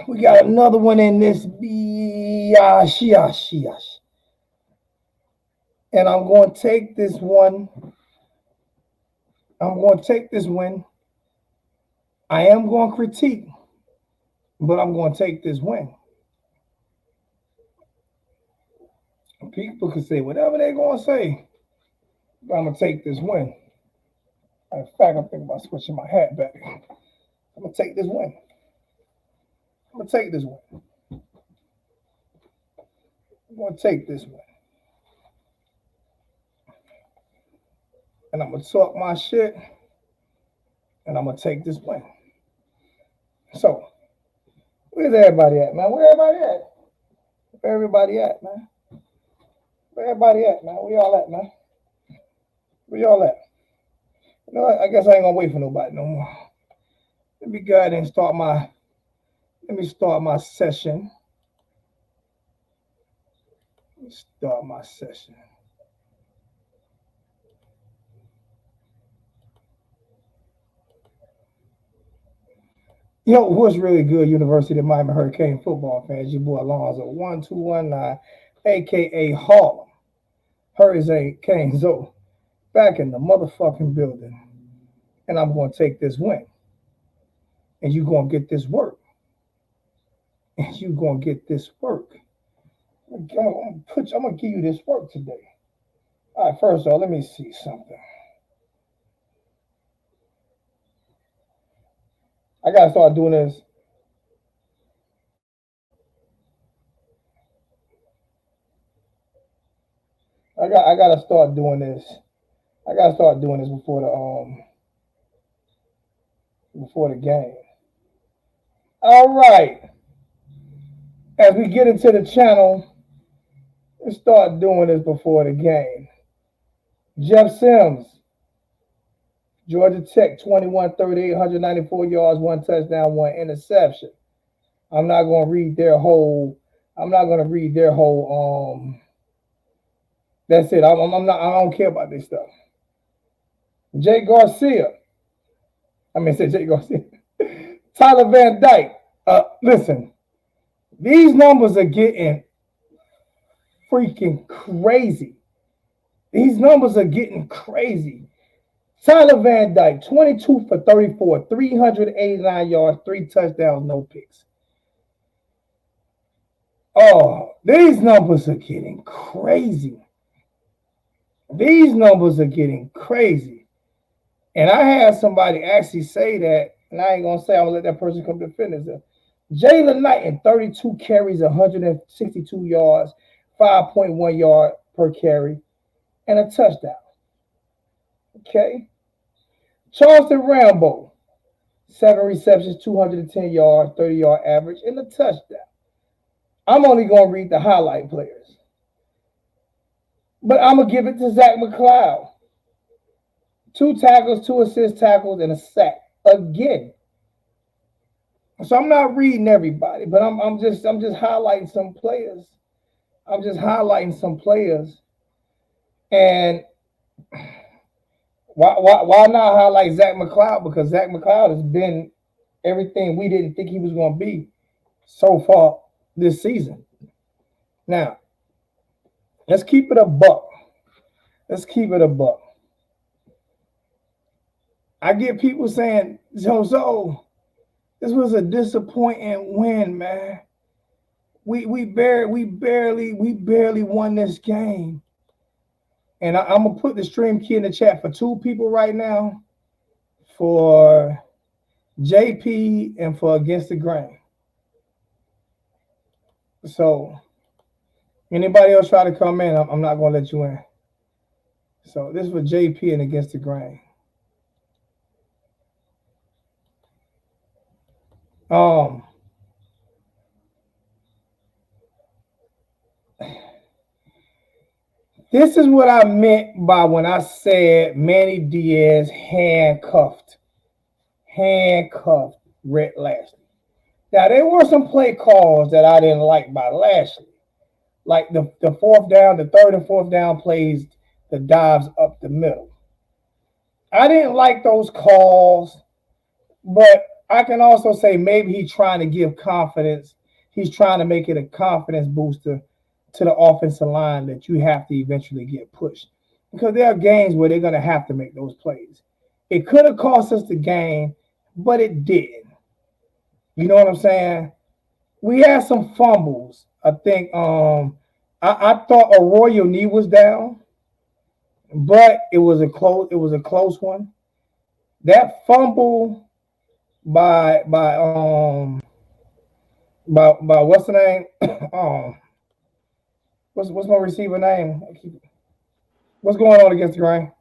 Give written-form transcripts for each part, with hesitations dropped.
We got another one in this biashiashiash. And I'm going to take this one. I'm going to take this win. I am going to critique, but I'm going to take this win. People can say whatever they're going to say, but I'm going to take this win. In fact, I'm thinking about switching my hat back. I'm going to take this win. I'm going to take this win. I'm going to take this win. And I'm going to talk my shit, and I'm going to take this win. So, where's everybody at, man? Where everybody at? Where everybody at, man? Where everybody at, man? Where y'all at, man? Where y'all at? You know what? I guess I ain't gonna wait for nobody no more. Let me go ahead and start my session. Start my session. You know what's really good? University of Miami Hurricane football fans. Your boy Alonzo 1219, aka Harlem Hurricane Zo, back in the motherfucking building, and I'm gonna take this win, and you gonna get this work, and you gonna get this work. I'm gonna give you this work today. All right, first of all, let me see something. I gotta start doing this. I gotta start doing this. I gotta start doing this before the game. All right. As we get into the channel, let's start doing this before the game. Jeff Sims, Georgia Tech, 21-38, 194 yards, one touchdown, one interception. I'm not gonna read their whole. I'm not gonna read their whole. That's it. I'm not. I don't care about this stuff. Jay Garcia. I mean, say Jay Garcia. Tyler Van Dyke. Listen, these numbers are getting freaking crazy. These numbers are getting crazy. Tyler Van Dyke, 22 for 34, 389 yards, three touchdowns, no picks. Oh, these numbers are getting crazy. These numbers are getting crazy. And I had somebody actually say that, and I ain't going to say I'm going to let that person come defend himself. Jalen Knighton, 32 carries, 162 yards, 5.1 yard per carry, and a touchdown. Okay. Charleston Rambo, 7 receptions, 210 yards, 30-yard average, and a touchdown. I'm only going to read the highlight players. But I'm going to give it to Zach McCloud. 2 tackles, 2 assist tackles, and a sack. Again. So I'm not reading everybody, but I'm just highlighting some players. I'm just highlighting some players. And why not highlight Zach McCloud? Because Zach McCloud has been everything we didn't think he was going to be so far this season. Now, let's keep it a buck. Let's keep it a buck. I get people saying, so this was a disappointing win, man. We barely won this game. And I'm gonna put the stream key in the chat for 2 people right now, for JP and for Against the Grain. So anybody else try to come in, I'm not gonna let you in. So this is for JP and Against the Grain. This is what I meant by when I said Manny Diaz handcuffed Rhett Lashley. Now there were some play calls that I didn't like by Lashley, like the 4th down, the 3rd and 4th down plays, the dives up the middle. I didn't like those calls, but I can also say maybe he's trying to give confidence. He's trying to make it a confidence booster to the offensive line that you have to eventually get pushed. Because there are games where they're going to have to make those plays. It could have cost us the game, but it didn't. You know what I'm saying? We had some fumbles. I think I thought Arroyo knee was down, but it was a close one. That fumble by what's the name? um what's my receiver name? What's going on against the grain?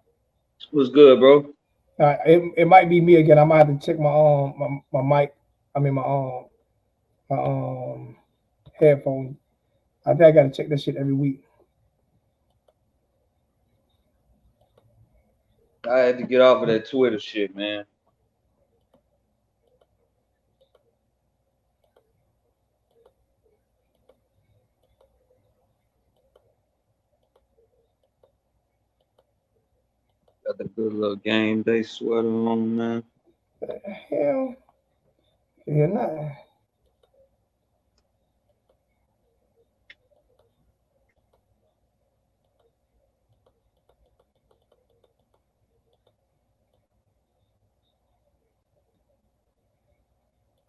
What's good, bro? It might be me again. I might have to check my mic. I mean my headphone. I think I gotta check that shit every week. I had to get off of that Twitter shit, man. Got the good little game day sweater on, man. The hell, you're not.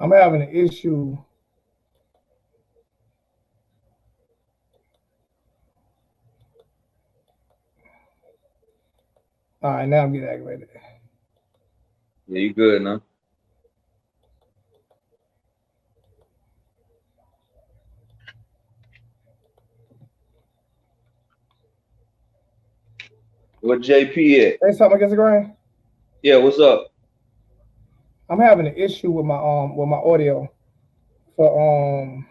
I'm having an issue. All right, now I'm getting aggravated. Yeah, you good, now? What JP at? Say something against the grain. Yeah, what's up? I'm having an issue with my audio for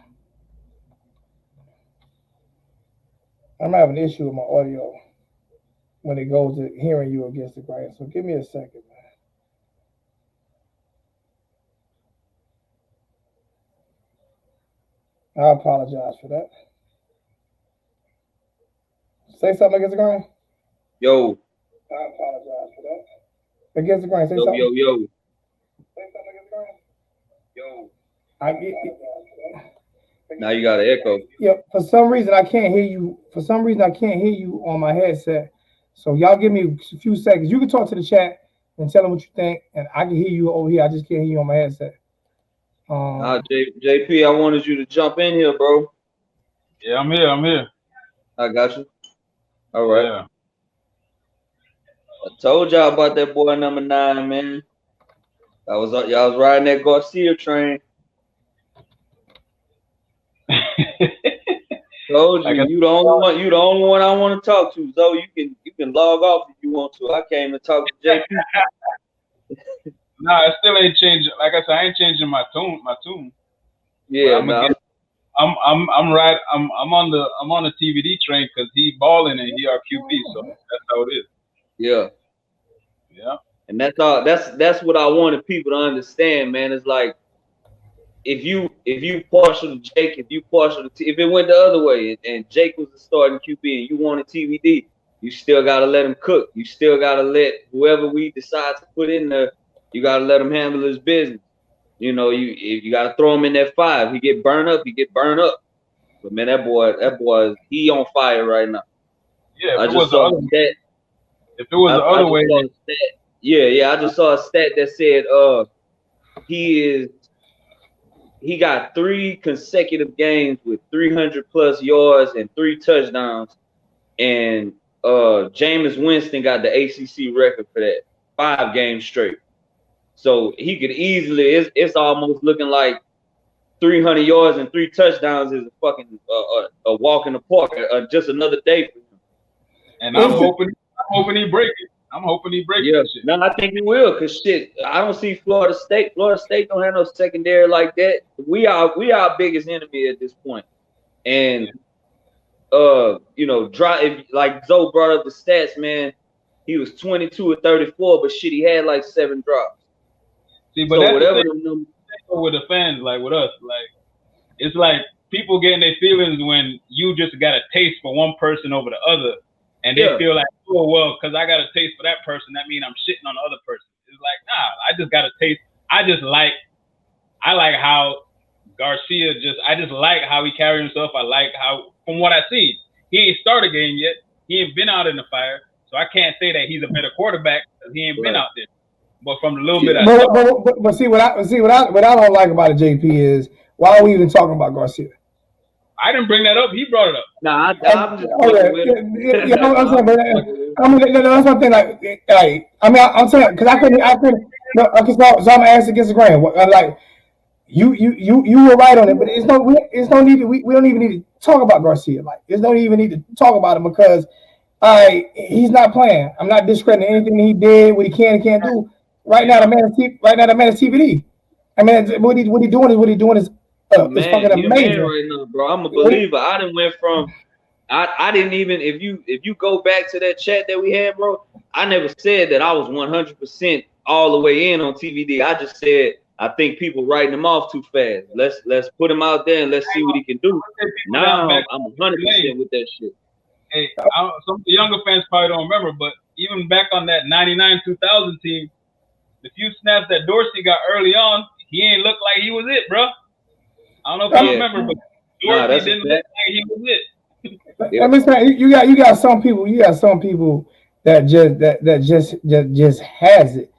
I'm having an issue with my audio when it goes to hearing you against the grain. So give me a second, man. I apologize for that. Say something against the grain. Yo, I apologize for that. Against the grain. Say yo, something. yo, yo. Say something against the grain. Yo. Now you I, got an echo. yeah, for some reason I can't hear you. For some reason I can't hear you on my headset. So y'all give me a few seconds. You can talk to the chat and tell them what you think, and I can hear you over here. I just can't hear you on my headset. JP, I wanted you to jump in here, bro. Yeah, I'm here. I'm here. I got you. All right. Yeah. I told y'all about that boy number 9, man. Y'all was riding that Garcia train. Told you, you the only one I want to talk to. So you can log off if you want to. I came to talk to JP. Nah, I still ain't changing. Like I said, I ain't changing my tune. Yeah, I'm on the TVD train because he balling and he our QB, so that's how it is. Yeah. Yeah. And that's all. That's what I wanted people to understand, man. It's like if you partial to Jake, if it went the other way and Jake was the starting QB and you wanted TVD, you still gotta let him cook. You still gotta let whoever we decide to put in there, you gotta let him handle his business. You know, you gotta throw him in that 5. He get burned up, But man, that boy, he on fire right now. Yeah. I just saw a stat. If it was the other way, I just saw a stat that said he got 3 consecutive games with 300 plus yards and 3 touchdowns, and Jameis Winston got the ACC record for that 5 games straight. So he could easily. It's almost looking like 300 yards and 3 touchdowns is a fucking a walk in the park. Just another day for him. And I'm hoping he break it. I'm hoping he breaks Yeah, that shit. no, I think he will, cause shit, I don't see Florida State. Florida State don't have no secondary like that. We are our biggest enemy at this point. And like Zoe brought up the stats, man. He was 22 or 34, but shit, he had like 7 drops. See, but so that's whatever the thing with the fans, like with us, like it's like people getting their feelings when you just got a taste for one person over the other. And they feel like, oh, well, because I got a taste for that person, that means I'm shitting on the other person. It's like, nah, I just got a taste. I just like I like how Garcia I just like how he carried himself. I like how, from what I see, he ain't started a game yet. He ain't been out in the fire. So I can't say that he's a better quarterback because he ain't been out there. But from the little bit I saw. But see what I don't like about it, JP, is why are we even talking about Garcia? I didn't bring that up. He brought it up. Nah, I'm just that's one thing. I'm saying because I couldn't. So I'm gonna ask against the grain. Like you were right on it, but it's no need. We don't even need to talk about Garcia. Like there's no even need to talk about him because he's not playing. I'm not discrediting anything he did, what he can and can't do. Right now, the man is TVD. I mean, what he doing is it's fucking amazing right now, bro. I'm a believer. I done went from I didn't even if you go back to that chat that we had, bro. I never said that I was 100% all the way in on TVD. I just said I think people writing him off too fast. Let's put him out there and let's see what he can do. Now I'm 100% with that shit. Hey, some of the younger fans probably don't remember, but even back on that 99-2000 team, the few snaps that Dorsey got early on, he ain't look like he was it, bro. I don't know if you remember, but Dorsey didn't look like he was it. I mean, you got some people that just has it.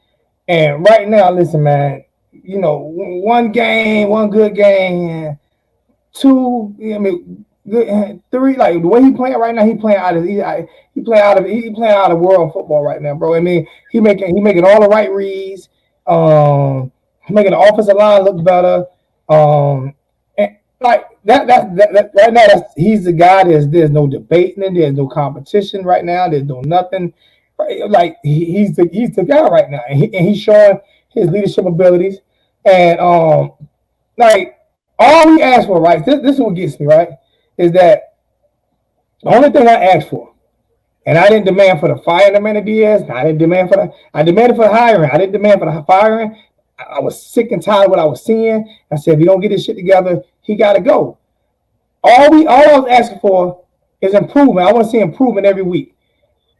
And right now, listen, man, you know, one good game, two, I mean, three, like the way he playing right now, he playing out of world football right now, bro. I mean, he making all the right reads, making the offensive line look better, and like that right now, he's the guy. There's no debating, there's no competition right now. There's no nothing. Like he's the guy right now, and he's showing his leadership abilities, and like all we asked for, right? This is what gets me, right? Is that the only thing I asked for, and I didn't demand for the firing of Manny Diaz. I demanded for the hiring. I didn't demand for the firing. I was sick and tired of what I was seeing. I said, if you don't get this shit together, he got to go. All I was asking for is improvement. I want to see improvement every week.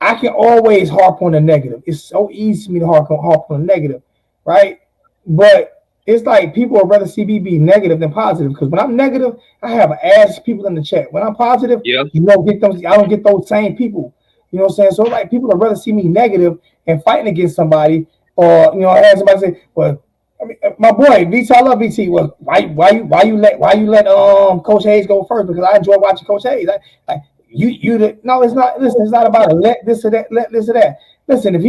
I can always harp on the negative. It's so easy for me to harp on the negative, right? But it's like people would rather see me be negative than positive because when I'm negative, I have ass people in the chat. When I'm positive, you don't get those. I don't get those same people. You know what I'm saying? So like people would rather see me negative and fighting against somebody, or you know, I had somebody say, "Well, I mean, my boy VT, I love VT. Well, why you let Coach Hayes go first? Because I enjoy watching Coach Hayes. No, it's not. Listen, it's not about a let this or that, let this or that. Listen, if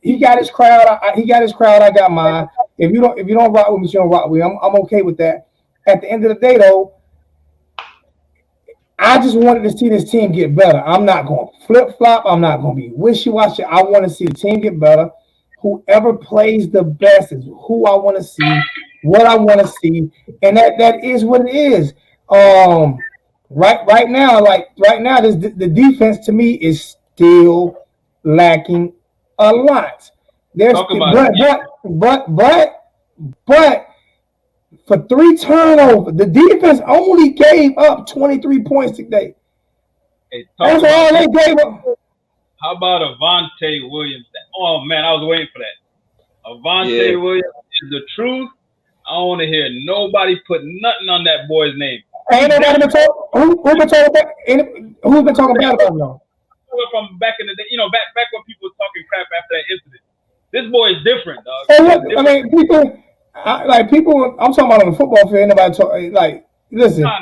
he got his crowd, he got his crowd. I got mine. If you don't rock with me, you don't rock with me. I'm okay with that. At the end of the day, though, I just wanted to see this team get better. I'm not going to flip flop. I'm not going to be wishy washy. I want to see the team get better. Whoever plays the best is who I want to see, what I want to see, and that is what it is. Right now, the defense to me is still lacking a lot. But for 3 turnovers, the defense only gave up 23 points today. Hey, that's all they gave up. How about Avonte Williams? Oh man, I was waiting for that. Avonte Williams is the truth. I don't want to hear nobody put nothing on that boy's name. Ain't nobody been talking. Who's been talking bad about him though? From back in the day, back when people were talking crap after that incident. This boy is different, dog. I mean, people. I'm talking about on the football field. Nobody talk like. Listen. No.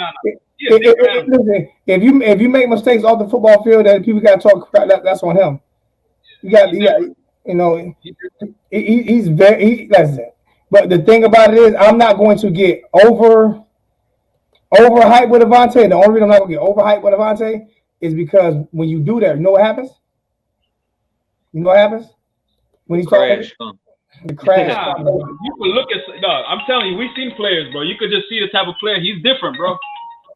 Listen. If you make mistakes off the football field, that people got to talk crap. That's on him. You got. You know. He's very. Listen. But the thing about it is, I'm not going to get overhyped with Avonte. The only reason I'm not going to get overhyped with Avonte is because when you do that, you know what happens? You know what happens? When he's crash. The crash. You can look at dog. I'm telling you, we've seen players, bro. You could just see the type of player. He's different, bro.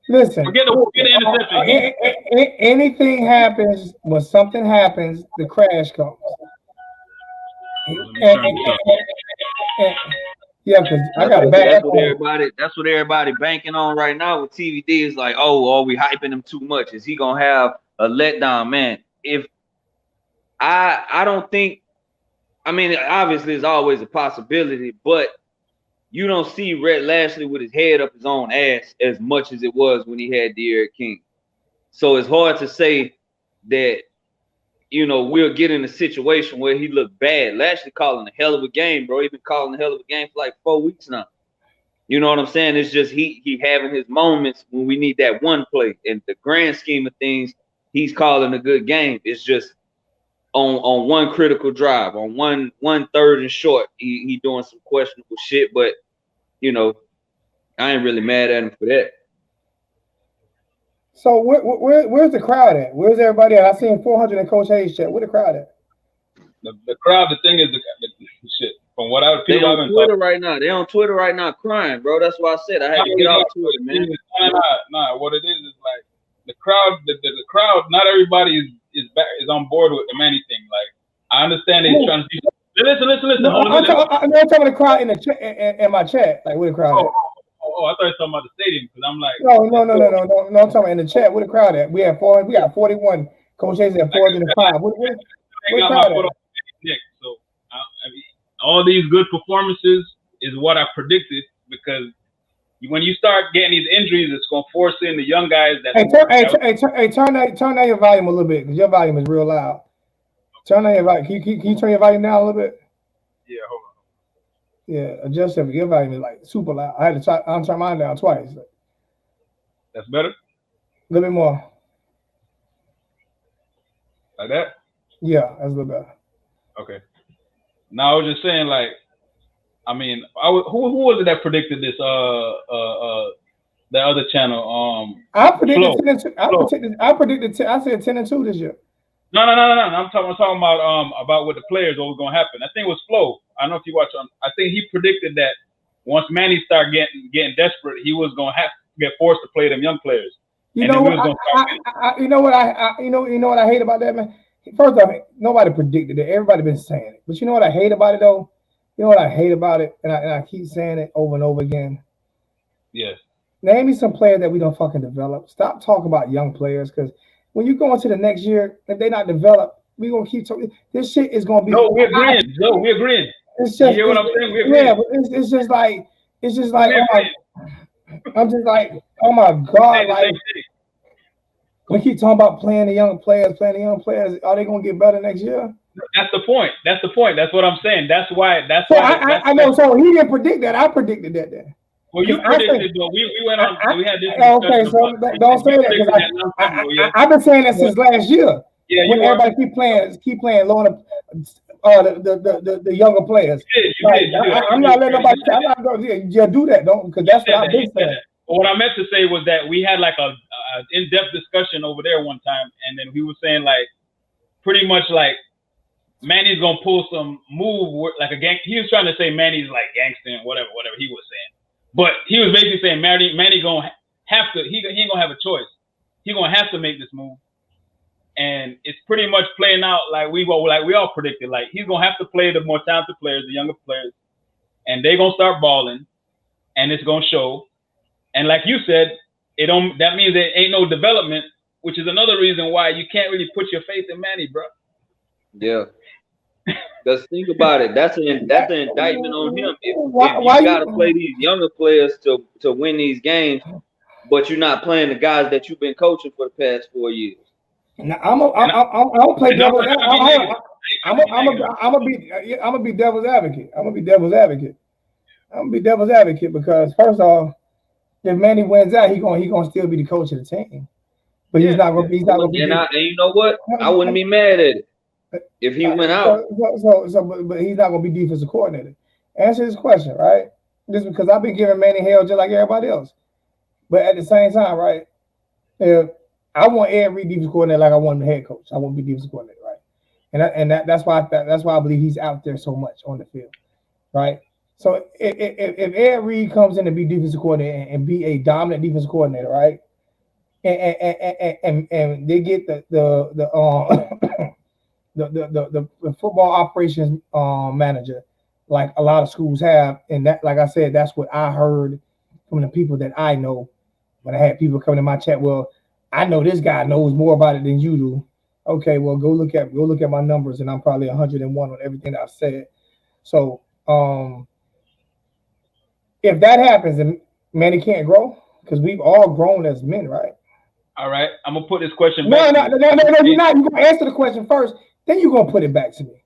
Listen. Forget the interception. Anything happens, when something happens, the crash comes. Yeah, because I got a bad. That's what everybody banking on right now with TVD. Is like, oh, are we hyping him too much? Is he gonna have a letdown, man? If I don't think. I mean, obviously, it's always a possibility, but you don't see Rhett Lashley with his head up his own ass as much as it was when he had D'Eriq King. So it's hard to say that, you know, we'll get in a situation where he looked bad. Lashley calling a hell of a game, bro. He's been calling a hell of a game for like 4 weeks now. You know what I'm saying? It's just he having his moments when we need that one play. In the grand scheme of things, he's calling a good game. It's just on one critical drive, on one 3rd and short, he doing some questionable shit. But you know, I ain't really mad at him for that. So where's the crowd at? Where's everybody at? I seen 400 in Coach Hayes chat. Where the crowd at? The crowd. The thing is, the shit. From what I've They on Twitter right now. They on Twitter right now crying, bro. That's why I said I had to get off Twitter, man. Nah. What it is like the crowd. The crowd. Not everybody is on board with the Manny thing. Like I understand they trying to. Listen. No, I'm talking about the crowd in the chat, in my chat. Like where the crowd at? Oh, I thought you were talking about the stadium because I'm like. No. I'm talking about in the chat. Where the crowd at? We got 41. Coach Hayes at 405. Where the crowd at? So I mean, all these good performances is what I predicted because when you start getting these injuries, it's gonna force in the young guys. Turn down your volume a little bit because your volume is real loud. Turn down your volume. Can you turn your volume down a little bit? Yeah, hold on. Yeah, adjust it. Your volume is like super loud. I had to turn mine down twice. That's better? A little bit more. Like that? Yeah, that's a little better. Okay. Now I was just saying, like, I mean, who was it that predicted this? The other channel. I predicted 10 and 2. I said 10 and 2 this year. No. I'm talking about with the players, what was gonna happen. I think it was Flo. I don't know if you watch. I think he predicted that once Manny started getting desperate, he was gonna have to get forced to play them young players. You know what I hate about that, man. First off, nobody predicted it. Everybody been saying it. But you know what I hate about it though? You know what I hate about it, and I keep saying it over and over again. Yes. Name me some players that we don't fucking develop. Stop talking about young players because when you go into the next year, if they're not developed, we're gonna keep talking. This shit is gonna be. No, we're agreeing. It's just, you hear what I'm saying? Yeah, but it's just like I'm just like, oh my God, like we keep talking about playing the young players. Are they gonna get better next year? That's the point. That's what I'm saying. That's why. I know. So he didn't predict that. I predicted that then. Well, you predicted, but we went on. We had this. Okay, so don't say that because I've been saying that since last year. Yeah, when everybody keep playing, lowering the younger players. You did. I'm not letting nobody. I'm not going to do that, don't, because that's what I've been saying. What I meant to say was that we had like a in-depth discussion over there one time, and then we were saying like pretty much like Manny's gonna pull some move like a gang. He was trying to say Manny's like gangster and whatever he was saying. But he was basically saying Manny gonna have to. He ain't gonna have a choice. He gonna have to make this move, and it's pretty much playing out like we all predicted. Like he's gonna have to play the more talented players, the younger players, and they're gonna start balling, and it's gonna show. And like you said, that means there ain't no development, which is another reason why you can't really put your faith in Manny, bro. Yeah. Just think about it. That's an indictment on him. If you got to play these younger players to win these games, but you're not playing the guys that you've been coaching for the past 4 years. Now, I'm gonna play devil's advocate. I'm gonna be devil's advocate. I'm gonna be devil's advocate because first off, if Manny wins out, he gonna still be the coach of the team. But he's not gonna be. And you know what? I wouldn't be mad at it if he went out. But he's not gonna be defensive coordinator. Answer this question, right? Just because I've been giving Manny hell just like everybody else. But at the same time, right? If I want Ed Reed defensive coordinator like I want the head coach. I want to be defensive coordinator, right? That's why I believe he's out there so much on the field, right? So if Ed Reed comes in to be defensive coordinator and be a dominant defensive coordinator, right? And they get the football operations manager, like a lot of schools have, and that, like I said, that's what I heard from the people that I know. When I had people coming in my chat, well, I know this guy knows more about it than you do. Okay, well, go look at my numbers, and I'm probably 101 on everything I've said. So, if that happens, then Manny can't grow because we've all grown as men, right? All right, I'm gonna put this question No, back. no, you're not. You're gonna answer the question first, then you're gonna put it back to me.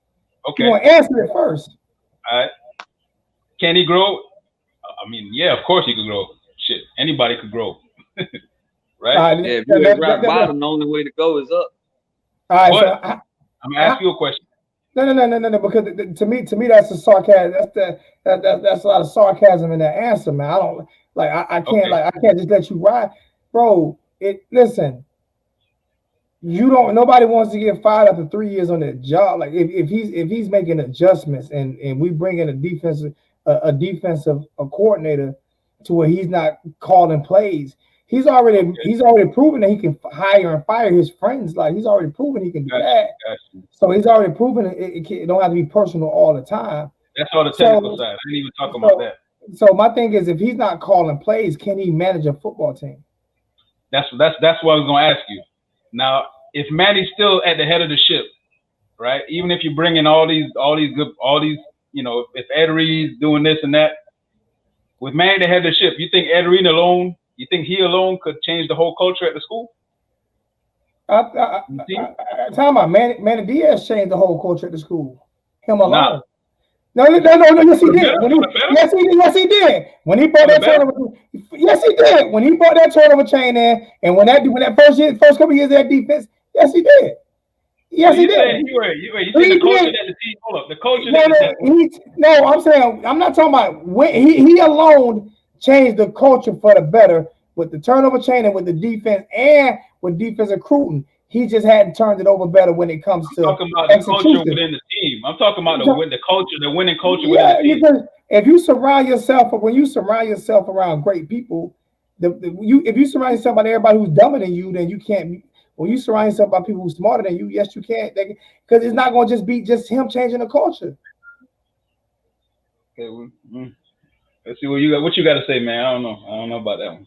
Okay. You're gonna answer it first. All right. Can he grow? I mean, yeah, of course he could grow. Shit, anybody could grow. Right? Yeah, if you're at rock bottom, the only way to go is up. All right, but so I'm gonna ask you a question. No, because to me that's a sarcasm. That's a lot of sarcasm in that answer, man. I don't like. I can't I can't just let you ride, bro. Listen. You don't. Nobody wants to get fired after 3 years on their job. Like if he's making adjustments and we bring in a defensive coordinator to where he's not calling plays. He's already proven that he can hire and fire his friends. Like he's already proven he can do that. So he's already proven it don't have to be personal all the time. That's all the technical side. I didn't even talk about that. So my thing is, if he's not calling plays, can he manage a football team? That's what I was gonna ask you. Now, if Manny's still at the head of the ship, right? Even if you bring in all these, you know, if Ed Reed's doing this and that, with Manny the head of the ship, you think Ed Reed alone? You think he alone could change the whole culture at the school? Talking about Manny Diaz changed the whole culture at the school. Him alone. Nah. No, yes he did. Yes, he did. When he brought that turnover, yes, he did. When he brought that turnover chain in, and when that first couple of years of that defense, yes, he did. Yes, he did. You said the culture that the team. Hold up, the culture. No, I'm saying I'm not talking about when he alone changed the culture for the better with the turnover chain and with the defense and with defensive recruiting. He just hadn't turned it over better when it comes to talking about the culture within the team. I'm talking about the winning culture within the team. Because if you surround yourself around great people, if you surround yourself by everybody who's dumber than you, then you can't. When you surround yourself by people who's smarter than you, yes, you can. Because it's not going to just be him changing the culture. Okay, let's see what you got to say, man. I don't know about that one.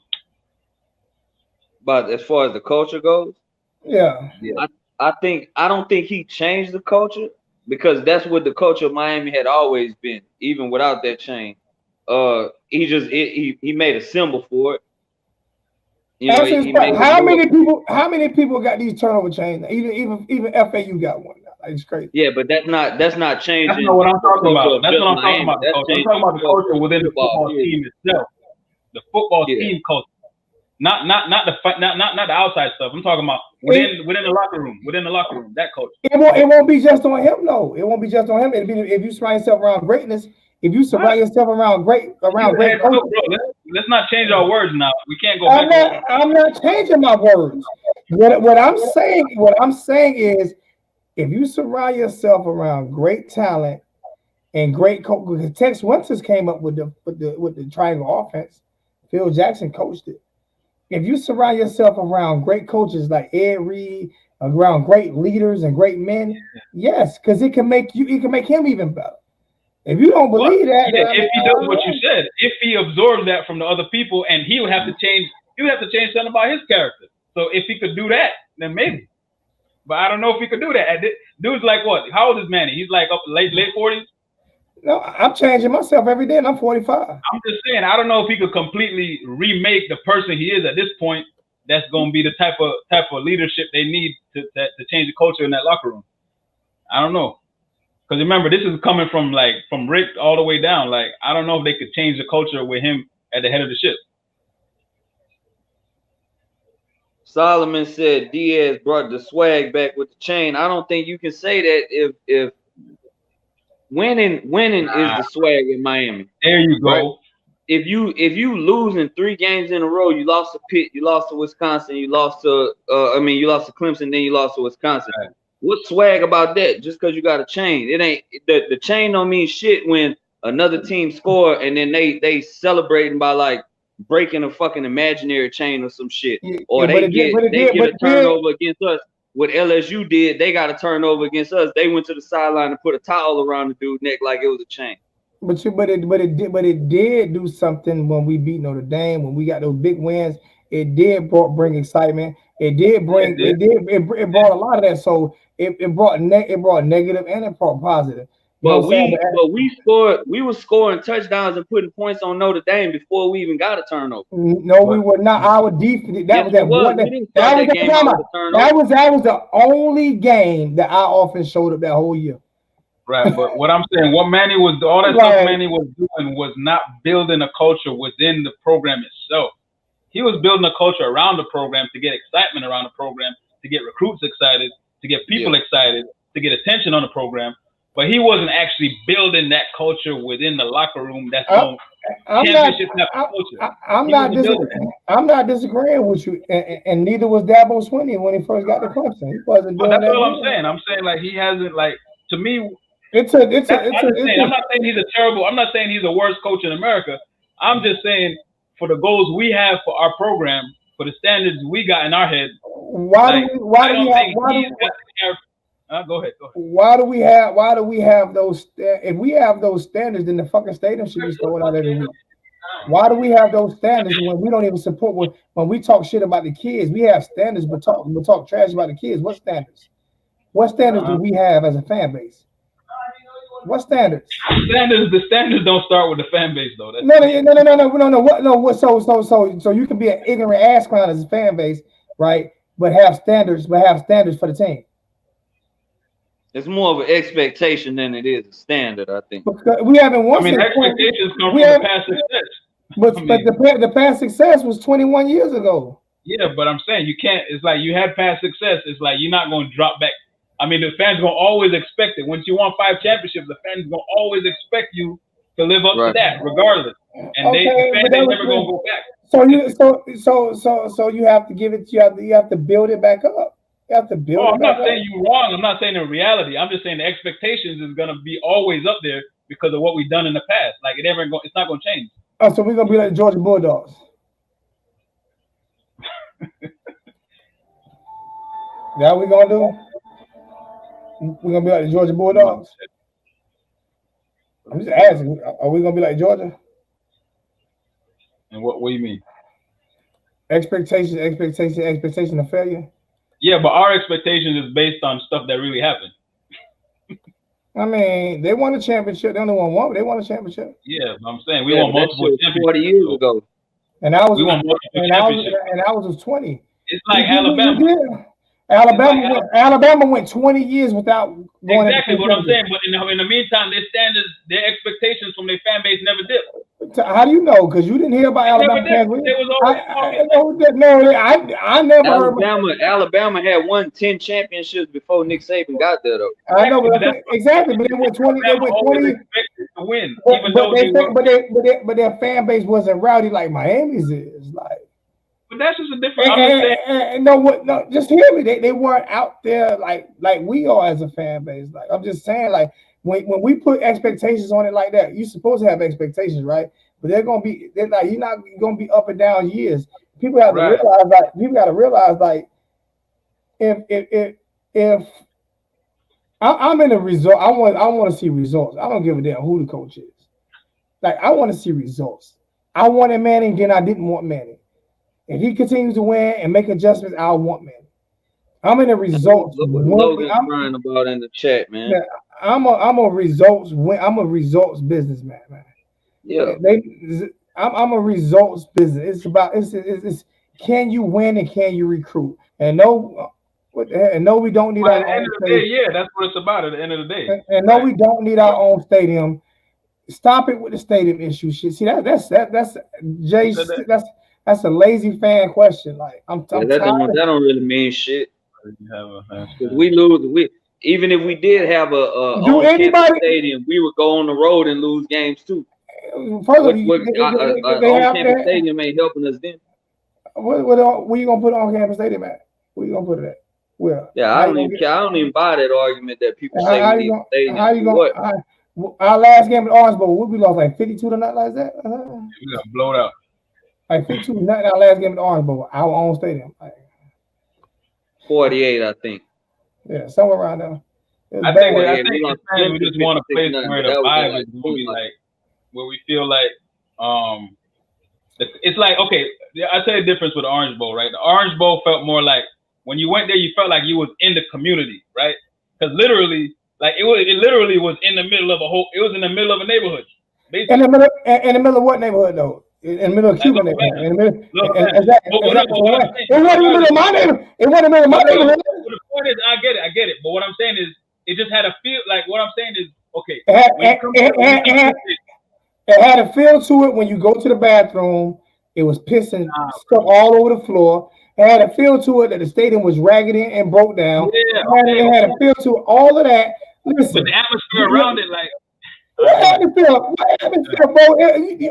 But as far as the culture goes. Yeah. I don't think he changed the culture because that's what the culture of Miami had always been, even without that change. He made a symbol for it. You know, how many people got these turnover chains? Even FAU got one. It's crazy. Yeah, but that's not changing. That's not what I'm talking about. That's what I'm talking about. I'm talking about the culture within the football team itself. The football team culture. Not the outside stuff. I'm talking about within the locker room. Within the locker room, that culture. It won't be just on him, though. It won't be just on him. It'll be if you surround yourself around greatness. If you surround yourself around great coaches. Let's not change our words now. We can't go back. I'm not changing my words. What I'm saying is, if you surround yourself around great talent and great coaches, Tex Winters came up with the triangle offense. Phil Jackson coached it. If you surround yourself around great coaches like Ed Reed, around great leaders and great men, yes, because it can make him even better. If you don't believe that, if he does what you said, if he absorbs that from the other people, and he would have to change something about his character. So if he could do that, then maybe. But I don't know if he could do that. Dude's like what? How old is Manny? He's like up late 40s. No, I'm changing myself every day, and I'm 45. I'm just saying, I don't know if he could completely remake the person he is at this point. That's going to be the type of leadership they need to change the culture in that locker room. I don't know, because remember, this is coming from Rick all the way down. Like, I don't know if they could change the culture with him at the head of the ship. Solomon said Diaz brought the swag back with the chain. I don't think you can say that if winning is the swag in Miami. There you go. Right? If you losing 3 games in a row, you lost to Pitt, you lost to Wisconsin, you lost to Clemson, then you lost to Wisconsin. Right. What swag about that? Just because you got a chain, it ain't the chain don't mean shit when another team score and then they celebrating by like breaking a fucking imaginary chain or some shit, or they get a turnover against us. What LSU did, they got a turnover against us. They went to the sideline and put a towel around the dude's neck like it was a chain. But it did do something when we beat Notre Dame, when we got those big wins. It did bring excitement. It brought a lot of that. So it brought negative and it brought positive. But we were scoring touchdowns and putting points on Notre Dame before we even got a turnover. No, we were not. Our defense. That was that one. That was the only game that our offense showed up that whole year. Right, but what I'm saying, what Manny was, all that stuff Manny was doing was not building a culture within the program itself. He was building a culture around the program to get excitement around the program, to get recruits excited, to get people excited, to get attention on the program. But he wasn't actually building that culture within the locker room. That's I'm not disagreeing with you, and neither was Dabo Swinney when he first got to Clemson. He wasn't doing that's all I'm saying. I'm saying like he hasn't, like, to me. I'm not saying he's a terrible. I'm not saying he's the worst coach in America. I'm just saying for the goals we have for our program, for the standards we got in our head. Why do we have those? If we have those standards, then the fucking stadium should be sold out every week. Why do we have those standards when we don't even support? When we talk shit about the kids, we have standards, but talk trash about the kids. What standards? What standards do we have as a fan base? What standards? The standards don't start with the fan base, though. No. So you can be an ignorant ass clown as a fan base, right? But have standards for the team. It's more of an expectation than it is a standard, I think. Because we haven't won. Expectations come from the past success. But the past success was 21 years ago. Yeah, but I'm saying you can't. It's like you had past success. It's like you're not going to drop back. I mean, the fans gonna always expect it. Once you won 5 championships, the fans gonna always expect you to live up to that, regardless. And the fans never gonna go back. So you have to give it. You have to build it back up. You have to build. I'm not saying you're wrong. I'm not saying in reality. I'm just saying the expectations is gonna be always up there because of what we've done in the past. Like it's not gonna change. Oh, so we're gonna be like the Georgia Bulldogs. That we gonna do? We're gonna be like the Georgia Bulldogs. I'm just asking. Are we gonna be like Georgia? And what do you mean? Expectation of failure. Yeah, but our expectations is based on stuff that really happened. I mean, they won a championship. They only won one, but they won a championship. Yeah, I'm saying we won multiple championships 40 years ago. And I was 20. It's like Alabama. Alabama went 20 years without going. Exactly what I'm saying. But in the meantime, their standards, their expectations from their fan base never dipped. How do you know? Because you didn't hear about Alabama fans. I never heard. Alabama had won 10 championships before Nick Saban got there, though. I know, exactly. But they went 20. They went 20 to win, but their fan base wasn't rowdy like Miami's is. Like. But that's just a different. No, just hear me. They weren't out there like we are as a fan base. Like I'm just saying, like when we put expectations on it like that, you're supposed to have expectations, right? But you're not gonna be up and down years. People have to realize, like, people got to realize, like, if I'm in a result, I want to see results. I don't give a damn who the coach is. Like I want to see results. I wanted Manning, then I didn't want Manning. If he continues to win and make adjustments, I'll want Manning. I'm in a results. Logan's crying about in the chat, man. Yeah, I'm a results businessman, man. Yeah. I'm a results business. It's about it's can you win and can you recruit? And no, we don't need our own stadium. Yeah, that's what it's about at the end of the day. And no, we don't need our own stadium. Stop it with the stadium issue shit. See that's Jay. That's a lazy fan question. Like I'm that don't really mean shit. We lose. Even if we did have a stadium, we would go on the road and lose games too. On-campus stadium ain't helping us then. Where you gonna put on-campus stadium at? Where you gonna put it at? Where? Yeah, I don't even buy that argument that people say we need a stadium. How you gonna? Our last game at Orange Bowl, we lost like 52 to nothing like that. We got blown out. Like 52 to nothing. Our last game at Orange Bowl, our own stadium. 48, I think. Yeah, somewhere around there. I think we just want a place where the vibe is going to be like, where we feel like, it's like, okay, I tell you the difference with the Orange Bowl, right? The Orange Bowl felt more like, when you went there, you felt like you was in the community, right? Because literally, Like it literally was in the middle of a neighborhood. Basically. In the middle of what neighborhood though? In the middle of Cuban neighborhood. In the middle. It wasn't in the middle of my neighborhood. It wasn't in the middle of my neighborhood. The point is, I get it. But what I'm saying is, it just had a feel. Like what I'm saying is, okay. It had a feel to it when you go to the bathroom. It was pissing stuff all over the floor. It had a feel to it that the stadium was raggedy and broke down. Yeah, it had a feel to it, all of that. Listen, but the atmosphere around it, like. What atmosphere, bro?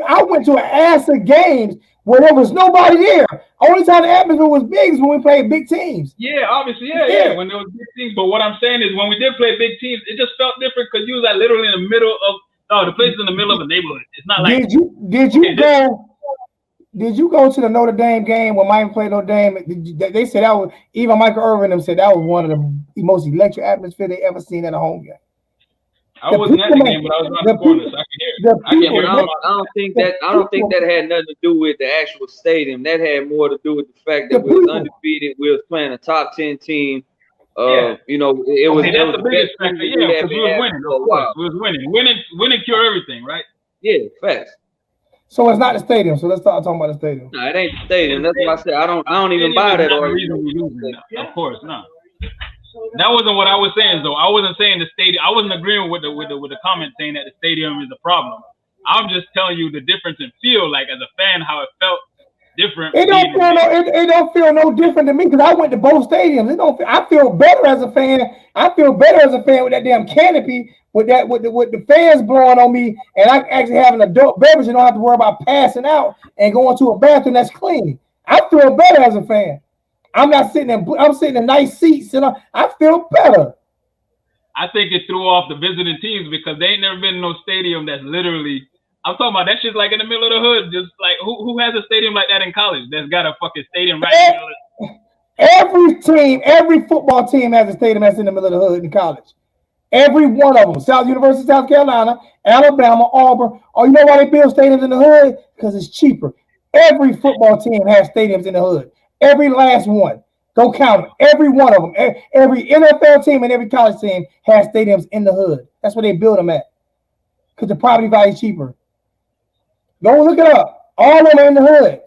I went to an ass of games where there was nobody there. Only time the atmosphere was big is when we played big teams. Yeah, obviously, yeah. When there was big teams. But what I'm saying is when we did play big teams, it just felt different because you was like literally in the middle of the place is in the middle of a neighborhood. It's not like Did you go to the Notre Dame game when Miami played Notre Dame? They said that was even Michael Irvin them said that was one of the most electric atmosphere they ever seen at a home game. I wasn't at the game, but I was around the corner, so I could hear it. I don't think that had nothing to do with the actual stadium. That had more to do with the fact that we was undefeated. We was playing a top 10 team. You know, it was. That's the biggest factor, because we was winning. Of course, we was winning. Winning cure everything, right? Yeah, facts. So it's not the stadium. So let's start talking about the stadium. No, it ain't the stadium. That's what I said. I don't even buy that. Of course, no. That wasn't what I was saying, though. I wasn't saying the stadium. I wasn't agreeing with the comment saying that the stadium is a problem. I'm just telling you the difference in feel, like as a fan, how it felt different. It don't feel no different to me because I went to both stadiums. I feel better as a fan. I feel better as a fan with that damn canopy, with the fans blowing on me, and I actually have an adult beverage and don't have to worry about passing out and going to a bathroom that's clean. I feel better as a fan. I'm sitting in nice seats, and I feel better. I think it threw off the visiting teams because they ain't never been in no stadium that's literally. I'm talking about that shit's like in the middle of the hood. Just like who has a stadium like that in college? That's got a fucking stadium right in the middle of it. Every football team has a stadium that's in the middle of the hood in college. Every one of them. University of South Carolina, Alabama, Auburn. Oh, you know why they build stadiums in the hood? Because it's cheaper. Every football team has stadiums in the hood. Every last one. Go count them. Every one of them. Every NFL team and every college team has stadiums in the hood. That's where they build them at. Because the property value is cheaper. Go look it up. All of them are in the hood.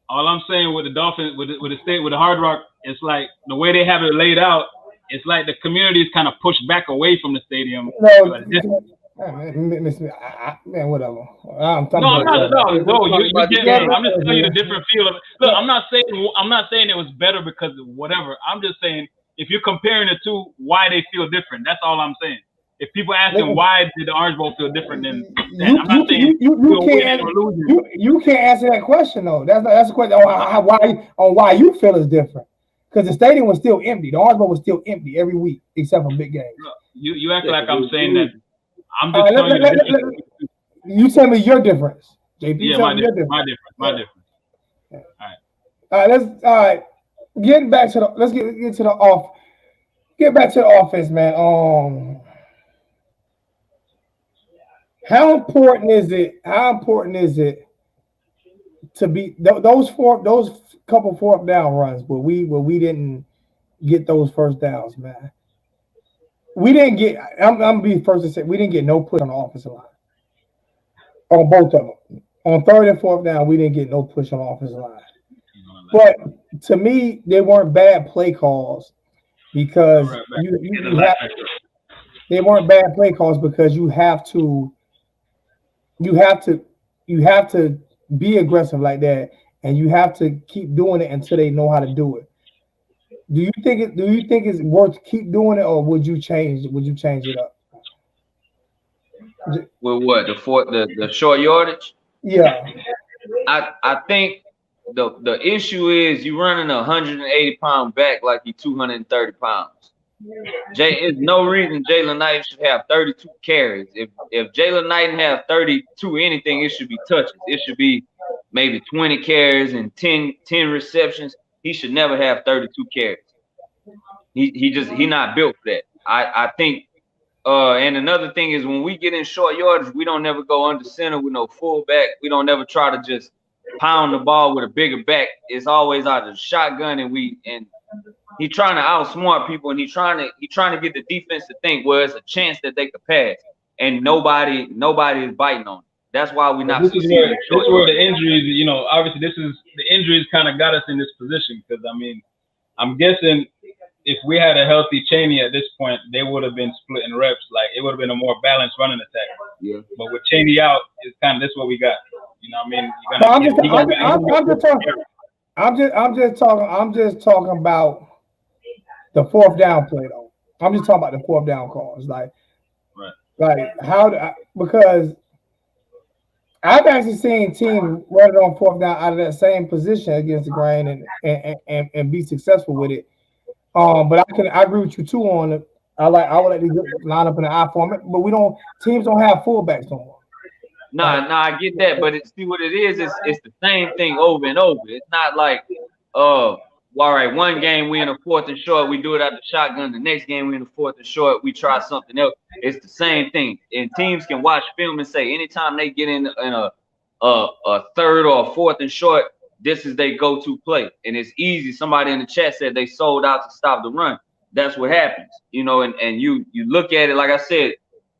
All I'm saying with the Dolphins, with the Hard Rock, it's like the way they have it laid out, it's like the community is kind of pushed back away from the stadium. Man, whatever. I'm just telling you the different feel of it. Look, I'm not saying it was better because of whatever. I'm just saying if you're comparing the two, why they feel different. That's all I'm saying. If people asking why did the Orange Bowl feel different than that, I'm not saying you can't answer that question though. That's the question on why you feel is different. Because the stadium was still empty. The Orange Bowl was still empty every week except for big games. You act like I'm saying that. I'm just telling you. You tell me your difference, JP. Yeah, my difference. All right. Get back to the offense, man. How important is it to be those couple fourth down runs where we didn't get those first downs, man? We didn't get. I'm gonna be the first to say we didn't get no push on the offensive line. On both of them, on third and fourth down, we didn't get no push on the offensive line. But to me, they weren't bad play calls because they weren't bad play calls because you have to be aggressive like that, and you have to keep doing it until they know how to do it. Do you think it's worth keep doing it, or would you change it up? With what the short yardage? Yeah, I think the issue is you running a 180-pound back like he's 230 pounds. There's no reason Jaylan Knighton should have 32 carries. If Jaylan Knighton have 32 anything, it should be touches. It should be maybe 20 carries and 10 receptions. He should never have 32 carries. He not built for that. I think. And another thing is when we get in short yardage, we don't never go under center with no fullback. We don't never try to just pound the ball with a bigger back. It's always out of the shotgun, and He trying to outsmart people, and he trying to get the defense to think, well, it's a chance that they could pass, and nobody is biting on it. That's why we're not succeeding. This is where the injuries, you know, obviously the injuries kind of got us in this position, because I mean, I'm guessing if we had a healthy Chaney at this point, they would have been splitting reps. Like, it would have been a more balanced running attack. Yeah. But with Chaney out, it's kind of this what we got. You know what I mean? I'm just talking about the fourth down play though. I'm just talking about the fourth down calls. Because I've actually seen teams run it on fourth down out of that same position against the grain and be successful with it. But I agree with you too on it. I would like to line up in the I format, but teams don't have fullbacks no more. Nah, I get that, but see what it is. It's the same thing over and over. It's not like, all right, one game we in a fourth and short, we do it out the shotgun. The next game we in a fourth and short, we try something else. It's the same thing. And teams can watch film and say anytime they get in a third or a fourth and short, this is their go-to play. And it's easy. Somebody in the chat said they sold out to stop the run. That's what happens, you know. And you look at it, like I said,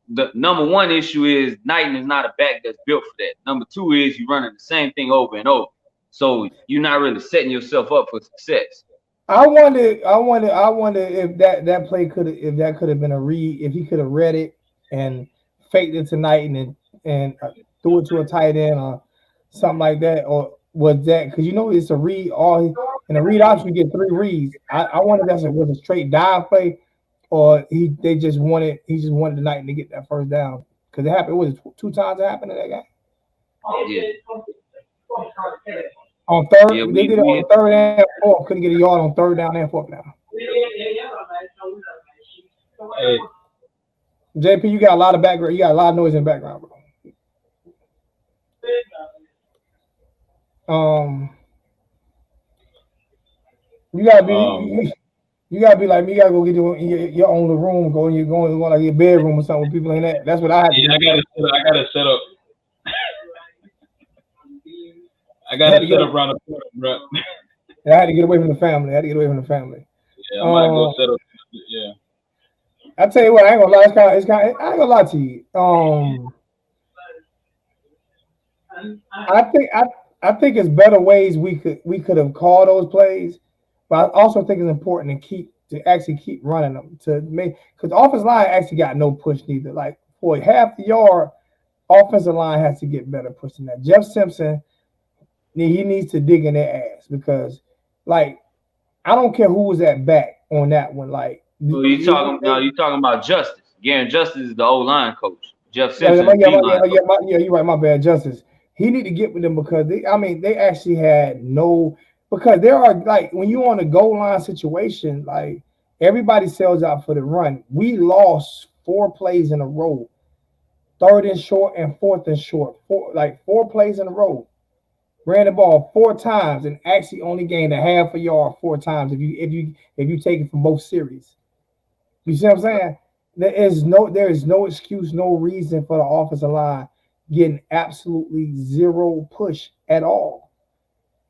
the number one issue is Knighton is not a back that's built for that. Number two is you're running the same thing over and over. So you're not really setting yourself up for success. I wonder if that play could have been a read, if he could have read it and faked it to Knighton and threw it to a tight end or something like that, or was that because it's a read in a read option you get 3 reads. I wonder if that was a straight dive play or he just wanted the Knighton to get that first down because it happened. It was 2 times it happened to that guy. Yeah. On third, they did it on third and fourth. Couldn't get a yard on third down and fourth down. Hey. JP, you got a lot of background. You got a lot of noise in the background, bro. You gotta be like me. You gotta go get your own room. You're going like your bedroom or something with people in that. That's what I had to do. I gotta set up. I got to set up around the corner, bro. I had to get away from the family. Yeah, I might go set up. Yeah. I tell you what, I ain't gonna lie. I ain't gonna lie to you. I think it's better ways we could have called those plays, but I also think it's important to actually keep running them because the offensive line actually got no push neither. Like for half the yard, offensive line has to get better pushing that. Jeff Simpson. He needs to dig in their ass because, like, I don't care who was at back on that one. Like, you talking about Justice? Garen Justice is the O-line coach. Jeff Simpson. You're right. My bad, Justice. He need to get with them because they actually had no because there are like when you on a goal line situation, like everybody sells out for the run. We lost 4 plays in a row, third and short and fourth and short, 4 plays in a row. Ran the ball 4 times and actually only gained a half a yard 4 times if you take it from both series. You see what I'm saying? There is no excuse, no reason for the offensive line getting absolutely zero push at all.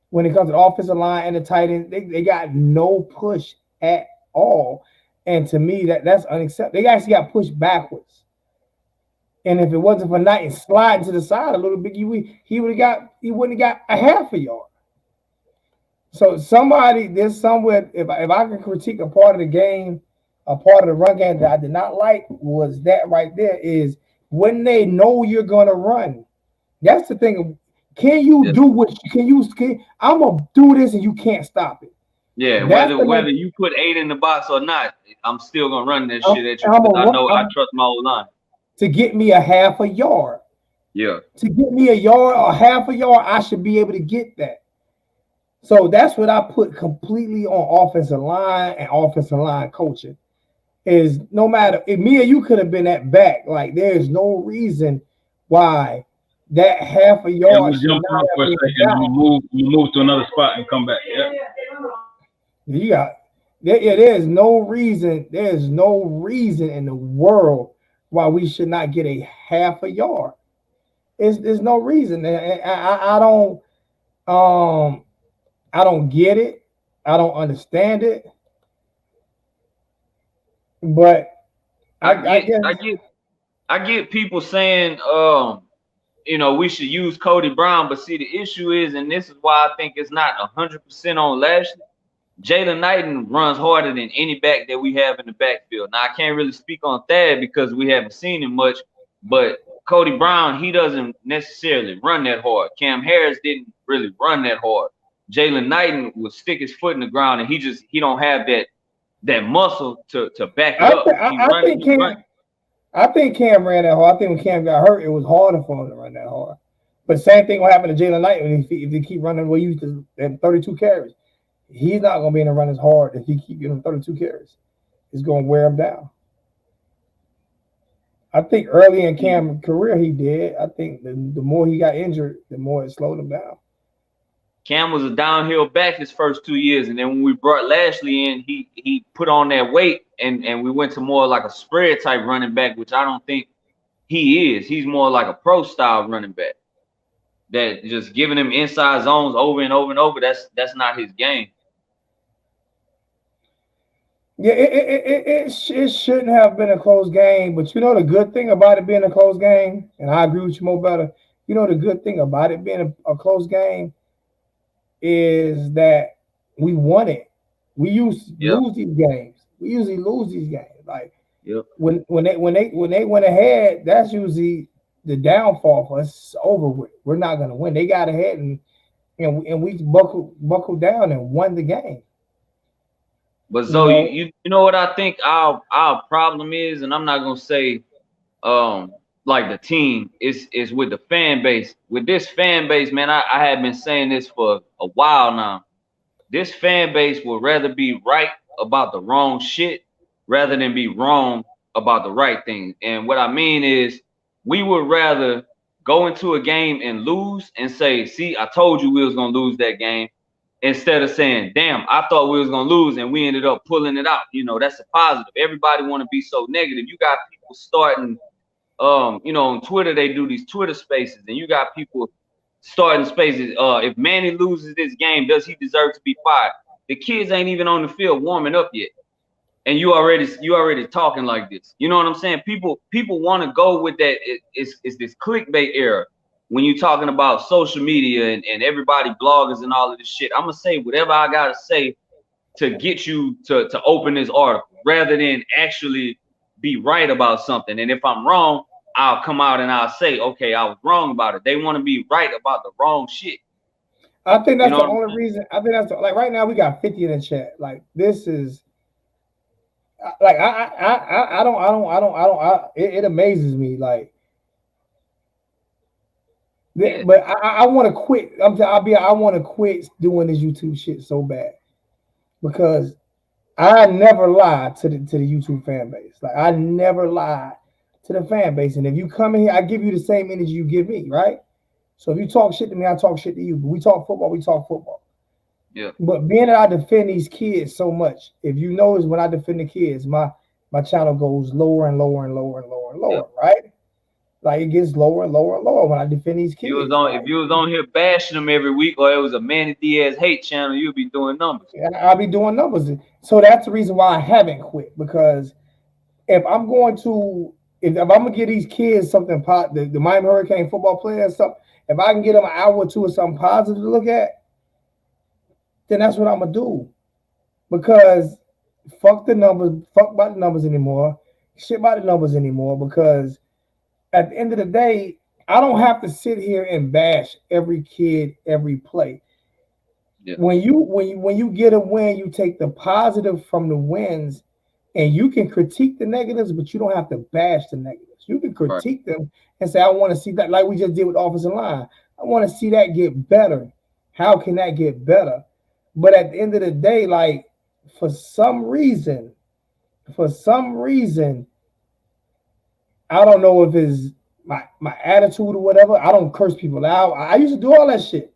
When it comes to the offensive line and the tight end, they got no push at all. And to me, that's unacceptable. They actually got pushed backwards. And if it wasn't for Knighton sliding to the side a little bit, he wouldn't have got a half a yard. So there's somewhere, if I can critique a part of the game, a part of the run game that I did not like was that right there is when they know you're gonna run. That's the thing. Can you do what I'm gonna do this and you can't stop it. Yeah, whether you put 8 in the box or not, I'm still gonna run that shit at you because I trust my old line. To get me a half a yard. Yeah. To get me a yard or half a yard, I should be able to get that. So that's what I put completely on offensive line and offensive line coaching. Is no matter if me or you could have been at back, like there's no reason why that half a yard. Jump out for a second, you move to another spot and come back. Yeah. There's no reason. There's no reason in the world why we should not get a half a yard. There's no reason. I don't get it. I don't understand it. But I get people saying, you know, we should use Cody Brown, but see, the issue is, and this is why I think it's not 100% on Lashley. Jalen Knighton runs harder than any back that we have in the backfield. Now, I can't really speak on Thad because we haven't seen him much, but Cody Brown, he doesn't necessarily run that hard. Cam Harris didn't really run that hard. Jalen Knighton would stick his foot in the ground, and he don't have that muscle to back it up. I think Cam ran that hard. I think when Cam got hurt, it was harder for him to run that hard. But same thing will happen to Jalen Knighton if they keep running where he used to at 32 carries. He's not going to be able to run as hard if he keep getting 32 carries. It's going to wear him down. I think early in Cam's career he did. I think the more he got injured, the more it slowed him down. Cam was a downhill back his first 2 years, and then when we brought Lashley in, he put on that weight, and we went to more like a spread type running back, which I don't think he is. He's more like a pro style running back. That just giving him inside zones over and over and over. That's not his game. Yeah, it shouldn't have been a close game, but you know the good thing about it being a close game, and I agree with you more better. You know the good thing about it being a close game is that we won it. We used to lose these games. We usually lose these games. Like when they went ahead, that's usually the downfall for us. It's over with. We're not gonna win. They got ahead and we buckled down and won the game. But so you know what I think our problem is, and I'm not gonna say like the team is with the fan base. With this fan base, man, I have been saying this for a while now. This fan base would rather be right about the wrong shit rather than be wrong about the right thing. And what I mean is we would rather go into a game and lose and say, see, I told you we was gonna lose that game, instead of saying, damn, I thought we was gonna lose and we ended up pulling it out. You know, that's a positive. Everybody want to be so negative. You got people starting, you know, on Twitter, they do these Twitter spaces, and you got people starting spaces. If Manny loses this game, does he deserve to be fired? The kids ain't even on the field warming up yet, and you already talking like this. You know what I'm saying? People want to go with that. It's this clickbait era. When you're talking about social media and everybody bloggers and all of this shit, I'm gonna say whatever I gotta say to get you to open this article rather than actually be right about something. And if I'm wrong, I'll come out and I'll say, okay, I was wrong about it. They want to be right about the wrong shit. I think that's the only reason. I think that's like right now we got 50 in the chat. Like this is like I don't. It amazes me like. Yeah. But I want to quit. I want to quit doing this YouTube shit so bad because I never lie to the YouTube fan base. Like I never lie to the fan base. And if you come in here, I give you the same energy you give me, right? So if you talk shit to me, I talk shit to you. But we talk football, we talk football. Yeah. But being that I defend these kids so much, if you notice when I defend the kids, my channel goes lower and lower and lower and lower and lower, right? Like it gets lower and lower and lower when I defend these kids. If you was on here bashing them every week, or it was a Manny Diaz hate channel, you'd be doing numbers. And I'll be doing numbers. So that's the reason why I haven't quit. Because if I'm gonna give these kids something positive, the Miami Hurricane football players, something, if I can get them an hour or two of something positive to look at, then that's what I'm gonna do. Because fuck the numbers, fuck about the numbers anymore, shit about the numbers anymore, because at the end of the day, I don't have to sit here and bash every kid, every play. Yeah. When you get a win, you take the positive from the wins, and you can critique the negatives, but you don't have to bash the negatives. You can critique them and say, I want to see that, like we just did with offensive line. I want to see that get better. How can that get better? But at the end of the day, like for some reason, I don't know if it's my attitude or whatever. I don't curse people out. I used to do all that shit.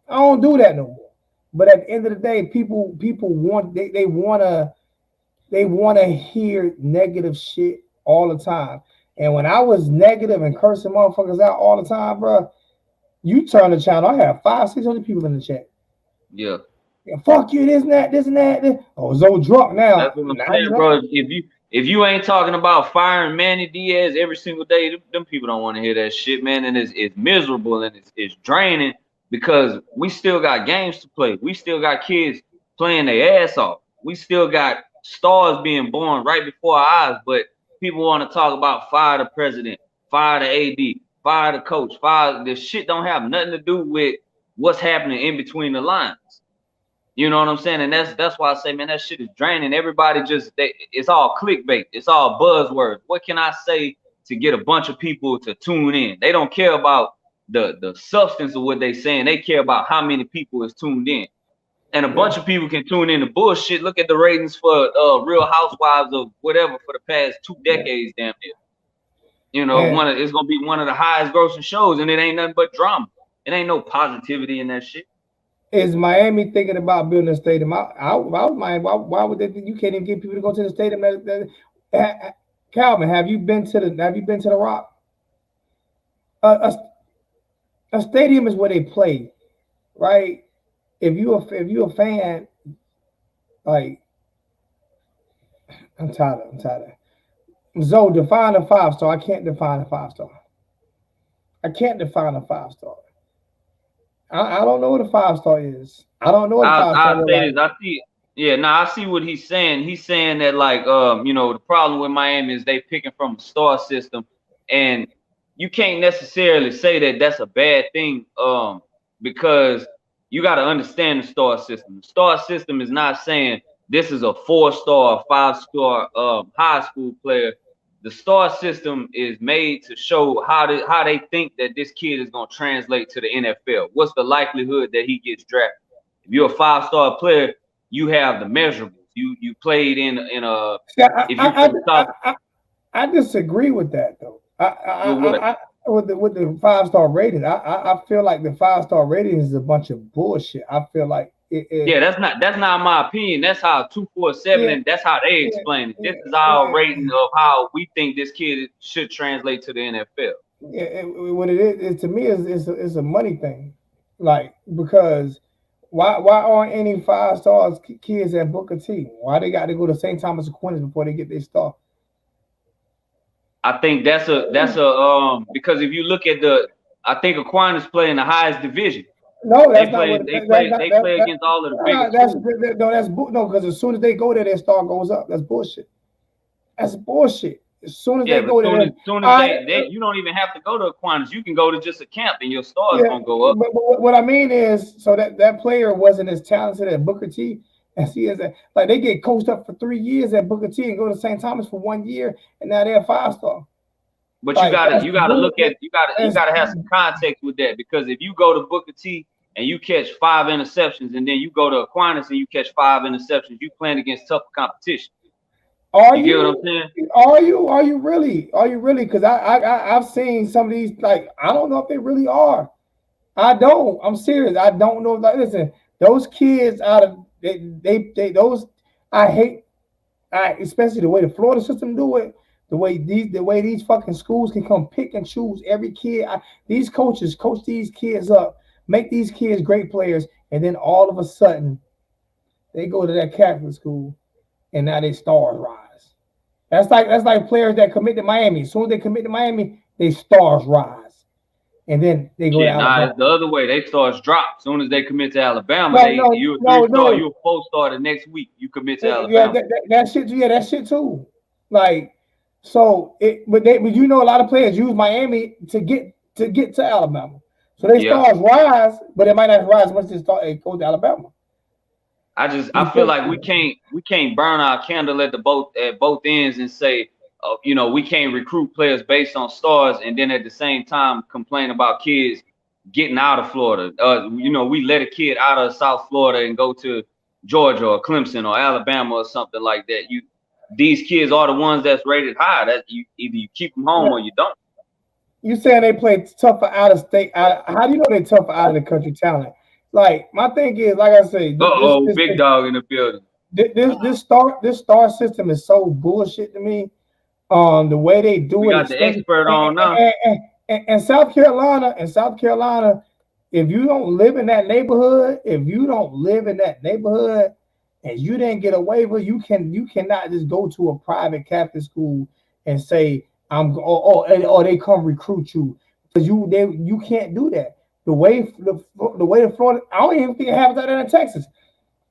I don't do that no more. But at the end of the day, people want they want to hear negative shit all the time. And when I was negative and cursing motherfuckers out all the time, bro, you turn the channel. I have 500-600 people in the chat. Yeah. Fuck you, this and that. Oh, Zoe drunk now. That's what I'm saying, bro. If you ain't talking about firing Manny Diaz every single day, them people don't want to hear that shit, man. And it's miserable and it's draining because we still got games to play. We still got kids playing their ass off. We still got stars being born right before our eyes. But people want to talk about fire the president, fire the AD, fire the coach, fire. This shit don't have nothing to do with what's happening in between the lines. You know what I'm saying? And that's why I say, man, that shit is draining. Everybody it's all clickbait. It's all buzzwords. What can I say to get a bunch of people to tune in? They don't care about the substance of what they saying. They care about how many people is tuned in. And a bunch of people can tune in to bullshit. Look at the ratings for Real Housewives of whatever for the past 2 decades, damn near. You know, it's gonna be one of the highest grossing shows, and it ain't nothing but drama. It ain't no positivity in that shit. Is Miami thinking about building a stadium? Why would they think you can't even get people to go to the stadium? Calvin, have you been to the Rock? A stadium is where they play, right? If you a fan, like I'm tired of. Zoe, define a 5-star. I can't define a 5-star. I can't define a 5-star. I don't know what a 5-star is. I don't know what a 5-star is. I see what he's saying. He's saying that like the problem with Miami is they picking from a star system, and you can't necessarily say that that's a bad thing because you got to understand the star system. The star system is not saying this is a 4-star, 5-star high school player. The star system is made to show how they think that this kid is going to translate to the NFL. What's the likelihood that he gets drafted? If you're a 5-star player, you have the measurables. You played in a. I disagree with that though. With the 5-star rating, I feel like the 5-star rating is a bunch of bullshit. I feel like that's not my opinion. That's how 247 and that's how they explain it. This is our rating of how we think this kid should translate to the NFL. Yeah, what it is to me is a money thing, like because why aren't any 5-star kids at Booker T? Why they got to go to St. Thomas Aquinas before they get their star? I think that's a because if you look at I think Aquinas play in the highest division. No, they play against all of the biggest. Because as soon as they go there, their star goes up. That's bullshit. That's bullshit. As soon as they go there, you don't even have to go to Aquinas. You can go to just a camp, and your star is gonna go up. But what I mean is, so that player wasn't as talented at Booker T as he is. Like they get coached up for 3 years at Booker T and go to St. Thomas for 1 year, and now they're a 5-star. But you gotta look at you gotta have some context with that, because if you go to Booker T and you catch 5 interceptions, and then you go to Aquinas and you catch 5 interceptions, you playing against tougher competition. You get what I'm saying? Are you really? Because I've seen some of these, like, I don't know if they really are. I don't. I'm serious. I don't know. Like, listen, those kids especially the way the Florida system do it, the way these fucking schools can come pick and choose every kid. These coaches coach these kids up, make these kids great players, and then all of a sudden they go to that Catholic school and now they stars rise. That's like players that commit to Miami. As soon as they commit to Miami, they stars rise. And then they go to Alabama. It's the other way. They stars drop. As soon as they commit to Alabama, you're a 3-star, you're a 4-star the next week. You commit to Alabama. That shit too. Like, so but you know, a lot of players use Miami to get to Alabama. So they stars rise, but it might not rise once they go to Alabama. I feel like we can't burn our candle at both ends and say, we can't recruit players based on stars, and then at the same time complain about kids getting out of Florida. We let a kid out of South Florida and go to Georgia or Clemson or Alabama or something like that. These kids are the ones that's rated high. That either you keep them home or you don't. You saying they play tougher out of state? How do you know they tougher out of the country talent? Like, my thing is, like I say, big dog in the building. This star system is so bullshit to me. The way they do it. We got the expert on now. And South Carolina, if you don't live in that neighborhood, and you didn't get a waiver, you cannot just go to a private Catholic school and say or they come recruit you, because you can't do that. The way the Florida, I don't even think it happens out there in Texas.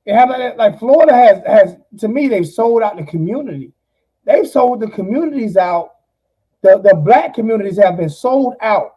It happens like Florida has to me, they've sold out the community. They've sold the communities out. The black communities have been sold out.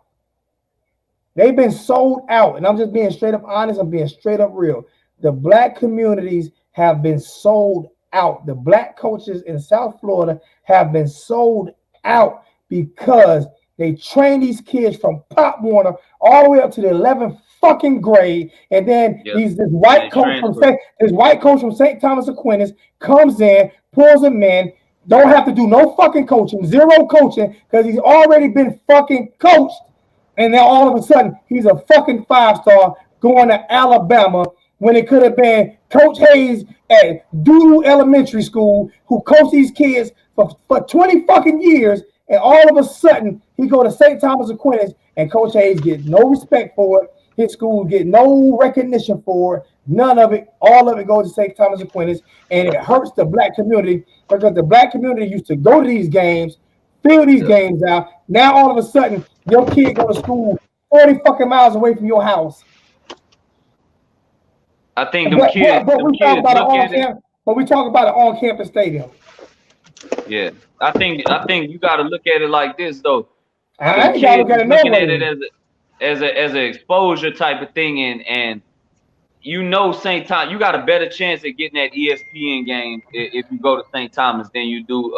They've been sold out. And I'm just being straight up honest. I'm being straight up real. The black communities have been sold out. The black coaches in South Florida have been sold out because they train these kids from Pop Warner all the way up to the 11th fucking grade. And then this white coach from St. Thomas Aquinas comes in, pulls them in, don't have to do no fucking coaching, zero coaching, because he's already been fucking coached. And then all of a sudden, he's a fucking 5-star going to Alabama when it could have been Coach Hayes at Doodoo Elementary School, who coached these kids for 20 fucking years. And all of a sudden, he go to St. Thomas Aquinas, and Coach Hayes gets no respect for it. His school get no recognition for it. None of it. All of it goes to St. Thomas Aquinas, and it hurts the black community because the black community used to go to these games, fill these games out. Now all of a sudden, your kid go to school 40 fucking miles away from your house. I think them kids. But we talk about an on-campus stadium. Yeah, I think you got to look at it like this though. I ain't got to look at it looking at it as an exposure type of thing, and St. Thomas, you got a better chance at getting that ESPN game if you go to St. Thomas than you do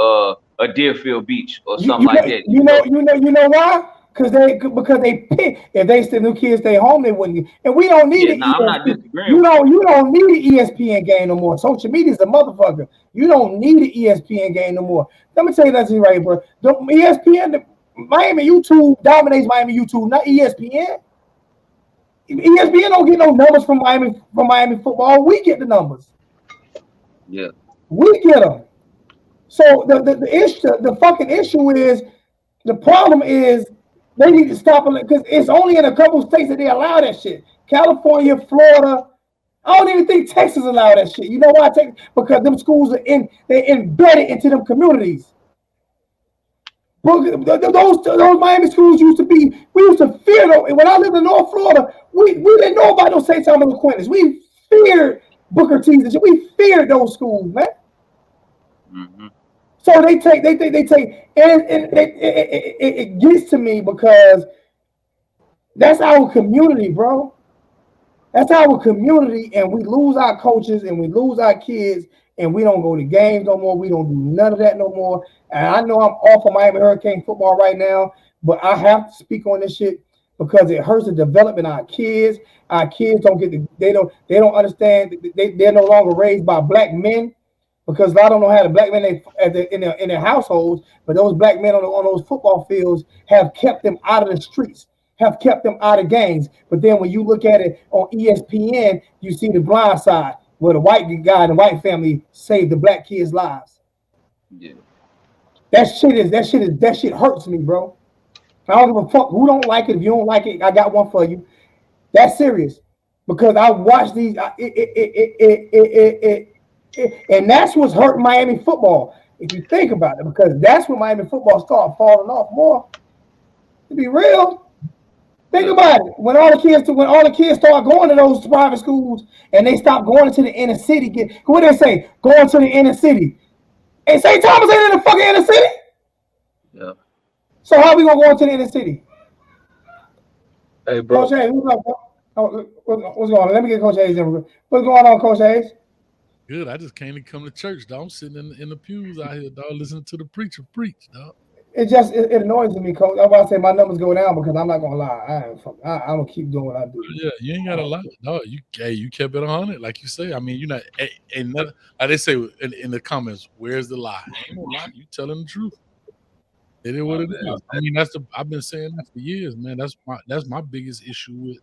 a Deerfield Beach or something like that. You know why? Because they pick, if the new kids stay home, they wouldn't. And we don't need it. I'm not disagreeing. You don't need an ESPN game no more. Social media is a motherfucker. You don't need an ESPN game no more. Let me tell you that right, bro. The ESPN, Miami YouTube dominates Miami YouTube, not ESPN. ESPN don't get no numbers from Miami football. We get the numbers. Yeah, we get them. So the fucking issue is, the problem is they need to stop it because it's only in a couple states that they allow that shit. California, Florida. I don't even think Texas allow that shit. You know why? Because them schools they're embedded into them communities. Those Miami schools we used to fear them. And when I lived in North Florida, we didn't know about those St. Thomas Aquinas. We feared Booker T's and shit. We feared those schools, man. Mm-hmm. So they take, and it gets to me because that's our community, bro. That's our community, and we lose our coaches and we lose our kids, and we don't go to games no more. We don't do none of that no more. And I know I'm off of Miami Hurricane football right now, but I have to speak on this shit because it hurts the development of our kids. Our kids they don't understand. They're no longer raised by black men. Because I don't know how the black men in their households, but those black men on those football fields have kept them out of the streets, have kept them out of gangs. But then when you look at it on ESPN, you see the blind side where the white guy and the white family saved the black kids' lives. Yeah, that shit hurts me, bro. I don't give a fuck who don't like it. If you don't like it, I got one for you. That's serious because I watched these. And that's what's hurting Miami football, if you think about it, because that's when Miami football started falling off more. To be real, think about it. When all the kids start going to those private schools and they stop going into the inner city, what they say? Going to the inner city. And St. Thomas ain't in the fucking inner city. Yeah. So how we gonna go into the inner city? Hey, bro. Coach Hayes, what's going on? Let me get Coach Hayes in. What's going on, Coach Hayes? Good. I just came to come to church, dog. I'm sitting in the pews out here, dog, listening to the preacher preach, dog. It annoys me, Coach. That's why I say my numbers go down because I'm not gonna lie. I'm gonna keep doing what I do. Yeah, you ain't gotta lie, dog. You kept it 100, like you say. I mean, you're not, and like they say in the comments, where's the lie? Ain't no lie. You telling the truth. It is what it is. I mean, I've been saying that for years, man. That's my biggest issue with,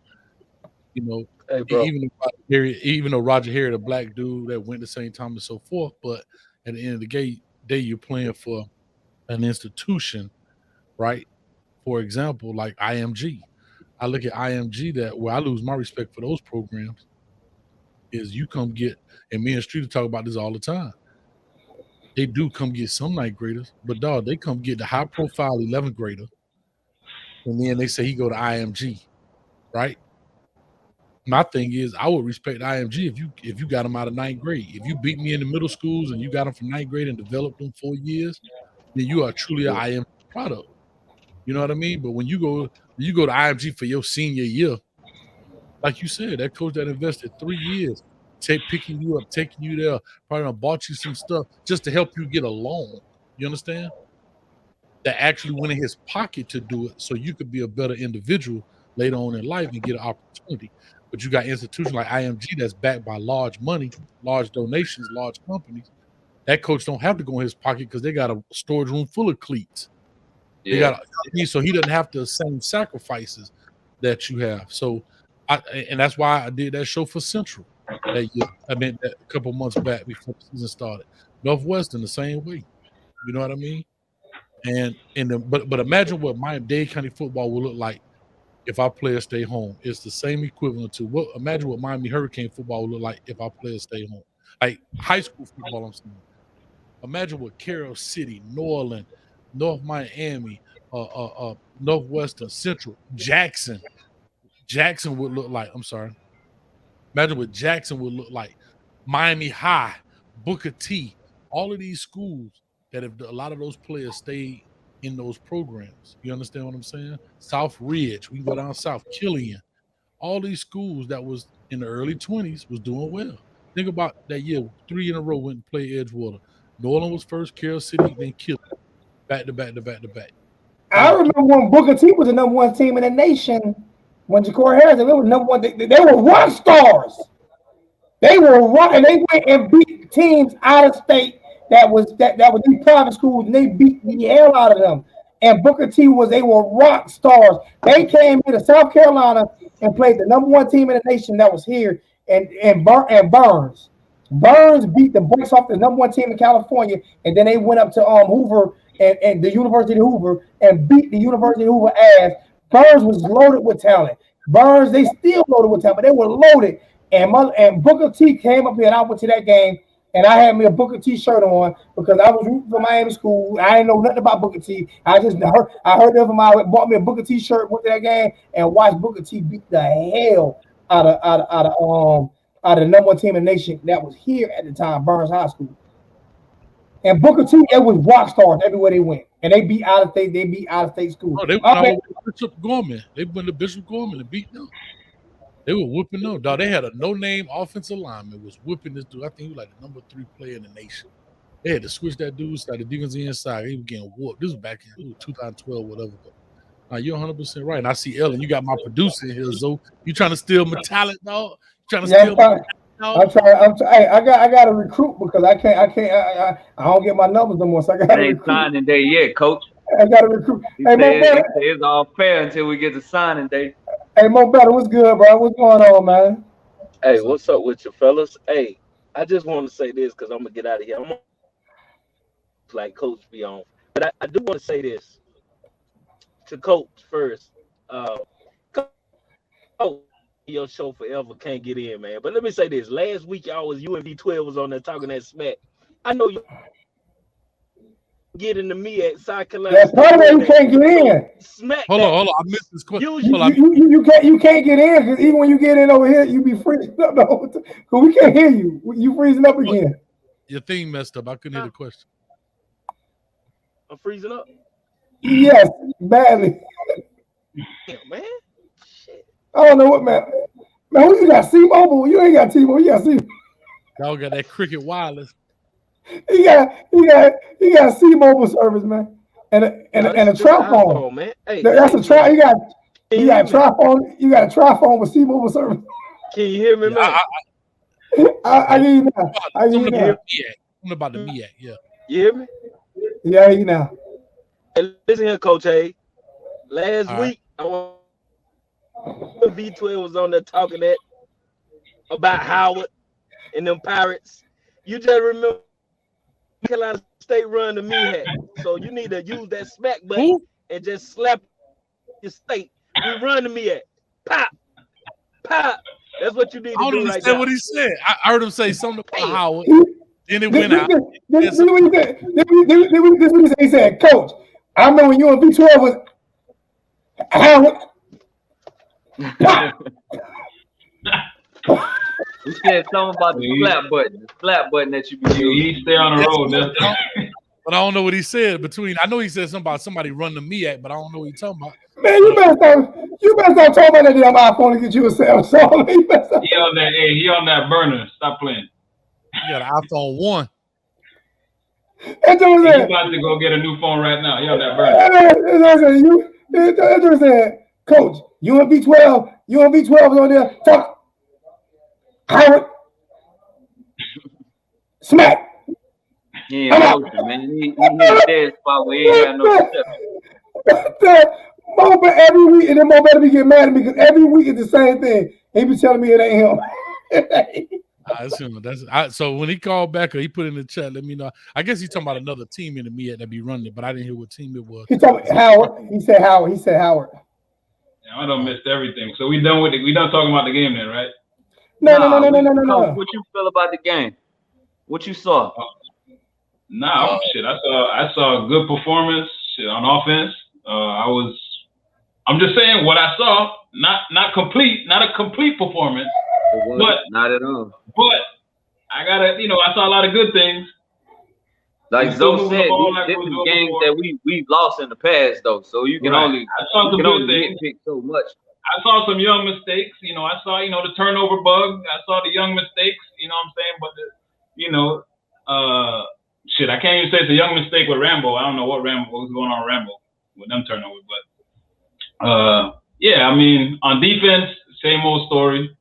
hey, even though Roger Harry, the black dude that went to St. Thomas, so forth, but at the end of the day, you're playing for an institution, right? For example, like IMG. I look at IMG where I lose my respect for those programs. is you come get, and me and Streeter talk about this all the time. They do come get some ninth graders, but dog, they come get the high profile 11th grader, and then they say he go to IMG, right? My thing is, I would respect IMG if you got them out of ninth grade. If you beat me in the middle schools and you got them from ninth grade and developed them 4 years, then you are truly an IMG product. You know what I mean? But when you go to IMG for your senior year, like you said, that coach that invested 3 years picking you up, taking you there, probably done bought you some stuff just to help you get a loan. You understand? That actually went in his pocket to do it so you could be a better individual later on in life and get an opportunity. But you got institutions like IMG that's backed by large money, large donations, large companies. That coach don't have to go in his pocket because they got a storage room full of cleats. Yeah. So he doesn't have the same sacrifices that you have. So, and that's why I did that show for Central that year. I mean, a couple months back before the season started. Northwestern the same way. You know what I mean? But imagine what Miami-Dade County football will look like if our players stay home. It's the same equivalent to imagine what Miami Hurricane football will look like if our players stay home. Like high school football, I'm saying. Imagine what Carroll City, New Orleans, North Miami, Northwestern, Central, Jackson would look like. I'm sorry. Imagine what Jackson would look like. Miami High, Booker T, all of these schools that if a lot of those players stayed in those programs. You understand what I'm saying? South Ridge, we can go down south, Killian. All these schools that was in the early 20s was doing well. Think about that year, 3 in a row went and played Edgewater. New Orleans was first, Carroll City, then Killian. Back to back to back to back. I remember when Booker T was the number one team in the nation. When Ja'Cory Harrison, they were number one. They were rock stars. They were rock, and they went and beat teams out of state that was these private schools, and they beat the hell out of them. And Booker T they were rock stars. They came here to South Carolina and played the number one team in the nation that was here, and Burns. Burns beat the brakes off the number one team in California, and then they went up to Hoover and the University of Hoover and beat the University of Hoover ass. Burns was loaded with talent. Burns, they still loaded with talent, but they were loaded. And Booker T came up here, and I went to that game, and I had me a Booker T shirt on because I was rooting for Miami school. I didn't know nothing about Booker T. I heard them from bought me a Booker T shirt, went to that game, and watched Booker T beat the hell out of the number one team in the nation that was here at the time, Burns High School. And Booker T, it was rock stars everywhere they went. And they beat out of state schools. Oh, they went Bishop Gorman. They went to Bishop Gorman and beat them. They were whooping them. Dog, they had a no-name offensive lineman was whooping this dude. I think he was like the number 3 player in the nation. They had to switch that dude, started the defense inside. He was getting whooped. This was back in 2012, whatever. But you're 100% right. And I see Ellen, you got my producer in here, so you trying to steal my talent, dog? You trying to steal my talent, dog? I got to recruit because I don't get my numbers no more, so I got to recruit. Ain't signing day yet, coach. I got to recruit. Hey, Mo, it's all fair until we get to signing day. Hey, Mo Better, what's good, bro? What's going on, man? Hey, what's up with you fellas? Hey, I just want to say this because I'm gonna get out of here. I'm like Coach be on, but I do want to say this to Coach first. Coach, your show forever can't get in, man. But let me say this: last week, y'all was UNV-12 was on there talking that smack. I know you getting to me at South Carolina. That's probably why you can't get in. Smack. Hold on. I missed this question. You can't get in because even when you get in over here, you be freezing up the whole time. Because we can't hear you. You freezing up again. Your thing messed up. I couldn't hear the question. I'm freezing up. Yes, badly. Damn, man. Shit. I don't know what, man. Man, who you got? C-Mobile? You ain't got T-Mobile. You got C-Mobile. Y'all got that Cricket Wireless. He got C-Mobile service, man, and a tri-phone, man. Hey, that's a tri. You got a tri-phone. You got a tri-phone with C-Mobile service. Can you hear me, man? I hear you now. I hear you now. Something about the MEAC, yeah. You hear me? Yeah, I hear you now. Hey, listen here, Coach A. Last week, V12 was on there talking about Howard and them Pirates. You just remember Carolina State run the MEAC. So you need to use that smack button and just slap your state. We run the MEAC. Pop, pop, That's what you need I to don't do right understand now. what he said. I heard him say something about Howard. Then it This went out. is what he said. This is what he said. He said, Coach, I remember when UNB-12 was Howard. He said something about the flat button that you be using. He stay on the road. But I don't know what he said between. I know he said something about somebody run the MEAC, but I don't know what he's talking about. Man, you better stop talking about that damn iPhone and get you a cell phone. He on that burner. Stop playing. You got an iPhone 1. That's what He's about to go get a new phone right now. He on that burner. That's what I said. Coach, UNB-12 was on there. Talk. Howard. Smack. He ain't coaching, man. He hit a dead spot where he ain't got no reception. Mo every week, and then Mo better be getting mad at me because every week it's the same thing. He be telling me it ain't him. That's him. So when he called back or he put in the chat, let me know. I guess he's talking about another team in the MEAC that be running it, but I didn't hear what team it was. He talking about Howard. He said Howard. Yeah, I done missed everything. So we done talking about the game then, right? No. What you feel about the game? What you saw? Shit. I saw a good performance on offense. I'm just saying what I saw. Not a complete performance. But not at all. But I saw a lot of good things. Like Zoe said, this is games that we've lost in the past though. So you can only nitpick so much. I saw some young mistakes. I saw the turnover bug. I saw the young mistakes. You know what I'm saying? But I can't even say it's a young mistake with Rambo. I don't know what was going on with Rambo with them turnovers. But on defense, same old story.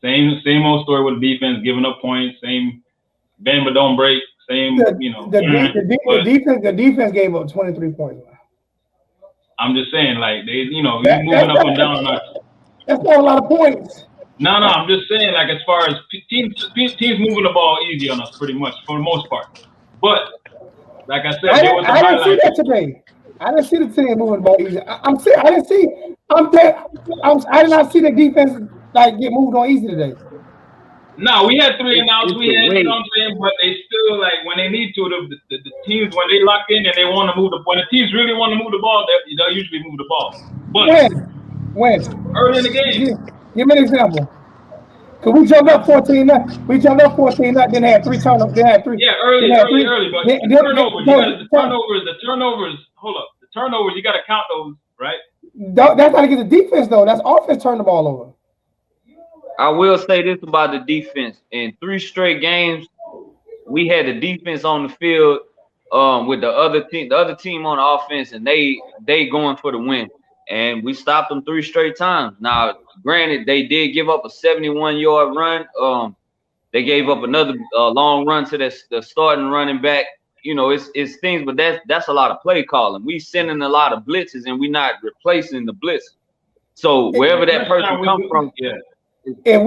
Same old story with the defense, giving up points. Same bend but don't break. Same. The defense gave up 23 points. I'm just saying, like they, moving up and down. That's not a lot of points. No, I'm just saying, like as far as teams moving the ball easy on us, pretty much for the most part. But like I said, I didn't see that today. I didn't see the team moving the ball easy. I did not see the defense get moved on easy today. No, we had 3 and outs. We had, you know what I'm saying, but they still when they need to. The teams when they lock in and they want to move when the teams really want to move the ball, they'll usually move the ball. But when early in the game, give me an example. Cause we jumped up 14-0. We jumped up 14-0. Then had 3 turnovers. Early. But the turnovers. Hold up, the turnovers. You got to count those, right? That's not against the defense though. That's offense turned the ball over. I will say this about the defense. In 3 straight games, we had the defense on the field with the other team on the offense, and they going for the win. And we stopped them 3 straight times. Now, granted, they did give up a 71-yard run. They gave up another long run to the starting running back. It's things, but that's a lot of play calling. We sending a lot of blitzes, and we're not replacing the blitz. So wherever that person come from, if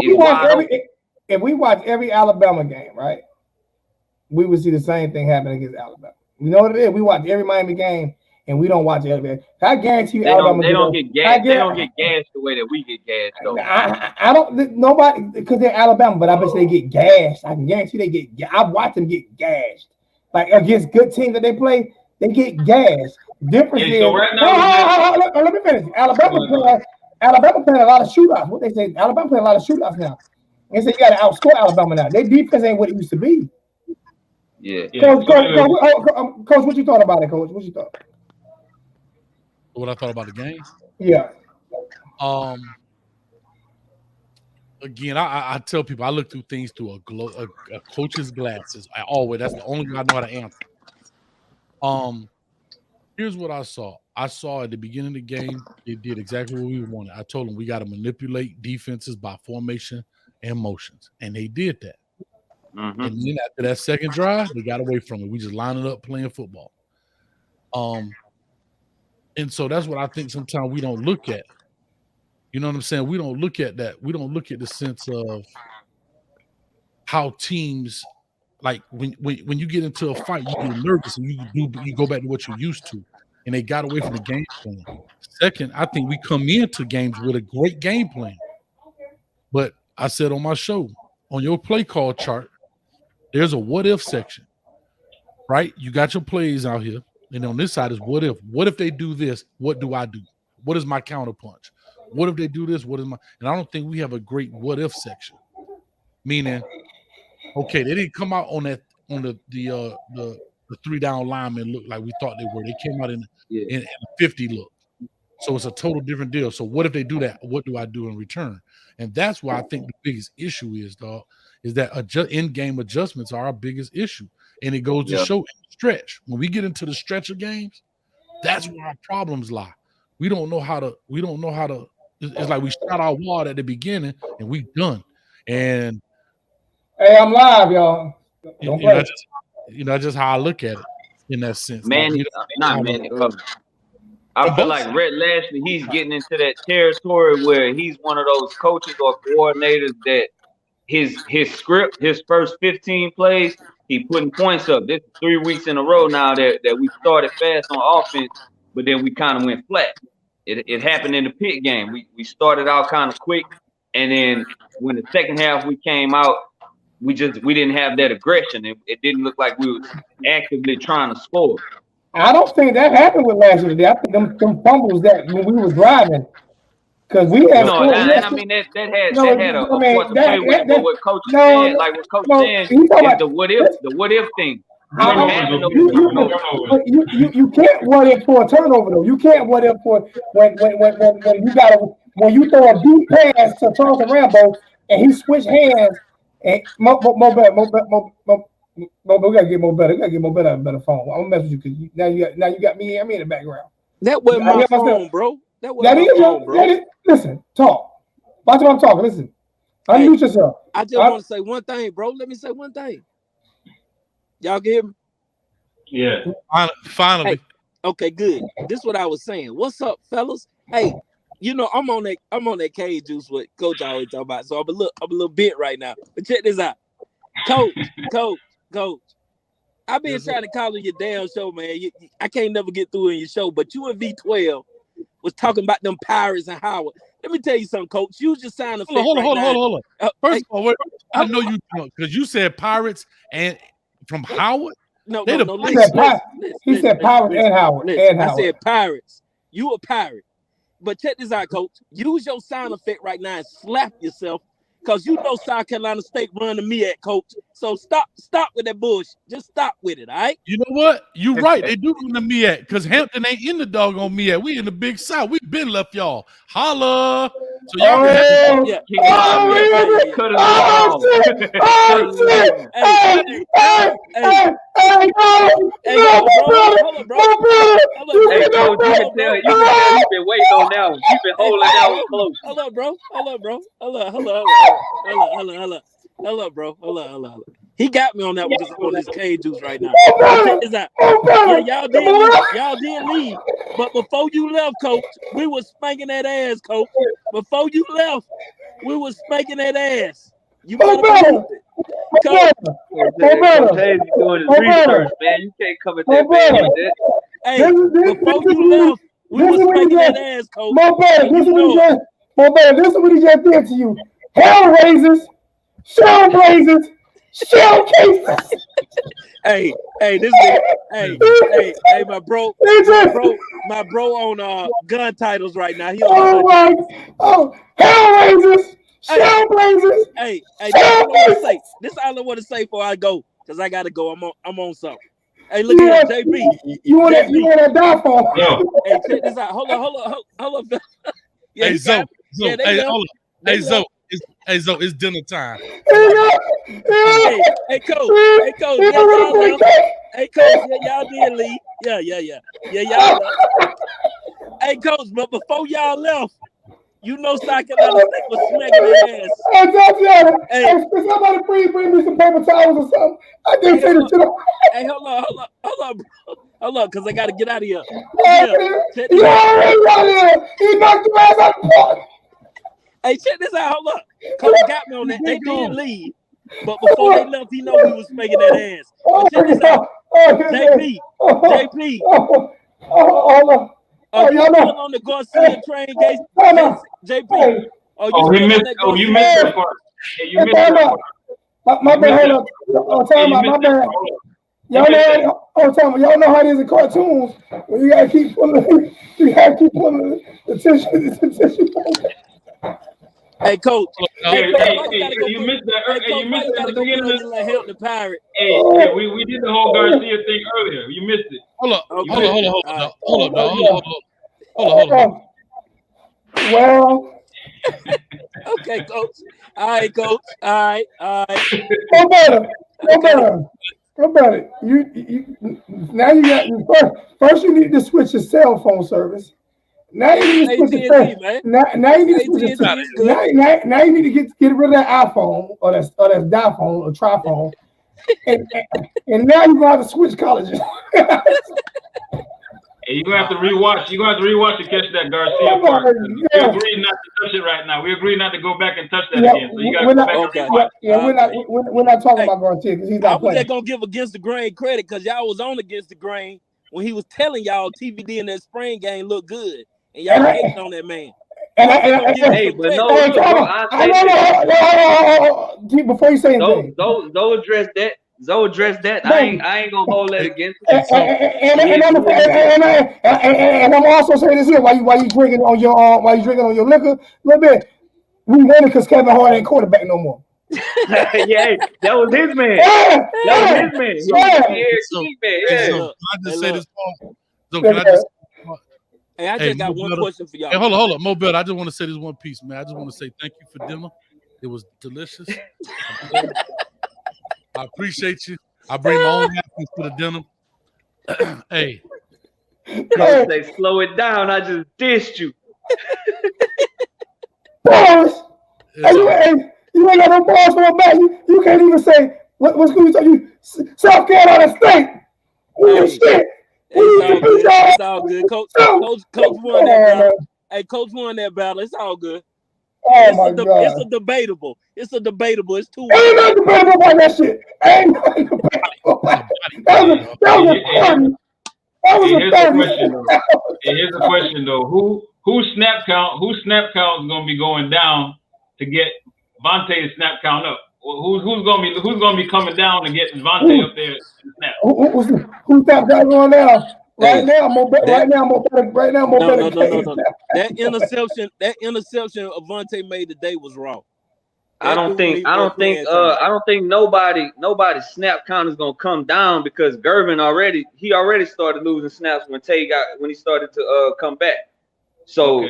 we watch every Alabama game, right, we would see the same thing happen against Alabama. You know what it is? We watch every Miami game, and we don't watch Alabama. I guarantee you, Alabama. They don't get gassed. They don't get gassed the way that we get gassed, though. I don't. Nobody, because they're Alabama, but I bet they get gassed. I can guarantee they get. I've watched them get gashed. Like against good teams that they play, they get gassed. Difference is. So right now, let me finish. Alabama playing a lot of shootouts. What they say, Alabama playing a lot of shootouts now. They say you got to outscore Alabama now. Their defense ain't what it used to be. Yeah. Coach, what you thought about it, Coach? What you thought? What I thought about the game? Yeah. Again, I tell people I look through things through a coach's glasses. That's the only way I know how to answer. Here's what I saw. I saw at the beginning of the game, they did exactly what we wanted. I told them we got to manipulate defenses by formation and motions, and they did that. Mm-hmm. And then after that second drive, they got away from it. We just lined it up playing football. And so that's what I think sometimes we don't look at. You know what I'm saying? We don't look at that. We don't look at the sense of how teams, like when you get into a fight, you get nervous and you go back to what you're used to. And they got away from the game plan. Second, I think we come into games with a great game plan. But I said on my show, on your play call chart, there's a what if section, right? You got your plays out here, and on this side is what if. What if they do this? What do I do? What is my counterpunch? What if they do this? What is my? And I don't think we have a great what if section. Meaning, okay, they didn't come out on that on the 3 down linemen look like we thought they were. They came out in a 50 look. So it's a total different deal. So what if they do that? What do I do in return? And that's why I think the biggest issue is, dog, is that in-game adjustments are our biggest issue. And it goes to show in the stretch. When we get into the stretch of games, that's where our problems lie. We don't know how to, it's like we shot our wad at the beginning and we done. And hey, I'm live, y'all. Don't play. Just how I look at it in that sense. Man, I feel like Rhett Lashlee, he's getting into that territory where he's one of those coaches or coordinators that his script, his first 15 plays, he putting points up. This is 3 weeks in a row now that we started fast on offense, but then we kind of went flat. It happened in the Pitt game. We started out kind of quick, and then when the second half we came out, we didn't have that aggression. It didn't look like we were actively trying to score. I don't think that happened with last year. I think them fumbles that when we was driving, because we had. No, I mean that had a point to play with. But what Coach said, like what Coach said, is the what if thing. You can't what if for a turnover though. You can't what if for when you throw a deep pass to Charlton Rambo and he switch hands and more better. We gotta get more better. We gotta get more better. Better phone. I'm gonna mess with you because now you got me. I'm in the background. That wasn't my phone, bro. That wasn't my phone, bro. Listen, talk. Watch what I'm talking. Listen, unmute yourself. I just want to say one thing, bro. Let me say one thing. Y'all can hear me? Yeah. Finally. Hey, okay, good. This is what I was saying. What's up, fellas? Hey, I'm on that K juice what Coach always talk about. So I'm a little bit right now. But check this out, Coach. I've been trying to call on your damn show, man. I can't never get through in your show, but you and V12 was talking about them Pirates and Howard. Let me tell you something, Coach. You just signed a hold on. First of all, I know you because you said Pirates and from Howard. No. He said Pirates and Howard. I said Pirates. You a Pirate. But check this out, Coach. Use your sound effect right now and slap yourself. Because you know South Carolina State run to me at, Coach. So stop with that bullshit. Just stop with it, all right? You know what? You're right. They do run to me at because Hampton ain't in the doggone me at. We in the Big South. We been left y'all. Holla. So y'all you've been waiting on that one. You've been holding that one close. Hold up, bro. Hold up. He got me on that one because I'm on this K juice right now. Y'all did leave. But before you left, Coach, we was spanking that ass, Coach. Before you left, we was spanking that ass. You better believe it. Coach Hayes doing his research, man. You can't come at that man like that. Hey, before you left, we was spanking that ass, Coach. This is what he just did to you. Hellraisers, shell blazers, shell cases. Hey, my bro on gun titles right now. He Hellraisers, shell blazers. Hey, this is all I want to say before I go, because I gotta go. I'm on something. Hey, look at JB. You want that die phone? Hey, check this out. Hold on. Yeah, hey, Zoe. Hey, Zoe, it's dinner time. Hey, Coach. Y'all did leave. Yeah, y'all left. Hey, Coach, but before y'all left, you know South Carolina State was smacking their ass. Hey, somebody bring me some paper towels or something. I didn't say the shit. Hey, hold on, bro. Hold on, because I got to get out of here. You already out of here. He knocked your ass out the park. Hey, check this out. Hold up. Coach got me on that. They did leave. But before they left, he know we was making that ass. But check this out. JP. Hold on. Are you still on the Garcia train, JP? Oh, he missed. Oh, you missed that part. Yeah, you missed that part. My bad. Hold on. My bad. Y'all know how it is in cartoons. When you gotta keep pulling, the tissue. Hey, coach. Hey, you missed that. You missed that at the beginning of the help the pirate. Hey, we did the whole Garcia thing earlier. You missed it. Hold on. Well. Okay, coach. All right, coach. All right. No better. You now you got first you need to switch your cell phone service. Now you need to switch your now you need to switch your now you need to get rid of that iPhone or that diphone or triphone. and now you're gonna have to switch colleges. Hey, you're gonna have to rewatch. You're gonna have to rewatch to catch that Garcia part. We agreed not to touch it right now. We agreed not to go back and touch that again. So you gotta go back and rewatch. We're not talking about Garcia because he's not playing. I was just gonna give Against the Grain credit because y'all was on Against the Grain when he was telling y'all TVD in that spring game looked good, and y'all hating on that man. Before you say anything, don't address that. Zoe addressed that. I ain't gonna hold that against him. And I'm also saying this here while you drinking on your liquor a little bit. We won it because Kevin Hart ain't quarterback no more. Yeah, that was his man. That was his man. I just say this part? So can I just? Hey, I just got one question for y'all. Hey, hold on, Mo Bell. I just want to say this one piece, man. I just want to say thank you for dinner. It was delicious. I appreciate you. I bring my own napkins to the dinner. Hey. Don't say slow it down. I just dissed you. Balls. You ain't got no balls for a back. You can't even say what school you talking. You South Carolina State. Shit. It's all good. Coach won that battle. Hey, Coach won that battle. It's all good. Oh my God! It's a debatable. It's too. Ain't nothing debatable about that shit. Ain't nothing debatable. That was a Here's the question though. Who snap count is gonna be going down to get Vontae's snap count up? Who's gonna be coming down to get Vontae up there? Snap? Who's snap count going down? Right now, more better. No. That interception Avonte made today was wrong. I don't think nobody's snap count is gonna come down because Gervin already started losing snaps when he started to come back. So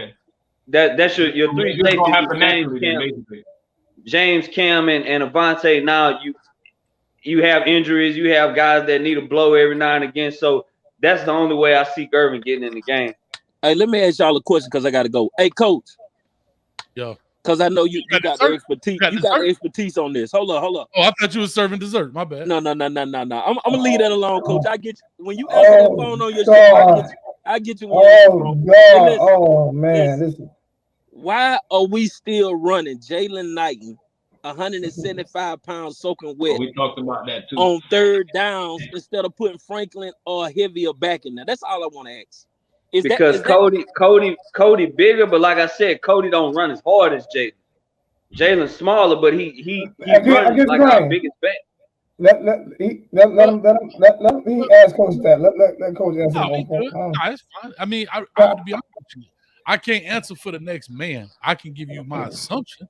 that's your three safeties. James, Cam, and Avonte. Now you have injuries, you have guys that need a blow every now and again. So that's the only way I see Gervin getting in the game. Hey, let me ask y'all a question because I got to go. Hey, Coach. Yo. Because I know you got the expertise. You got the expertise on this. Hold up. Oh, I thought you were serving dessert. My bad. No. I'm gonna leave that alone, Coach. I get you when you answer that phone on your show. I get you one. Oh God! Listen, oh man! Listen. Why are we still running Jalen Knighton, 175 pounds soaking wet? We talked about that too. On third downs instead of putting Franklin or heavier back in there. That's all I want to ask. Because Cody bigger, but like I said, Cody don't run as hard as Jalen. Jalen's smaller, but he runs like our biggest back. Let him ask Coach that. Let Coach answer. No, it's fine. I mean, I have to be honest with you. I can't answer for the next man. I can give you my assumption.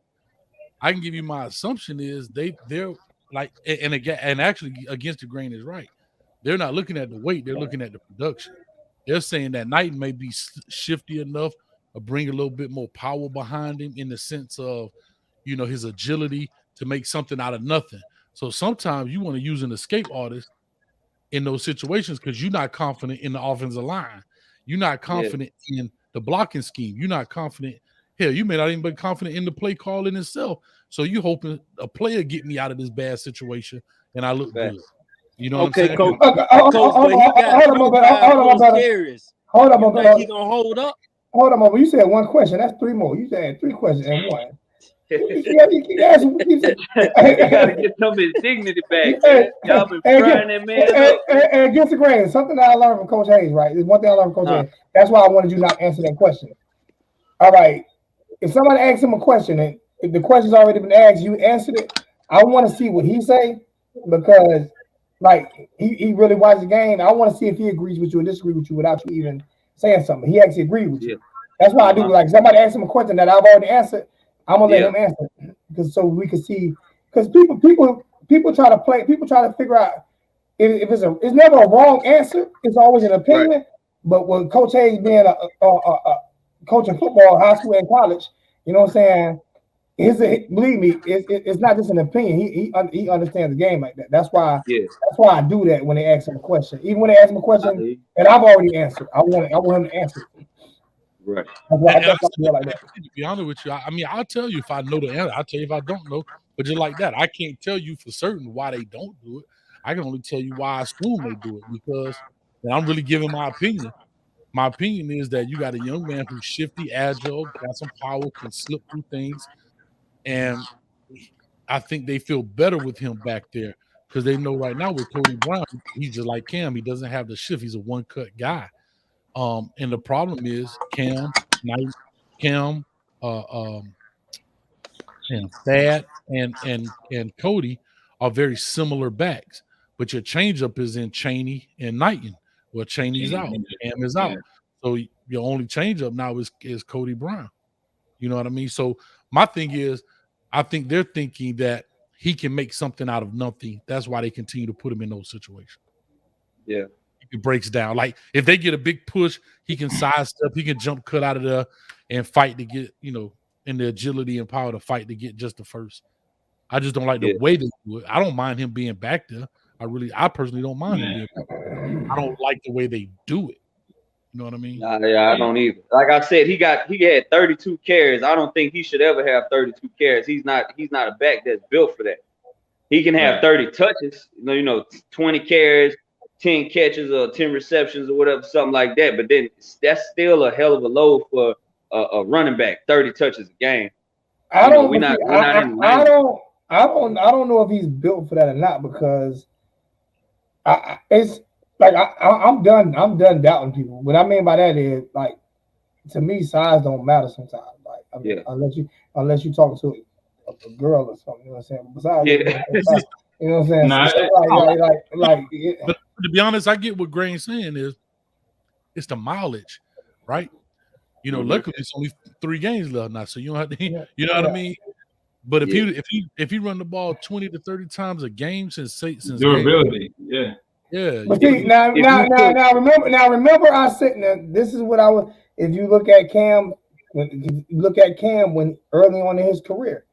Is they're like, and actually Against the Grain is right. They're not looking at the weight. They're looking at the production. They're saying that Knighton may be shifty enough or bring a little bit more power behind him in the sense of, his agility to make something out of nothing. So sometimes you want to use an escape artist in those situations because you're not confident in the offensive line. You're not confident in the blocking scheme. You're not confident. Hell, you may not even be confident in the play call in itself. So you hoping a player get me out of this bad situation and I look good. You know what I'm saying? Coach, but he got carries. Hold on, he gonna hold up? Hold on, you said one question. That's three more. You said three questions and one. You gotta get some of his dignity back. Y'all been frying that man up. And Against the Grain, something that I learned from Coach Hayes, right? There's one thing I learned from Coach Hayes. That's why I wanted you not to answer that question. All right. if somebody asks him a question and if the question's already been asked, you answered it. I want to see what he say because, like, he really watched the game. I want to see if he agrees with you or disagrees with you without you even saying something. He actually agreed with you. That's why I do. Like, somebody asks him a question that I've already answered, I'm gonna let him answer because so we can see. Because people try to play. People try to figure out if it's never a wrong answer. It's always an opinion. Right. But with Coach Hayes being a coach in football, high school and college, you know what I'm saying? Believe me, it's not just an opinion. He understands the game like that. That's why I do that when they ask him a question. Even when they ask him a question and I've already answered, I want him to answer. Right. To be honest with you, I mean, I'll tell you if I know the answer. I'll tell you if I don't know. But just like that, I can't tell you for certain why they don't do it. I can only tell you why I assume they do it because I'm really giving my opinion. My opinion is that you got a young man who's shifty, agile, got some power, can slip through things. And I think they feel better with him back there because they know right now with Cody Brown, he's just like Cam. He doesn't have the shift. He's a one-cut guy. And the problem is Cam, Thad, and Cody are very similar backs. But your changeup is in Chaney and Knighton. Well, Chaney's out, Cam is out. So your only changeup now is Cody Brown. You know what I mean? So my thing is, I think they're thinking that he can make something out of nothing. That's why they continue to put him in those situations. Yeah. He breaks down. Like if they get a big push, he can sidestep, he can jump cut out of there and fight to get, in the agility and power to fight to get just the first. I just don't like the way they do it. I don't mind him being back there. I personally don't mind him being back there. I don't like the way they do it. You know what I mean? Yeah, I don't either. Like I said, he had 32 carries. I don't think he should ever have 32 carries. He's not a back that's built for that. He can have 30 touches, 20 carries, 10 catches or 10 receptions or whatever, something like that. But then that's still a hell of a load for a running back, 30 touches a game. I don't know if he's built for that or not because it's like I'm done doubting people. What I mean by that is like to me, size don't matter sometimes. Like unless you talk to a girl or something, you know what I'm saying? Besides, you know what I'm saying? But to be honest, I get what Grain's saying is it's the mileage, right? Luckily it's only 3 games left now, so you don't have to. You know what I mean? But if he run the ball 20 to 30 times a game since durability, But see, now remember I said this is what I was. If you look at Cam, when early on in his career,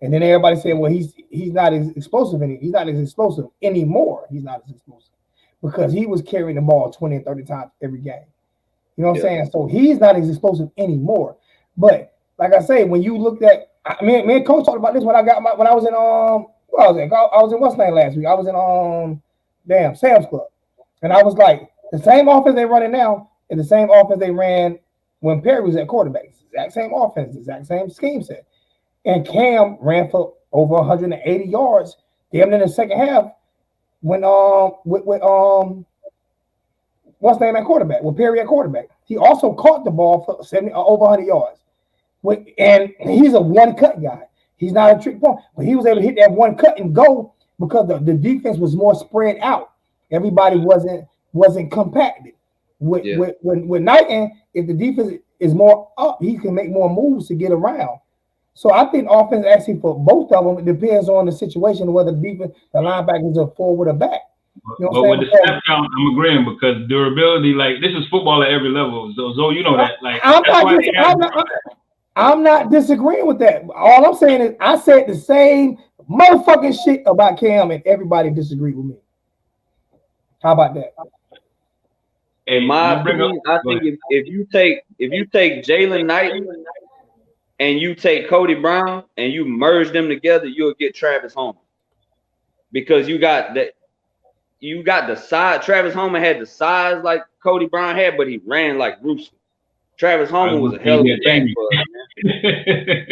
and then everybody said, well, he's not as explosive he's not as explosive anymore. He's not as explosive because he was carrying the ball 20 and 30 times every game. You know what I'm saying? So he's not as explosive anymore. But like I say, when you looked at me and Coach talked about this when I was in I was in what's name last week. I was in Sam's Club. And I was like, the same offense they running now is the same offense they ran when Perry was at quarterback. It's the exact same offense, the exact same scheme set. And Cam ran for over 180 yards damn in the second half when with what's name at quarterback, with Perry at quarterback. He also caught the ball for 70 over 100 yards. And he's a one-cut guy. He's not a trick point, but he was able to hit that one cut and go because the defense was more spread out. Everybody wasn't compacted. With Knighton, if the defense is more up, he can make more moves to get around. So I think offense actually for both of them, it depends on the situation, whether the linebackers are forward or back. But with the snap count, I'm agreeing because durability, like this is football at every level. So you know that. Like I'm not disagreeing with that. All I'm saying is I said the same motherfucking shit about Cam and everybody disagreed with me. How about that? In my opinion, I think if you take Jalen Knighton and you take Cody Brown and you merge them together, you'll get Travis Homer. Because you got the size. Travis Homer had the size like Cody Brown had, but he ran like Rooster. Travis Homer was a hell of a back for us, man.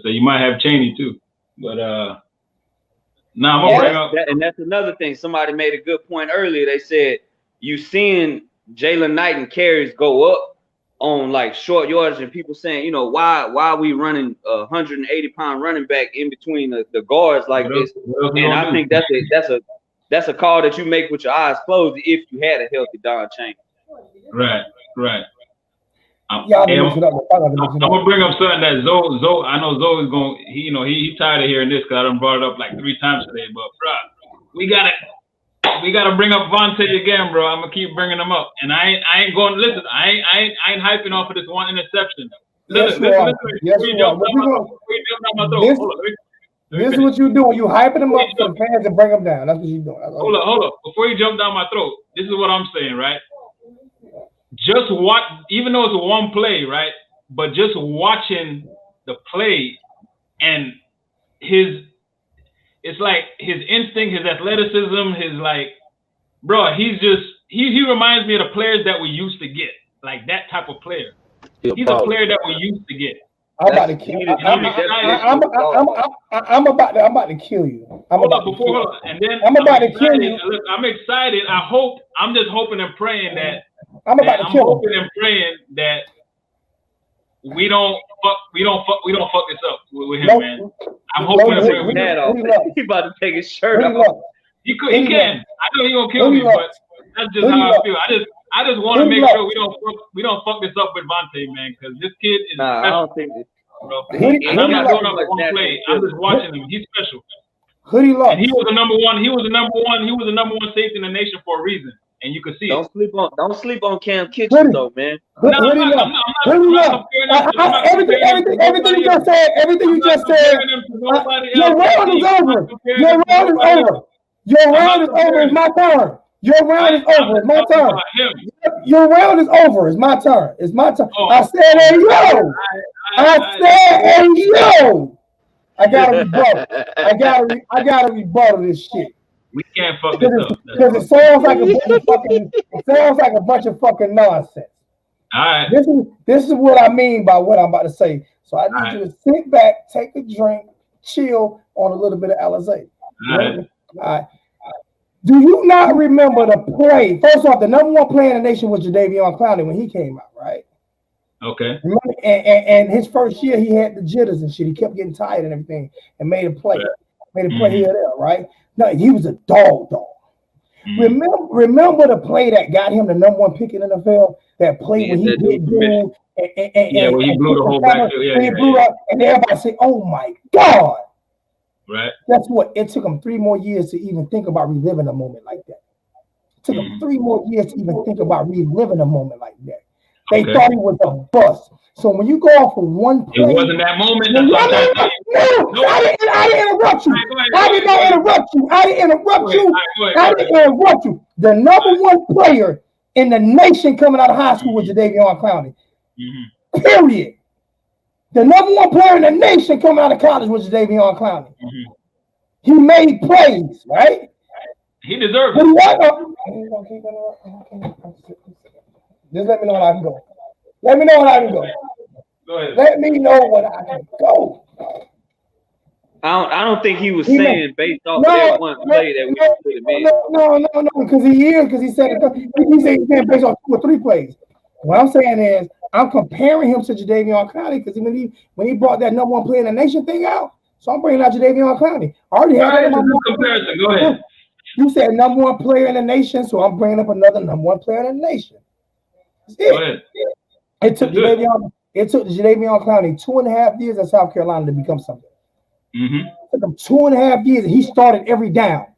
So you might have Chaney too, but I'm gonna bring up and that's another thing. Somebody made a good point earlier. They said you seeing Jalen Knighton carries go up, on like short yardage and people saying, you know, why are we running 180-pound running back in between the guards like this? And I think that's a call that you make with your eyes closed if you had a healthy Don Chaney. Right. I'm Yeah, gonna bring up something that Zoe. I know Zoe is going. He tired of hearing this because I done brought it up like 3 times today. But bro, we gotta bring up Vontae again, bro. I'm gonna keep bringing him up, and I ain't going. Listen, I ain't hyping off of this one interception. Listen. This is what you do. You hyping them up for the fans and bring them down. That's what you doing. Hold up. Before you jump down my throat, this is what I'm saying, right? Just watch, even though it's one play, right? But just watching the play and it's like his instinct, his athleticism, his like, bro, he reminds me of the players that we used to get, like that type of player. He's a player that we used to get. I'm about to kill you. I'm about to kill you. Hold on. And then I'm about to kill you. Look, I'm excited. I'm just hoping and praying that I'm hoping and praying that we don't fuck this up with him, man. I'm hoping and praying. He about to take his shirt off. He can. I know he gonna kill me, but that's just how I feel. I just want to make sure we don't fuck this up with Vontae, man, because this kid is special. I don't think bro. I'm not going up one play. I'm just watching him. He's special. Hoodie Lux. And he was the number one safety in the nation for a reason. And you can see don't sleep on Cam Kitchen though, man. Everything you just said, your round is over. Your round is over. Your round is over. It's my turn. Your round is over. It's my turn. Your round is over. It's my turn. It's my turn. I said, hey, yo. I gotta rebuttal. I gotta rebuttal this shit. We can't fuck this up. Because it sounds like a bunch of fucking nonsense. All right. This is what I mean by what I'm about to say. So I need you to sit back, take a drink, chill on a little bit of Alizé. All right. Do you not remember the play? First off, the number one player in the nation was Jadeveon Clowney when he came out, right? Okay. And his first year, he had the jitters and shit. He kept getting tired and everything and made a play. Made a play here or there, right? No, he was a dog. Remember the play that got him the number one pick in the NFL? That play when he hit dude when he blew the whole backfield. He blew up, and everybody said, "Oh my God!" Right. That's what it took him 3 more years to even think about reliving a moment like that. It took him 3 more years to even think about reliving a moment like that. They thought he was a bust. So when you go off of one play, it wasn't that moment. I didn't interrupt you. I didn't interrupt you. The number one player in the nation coming out of high school was Jadeveon Clowney. Period. The number one player in the nation coming out of college was Jadeveon Clowney. He made plays, right? He deserved it. Just let me know when I can go. Let me know when I can go. Go ahead. Let me know when I can go. I don't think he was saying based off that one play that we put him in. No, because he said he's saying based off 2 or 3 plays. What I'm saying is I'm comparing him to Jadeveon Clowney because when he brought that number one player in the nation thing out, so I'm bringing out Jadeveon Clowney. I already had that in my comparison. Go ahead. You said number one player in the nation, so I'm bringing up another number one player in the nation. Go ahead. It took Jadeveon Clowney 2.5 years at South Carolina to become something. It took him 2.5 years, and he started every down.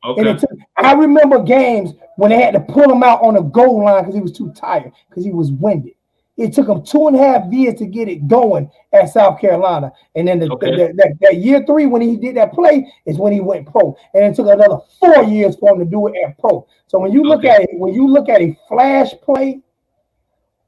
Okay. And I remember games when they had to pull him out on the goal line because he was too tired, because he was winded. It took him 2.5 years to get it going at South Carolina. And then that year 3 when he did that play is when he went pro. And it took another 4 years for him to do it at pro. So when you look at it, when you look at a flash play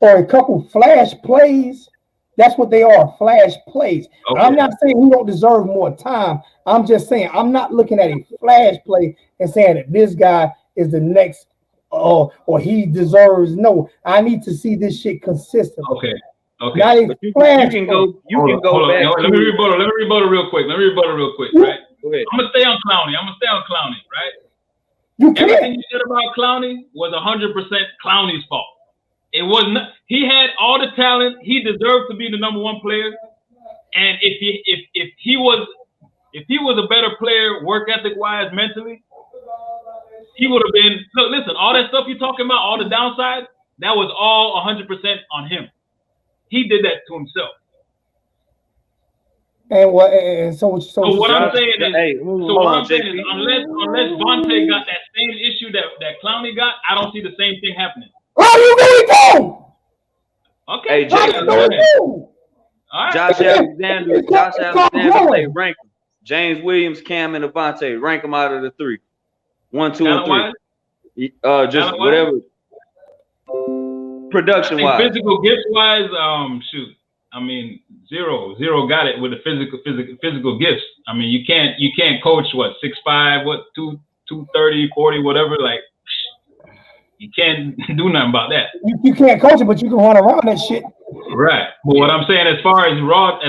or a couple flash plays, that's what they are, flash plays. Okay. I'm not saying he don't deserve more time. I'm just saying I'm not looking at a flash play and saying that this guy is the next or he deserves. No, I need to see this shit consistently. Okay. But you can go back. Let me rebuttal real quick. Right? Go ahead. I'm gonna stay on Clowney. Right? You can't. Everything you said about Clowney was 100% Clowney's fault. It was not. He had all the talent. He deserved to be the number one player. And if he was a better player, work ethic wise, mentally, he would have been. Look, listen, all that stuff you're talking about, all the downsides, that was all 100% on him. He did that to himself. And what? And so what I'm saying is, unless Vontae got that same issue that Clowney got, I don't see the same thing happening. Oh, you really do? Hey, Okay. Josh Alexander say rank him. James Williams, Cam, and Avonte, rank them out of the 3. 1, 2, and 3. Just whatever. Production wise. Physical gifts wise, shoot. I mean, zero got it with the physical gifts. I mean, you can't coach what 6'5", what 230, 40, whatever. Like, you can't do nothing about that. You can't coach it, but you can run around that shit. Right. But what I'm saying, as far as raw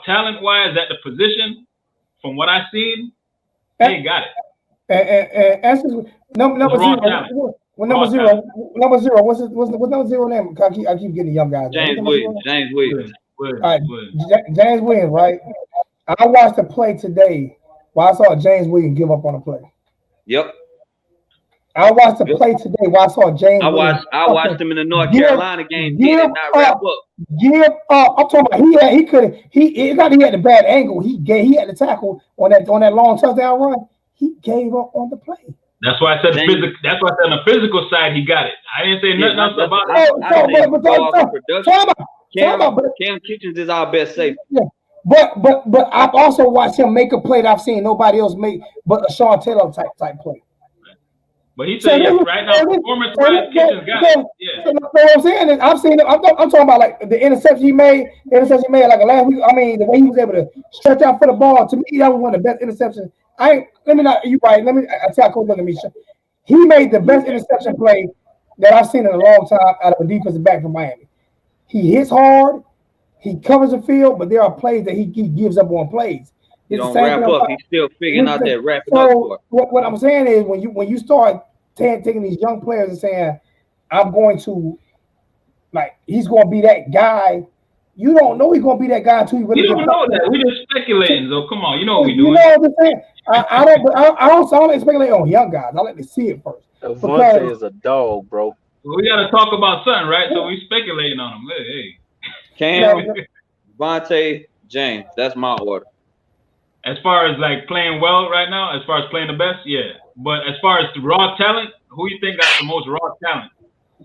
talent wise at the position, from what I've seen, they got it. And number zero. Well, number zero. What's number zero name? I keep getting young guys. James Williams. All right, James Williams, right? I watched the play today. While I saw James Williams give up on a play. Yep. I watched the play today. While I saw James. I watched him in the North Carolina game. He did not wrap up. Give up. I'm talking about he had the bad angle. He had the tackle on that long touchdown run. He gave up on the play. That's why I said That's why I said on the physical side he got it. I didn't say nothing else about it. Cam Kitchens is our best safety. Yeah. But I've also watched him make a play that I've seen nobody else make, but a Sean Taylor type play. But he said right now, performance-wise, Kitchens got it. Yeah. So what I'm saying is, I've seen him. I'm talking about like the interception he made like last week. I mean, the way he was able to stretch out for the ball. To me, that was one of the best interceptions. You right. I tell Coach, look at me. He made the best interception play that I've seen in a long time out of a defensive back from Miami. He hits hard, he covers the field, but there are plays that he gives up on plays. He don't wrap up. He's still figuring out that wrapping up part. What I'm saying is when you start taking these young players and saying, I'm going to, like, he's going to be that guy. You don't know he's going to be that guy until he really. You don't know that. We just speculating. So come on, you know what we do. You know what I'm saying? I don't like speculate on young guys. I like to see it first. Avonte is a dog, bro. We got to talk about something, right? So we speculating on him. Hey. Cam, Vontae, James. That's my order. As far as like playing well right now, as far as playing the best, yeah. But as far as the raw talent, who you think got the most raw talent?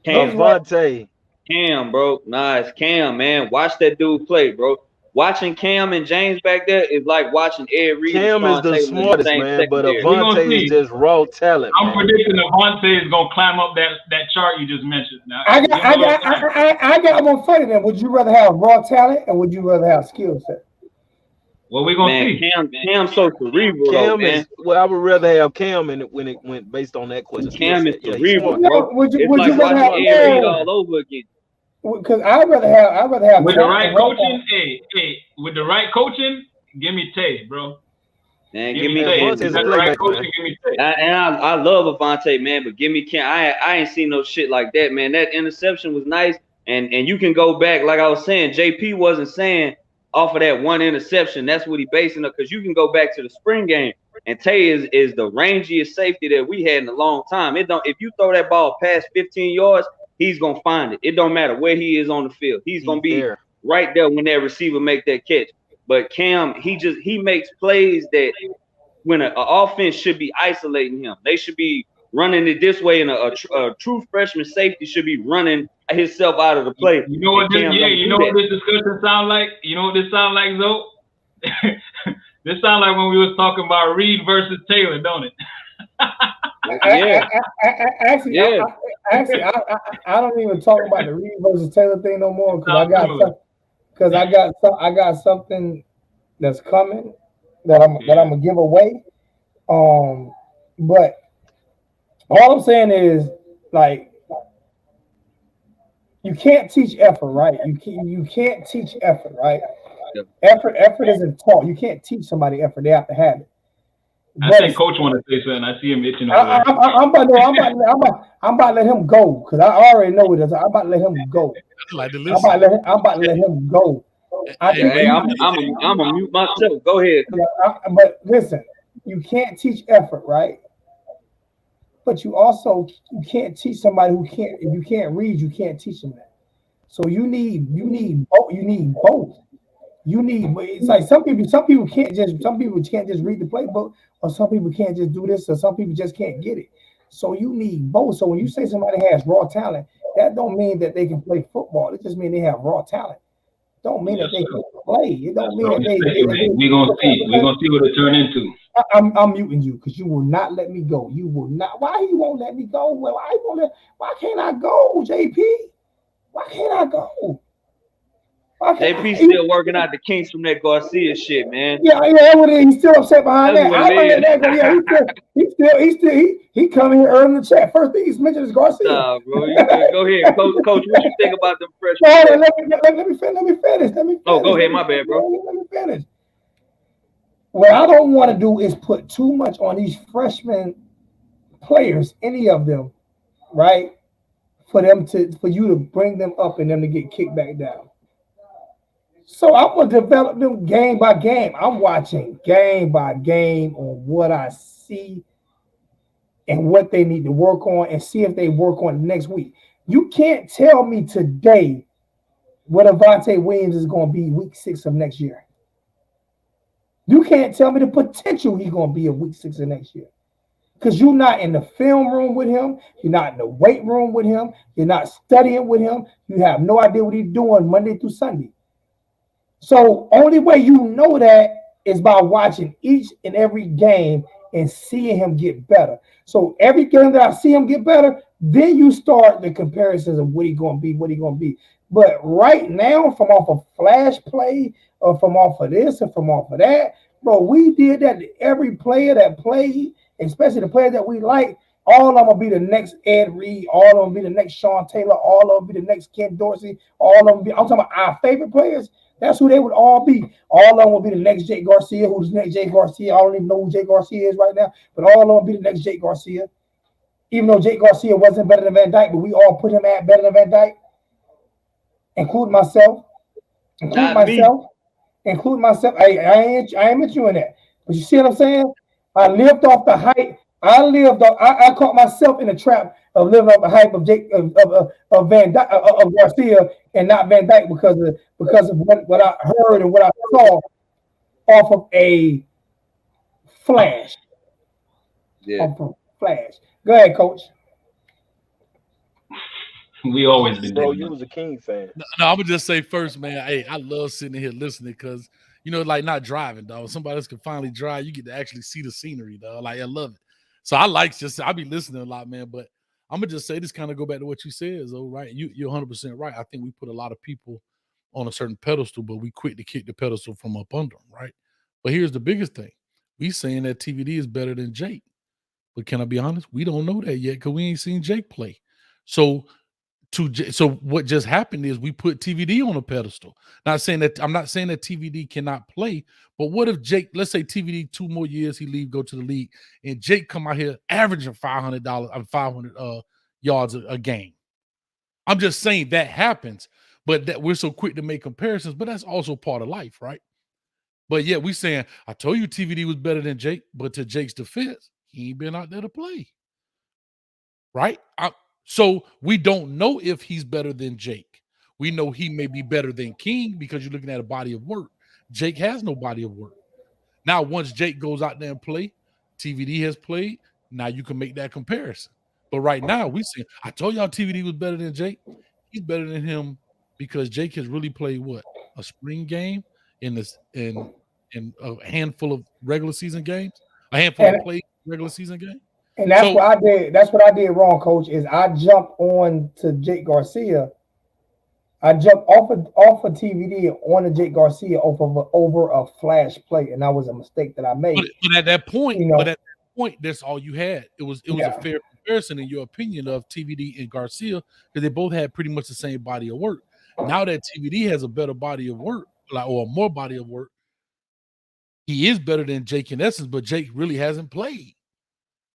Avonte. Cam, bro. Nice. Cam, man. Watch that dude play, bro. Watching Cam and James back there is like watching Ed Reed. Cam is the smartest, man, but Avonte is just raw talent. I'm predicting Avonte is gonna climb up that chart you just mentioned. Now, I got one funny then. Would you rather have raw talent or would you rather have skill set? Well, we're gonna see. Cam's so cerebral, though, man. I would rather have Cam when it went based on that question. Cam is cerebral, bro. Would you rather have Ed Reed all over again? Because I'd rather have with the right coaching. Hey, with the right coaching, give me Tay, bro. Man, give me Tay. Right coaching, give me Tay. I love Avonte, man, but give me Cam. I ain't seen no shit like that, man. That interception was nice, and you can go back, like I was saying. JP wasn't saying off of that one interception. That's what he basing it, because you can go back to the spring game, and Tay is the rangiest safety that we had in a long time. If you throw that ball past 15 yards. He's gonna find it. It don't matter where he is on the field. He's gonna be there, right there when that receiver make that catch. But Cam, he makes plays that when an offense should be isolating him. They should be running it this way, and a true freshman safety should be running himself out of the play. You know what? You know what this discussion sound like? You know what this sound like, Zoe? This sound like when we was talking about Reed versus Taylor, don't it? Actually, I don't even talk about the Reed versus Taylor thing no more, because I got something that's coming that I'm gonna give away. But all I'm saying is, like, you can't teach effort, right? You can't teach effort, right? Effort isn't taught. You can't teach somebody effort. They have to have it. I think Coach want to say something. I see him itching over there. I'm about to let him go because I already know it is. I'm about to let him go. Like to I'm listen. about to let him go. Hey, I'm a mute myself. Go ahead. But listen, you can't teach effort, right? But you can't teach somebody who can't. If you can't read, you can't teach them that. So you need both. You need both. It's like some people can't just read the playbook, or some people can't just do this, or some people just can't get it. So you need both. So when you say somebody has raw talent, that don't mean that they can play football. It just means they have raw talent. Don't mean that they can play. It don't mean that we're gonna see. We're gonna see what it turn into. I'm muting you because you will not let me go. You will not. Why you won't let me go? Why can't I go, JP? Why can't I go? JP still working out the kinks from that Garcia shit, man. Yeah, he's still upset behind that. I'm gonna let that go. Yeah, he coming here early in the chat. First thing he's mentioned is Garcia. Nah, bro, you go ahead, Coach. What you think about them freshmen? Let me finish. Oh, go ahead, my bad, bro. Let me finish. What I don't want to do is put too much on these freshman players, any of them, right? For you to bring them up and them to get kicked back down. So I'm gonna develop them game by game. I'm watching game by game on what I see and what they need to work on, and see if they work on next week. You can't tell me today what Avante Williams is gonna be week 6 of next year. You can't tell me the potential he's gonna be in week 6 of next year. Because you're not in the film room with him, you're not in the weight room with him, you're not studying with him, you have no idea what he's doing Monday through Sunday. So only way you know that is by watching each and every game and seeing him get better. So every game that I see him get better, then you start the comparisons of what he's going to be. But right now, from off of flash play or from off of this or from off of that, bro, we did that to every player that played, especially the players that we like. All of them will be the next Ed Reed. All of them will be the next Sean Taylor. All of them will be the next Ken Dorsey. All of them will be, I'm talking about our favorite players. That's who they would all be. All of them will be the next Jake Garcia. Who's the next Jake Garcia? I don't even know who Jake Garcia is right now. But all of them will be the next Jake Garcia. Even though Jake Garcia wasn't better than Van Dyke, but we all put him at better than Van Dyke. Including myself. Including myself. I ain't with you in that. But you see what I'm saying? I lived off the hype. I caught myself in the trap of living off the hype of of Van Dyke, of Garcia, and not Van Dyke because of what I heard and what I saw off of a flash. Yeah. Off of flash. Go ahead, Coach. We always been Bro, doing you was a King fan. No, I would just say first, man. Hey, I love sitting here listening because like not driving, dog. Somebody else can finally drive. You get to actually see the scenery, dog. Like I love it. So I be listening a lot, man. But I'm gonna just say this, kind of go back to what you said, though, right? You're 100% right. I think we put a lot of people on a certain pedestal, but we quick to kick the pedestal from up under them, right? But here's the biggest thing: we saying that TVD is better than Jake. But can I be honest? We don't know that yet because we ain't seen Jake play. So what just happened is we put TVD on a pedestal. I'm not saying that TVD cannot play, but what if Jake, let's say TVD 2 more years, he go to the league, and Jake come out here averaging $500 yards a game. I'm just saying that happens, but that we're so quick to make comparisons, but that's also part of life, right? But yeah, we saying, I told you TVD was better than Jake, but to Jake's defense, he ain't been out there to play. Right? So we don't know if he's better than Jake. We know he may be better than King because you're looking at a body of work. Jake has no body of work. Now, once Jake goes out there and play, TVD has played. Now you can make that comparison. But right now, we see. I told y'all TVD was better than Jake. He's better than him because Jake has really played what? A spring game in a handful of regular season games, a handful of played regular season games. And that's what I did. That's what I did wrong, Coach. Is I jumped on to Jake Garcia. I jumped off of TVD on Jake Garcia over a flash play, and that was a mistake that I made. But at that point, that's all you had. It was a fair comparison, in your opinion, of TVD and Garcia because they both had pretty much the same body of work. Now that TVD has a better body of work, or more body of work, He is better than Jake in essence, but Jake really hasn't played.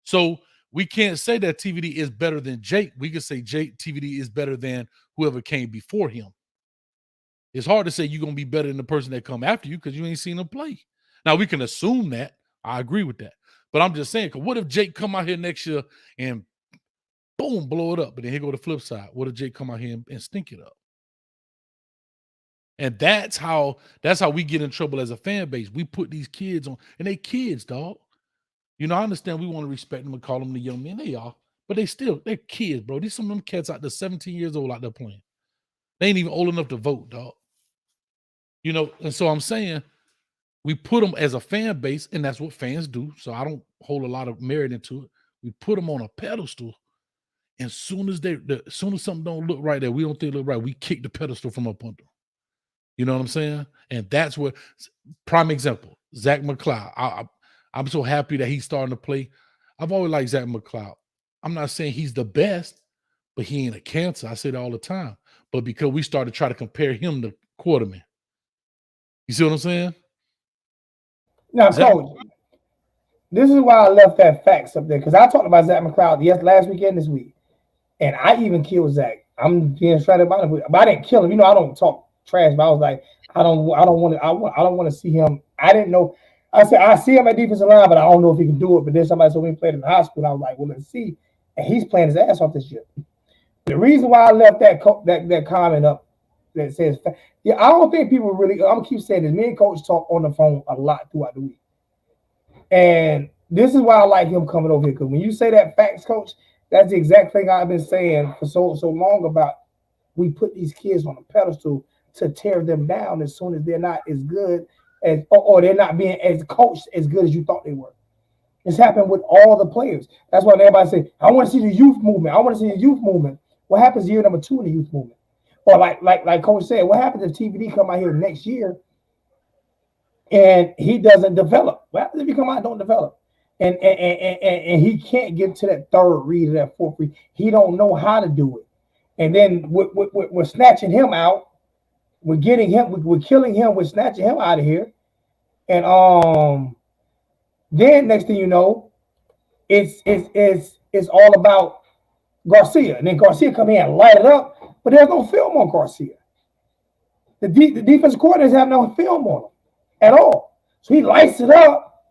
So we can't say that TVD is better than Jake. We can say TVD is better than whoever came before him. It's hard to say you're going to be better than the person that come after you because you ain't seen him play. Now, we can assume that. I agree with that. But I'm just saying, because what if Jake come out here next year and boom, blow it up? But then here go the flip side. What if Jake come out here and stink it up? And that's how we get in trouble as a fan base. We put these kids on, and they kids, dog. You know, I understand we want to respect them and call them the young men. They are, but they're kids, bro. These some of them cats out there 17 years old out there playing. They ain't even old enough to vote, dog. You know, and so I'm saying we put them as a fan base, and that's what fans do. So I don't hold a lot of merit into it. We put them on a pedestal, and as soon as something don't look right that we don't think look right, we kick the pedestal from up under. You know what I'm saying? And that's what prime example, Zach McCloud. I'm so happy that he's starting to play. I've always liked Zach McCloud. I'm not saying he's the best, but he ain't a cancer. I say that all the time. But because we started to try to compare him to Quarterman. You see what I'm saying? Now, Coach, this is why I left that facts up there, because I talked about Zach McCloud last weekend, this week. And I even killed Zach. I'm being straight about it, but I didn't kill him. You know, I don't talk trash, but I was like, I don't want to see him. I didn't know. I said, I see him at defensive line, but I don't know if he can do it. But then somebody told me he played in high school. And I was like, well, let's see. And he's playing his ass off this year. The reason why I left that comment up that says, yeah, I don't think people really, I'm going to keep saying this. Me and Coach talk on the phone a lot throughout the week. And this is why I like him coming over here. Because when you say that facts, Coach, that's the exact thing I've been saying for so long about we put these kids on a pedestal to tear them down as soon as they're not as good as, or they're not being as coached as good as you thought they were. It's happened with all the players. That's why everybody say, I want to see the youth movement. I want to see the youth movement. What happens year number 2 in the youth movement? Or like Coach said, what happens if TVD come out here next year and he doesn't develop? What happens if he come out and don't develop? And he can't get to that third read or that fourth read. He don't know how to do it. And then we're snatching him out. We're getting him. We're killing him. We're snatching him out of here. And then next thing you know, it's all about Garcia. And then Garcia come in and light it up. But there's no film on Garcia. The defensive coordinators have no film on him at all. So he lights it up.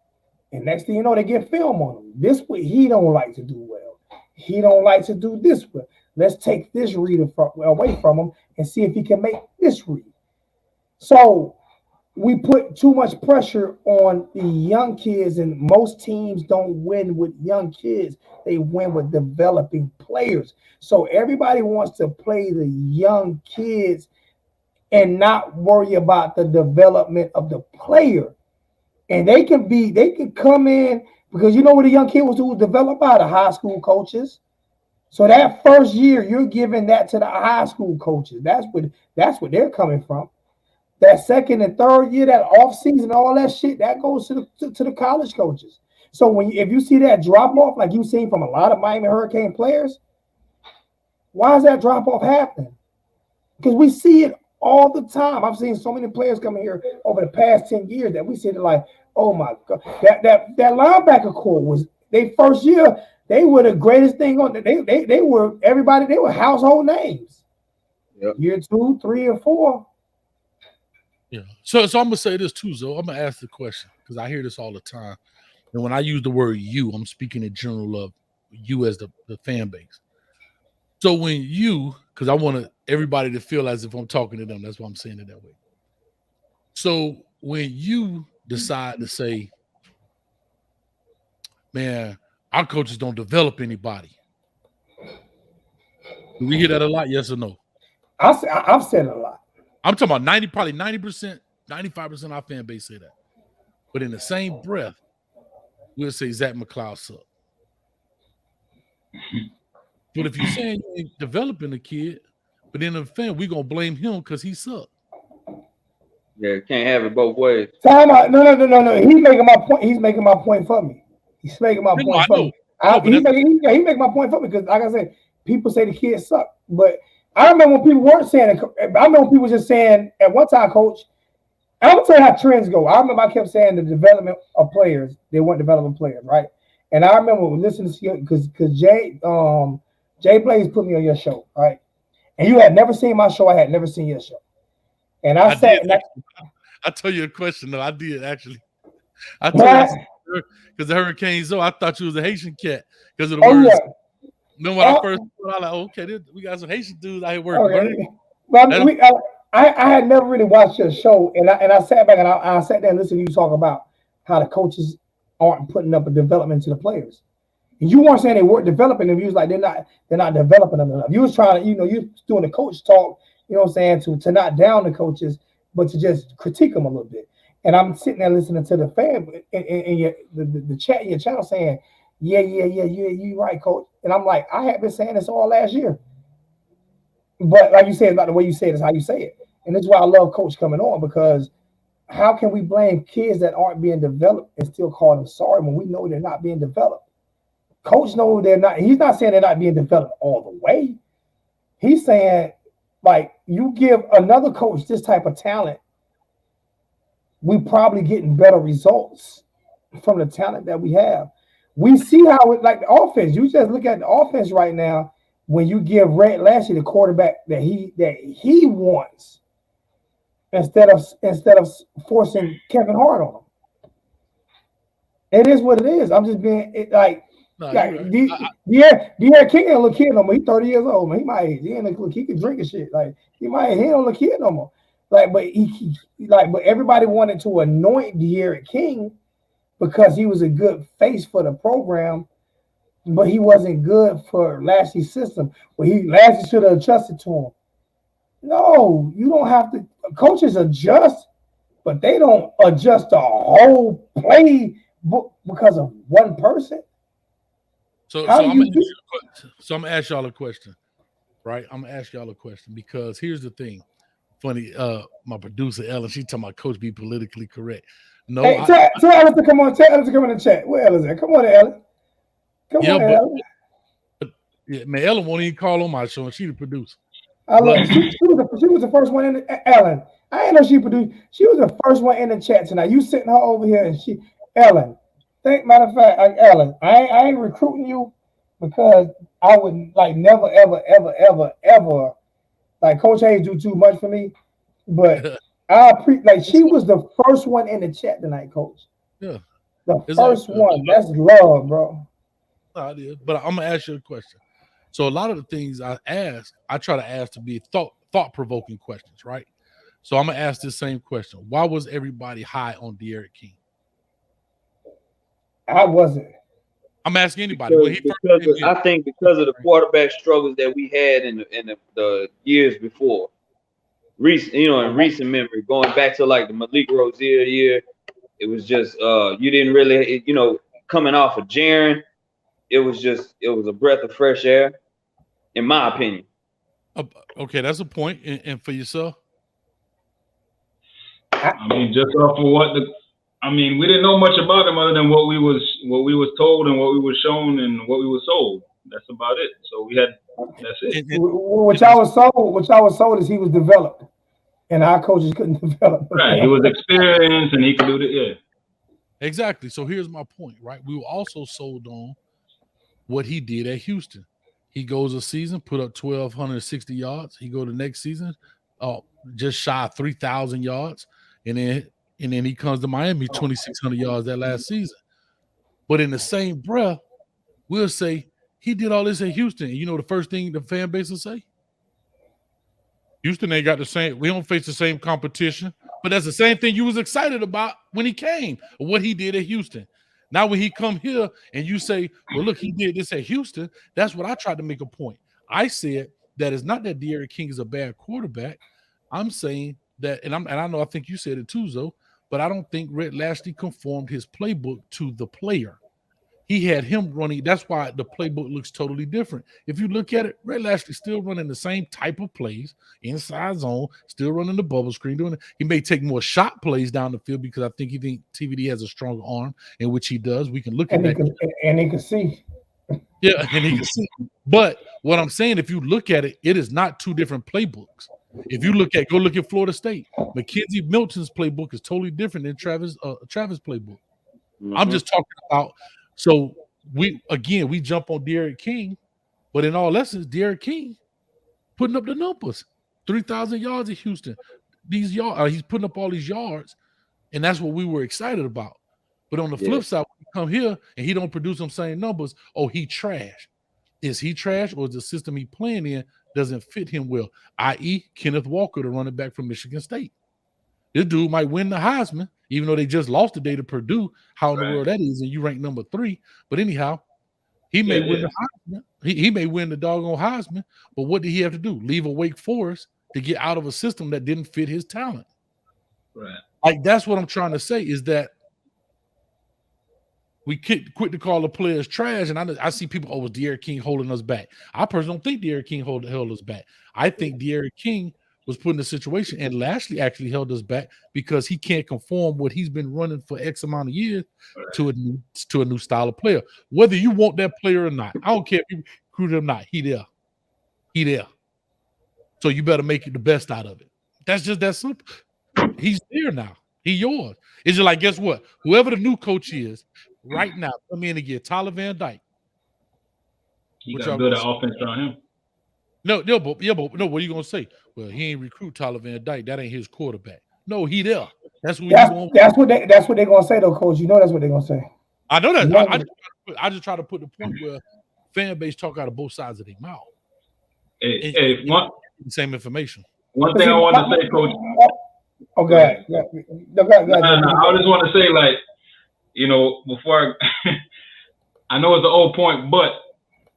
And next thing you know, they get film on him. This way, he don't like to do well. He don't like to do this well. Let's take this read away from him and see if he can make this read. So we put too much pressure on the young kids, and most teams don't win with young kids. They win with developing players. So everybody wants to play the young kids and not worry about the development of the player. And they can come in, because you know what the young kid was developed by? The high school coaches. So that first year, you're giving that to the high school coaches. That's what they're coming from. That second and third year, that off season, all that shit, that goes to the college coaches. So if you see that drop off, like you've seen from a lot of Miami Hurricane players, why is that drop off happening? Because we see it all the time. I've seen so many players coming here over the past 10 years that we see it like, oh my God, that linebacker core was their first year. They were the greatest thing on. They were everybody. They were household names. Yep. Year 2, 3, and 4. Yeah. So I'm gonna say this too, Zoe. I'm gonna ask the question because I hear this all the time. And when I use the word you, I'm speaking in general of you as the fan base. So when you, because I want everybody to feel as if I'm talking to them, that's why I'm saying it that way. So when you decide to say, man, our coaches don't develop anybody, do we hear that a lot? Yes or no? I've said it a lot. I'm talking about probably 90%, 95% of our fan base say that. But in the same breath, we'll say Zach McCloud sucked. But if you're saying you ain't developing a kid, but in the fan, we're going to blame him because he sucked. Yeah, can't have it both ways. Time out. No. He's making my point. He's making my point for me. He's making my point for me. He's making my point for me because, like I said, people say the kids suck. But I remember when people weren't saying it. I remember when people were just saying at one time, Coach, I'm gonna tell you how trends go. I remember I kept saying the development of players, they weren't developing players, right? And I remember listening to you because Jay Blaze put me on your show, right? And you had never seen my show, I had never seen your show. And I sat and I tell you a question though. I did actually. I told you because the Hurricane Zoe, I thought you was a Haitian cat because of the words. Yeah. Then when I first thought, I was like, okay, we got some Haitian dudes out here working. Okay. But I had never really watched your show, and I sat back and I sat there and listened to you talk about how the coaches aren't putting up a development to the players. And you weren't saying they weren't developing them. You was like they're not developing them enough. You was trying to, you was doing the coach talk, you know what I'm saying, to not down the coaches, but to just critique them a little bit. And I'm sitting there listening to the fan in the chat in your channel saying, yeah, you right, coach. And I'm like, I have been saying this all last year. But like you said, it's not the way you say it, it's how you say it. And that's why I love Coach coming on, because how can we blame kids that aren't being developed and still call them sorry when we know they're not being developed? Coach knows they're not. He's not saying they're not being developed all the way. He's saying, like, you give another coach this type of talent, we probably getting better results from the talent that we have. We see how it, like the offense. You just look at the offense right now. When you give Rhett Lashley the quarterback that he wants, instead of forcing Kevin Hart on him, it is what it is. I'm just being like. De'Aaron King ain't a little kid no more. He's 30 years old, man. He ain't a little, he can drink and shit. Like he ain't a little kid no more. Like, but but everybody wanted to anoint De'Aaron King because he was a good face for the program, but he wasn't good for Lashley's system. Well, Lashley should have adjusted to him. No, you don't have to. Coaches adjust, but they don't adjust the whole play book because of one person. So I'm gonna ask y'all a question, right? I'm gonna ask y'all a question because here's the thing. Funny, my producer Ellen, she talking about coach be politically correct. No, hey, tell Ellen to come on. Tell Ellen to come in the chat. Where Ellen's at? Come on, Ellen. Come on, Ellen. Yeah, man, Ellen won't even call on my show, and she the producer. I love it. She was the first one in the, Ellen. I ain't know she produced. She was the first one in the chat tonight. You sitting her over here, and Ellen. Matter of fact, Ellen, I ain't recruiting you because I would like never, ever like Coach Hayes do too much for me. But she was the first one in the chat tonight, Coach. Yeah, the first one. That's love, bro. No, it is. But I'm gonna ask you a question. So a lot of the things I ask, I try to ask to be thought-provoking questions, right? So I'm gonna ask this same question: why was everybody high on De'Aaron King? I wasn't. I'm asking anybody. I think because of the quarterback struggles that we had in the years before, in recent memory, going back to like the Malik Rozier year, it was just you didn't really, coming off of Jaren, it was a breath of fresh air, in my opinion. Okay, that's a point. And for yourself, I mean, just off of we didn't know much about him other than what we was told and what we was shown and what we was sold. That's about it. So that's it. What I was sold is he was developed, and our coaches couldn't develop. Right, he was experienced and he could do it. Yeah, exactly. So here's my point. Right, we were also sold on what he did at Houston. He goes a season, put up 1,260 yards. He go the next season, just shy of 3,000 yards, and then he comes to Miami, 2,600 yards that last season. But in the same breath, we'll say he did all this at Houston. And you know the first thing the fan base will say? Houston ain't got the same. We don't face the same competition. But that's the same thing you was excited about when he came, or what he did at Houston. Now when he come here and you say, well, look, he did this at Houston, that's what I tried to make a point. I said that it's not that De'Aaron King is a bad quarterback. I'm saying that, and I know I think you said it too, Zoe, but I don't think Rhett Lashley conformed his playbook to the player. He had him running. That's why the playbook looks totally different. If you look at it, Rhett Lashley still running the same type of plays, inside zone, still running the bubble screen, doing it. He may take more shot plays down the field because I think he thinks TVD has a strong arm, in which he does. We can look at that. And he can see. Yeah, and he can see. But what I'm saying, if you look at it, it is not two different playbooks. If you go look at Florida State, Mackenzie Milton's playbook is totally different than Travis playbook. I'm just talking about. So we jump on Derek King, but in all essence, Derek King putting up the numbers, 3,000 yards in Houston. These yards, he's putting up all these yards, and that's what we were excited about. But on the flip side, when you come here and he don't produce them same numbers, oh, he trash. Is he trash, or is the system he playing in doesn't fit him well? I.e., Kenneth Walker, the running back from Michigan State. This dude might win the Heisman, even though they just lost today to Purdue. How in the world that is, and you rank number 3. But anyhow, he may win the Heisman. He may win the doggone Heisman, but what did he have to do? Leave a Wake Forest to get out of a system that didn't fit his talent. Right. Like, that's what I'm trying to say, is that we quit to call the players trash, and I see people, was De'Aaron King holding us back? I personally don't think De'Aaron King held us back. I think De'Aaron King was put in a situation, and Lashley actually held us back because he can't conform what he's been running for X amount of years to a new style of player. Whether you want that player or not, I don't care if you recruit him or not. He there. So you better make it the best out of it. That's just that simple. He's there now. He yours. It's just like, guess what? Whoever the new coach is right now, come in and get Tyler Van Dyke. He got to build an offense around him. No, but what are you gonna say? Well, he ain't recruit Tyler Van Dyke. That ain't his quarterback. No, he there. That's what they're gonna say though, Coach. You know that's what they're gonna say. I know that. I just try to put the point where fan base talk out of both sides of their mouth. The same information. One thing I want to say, Coach. Okay. No, I just want to say, like, before I know it's an old point, but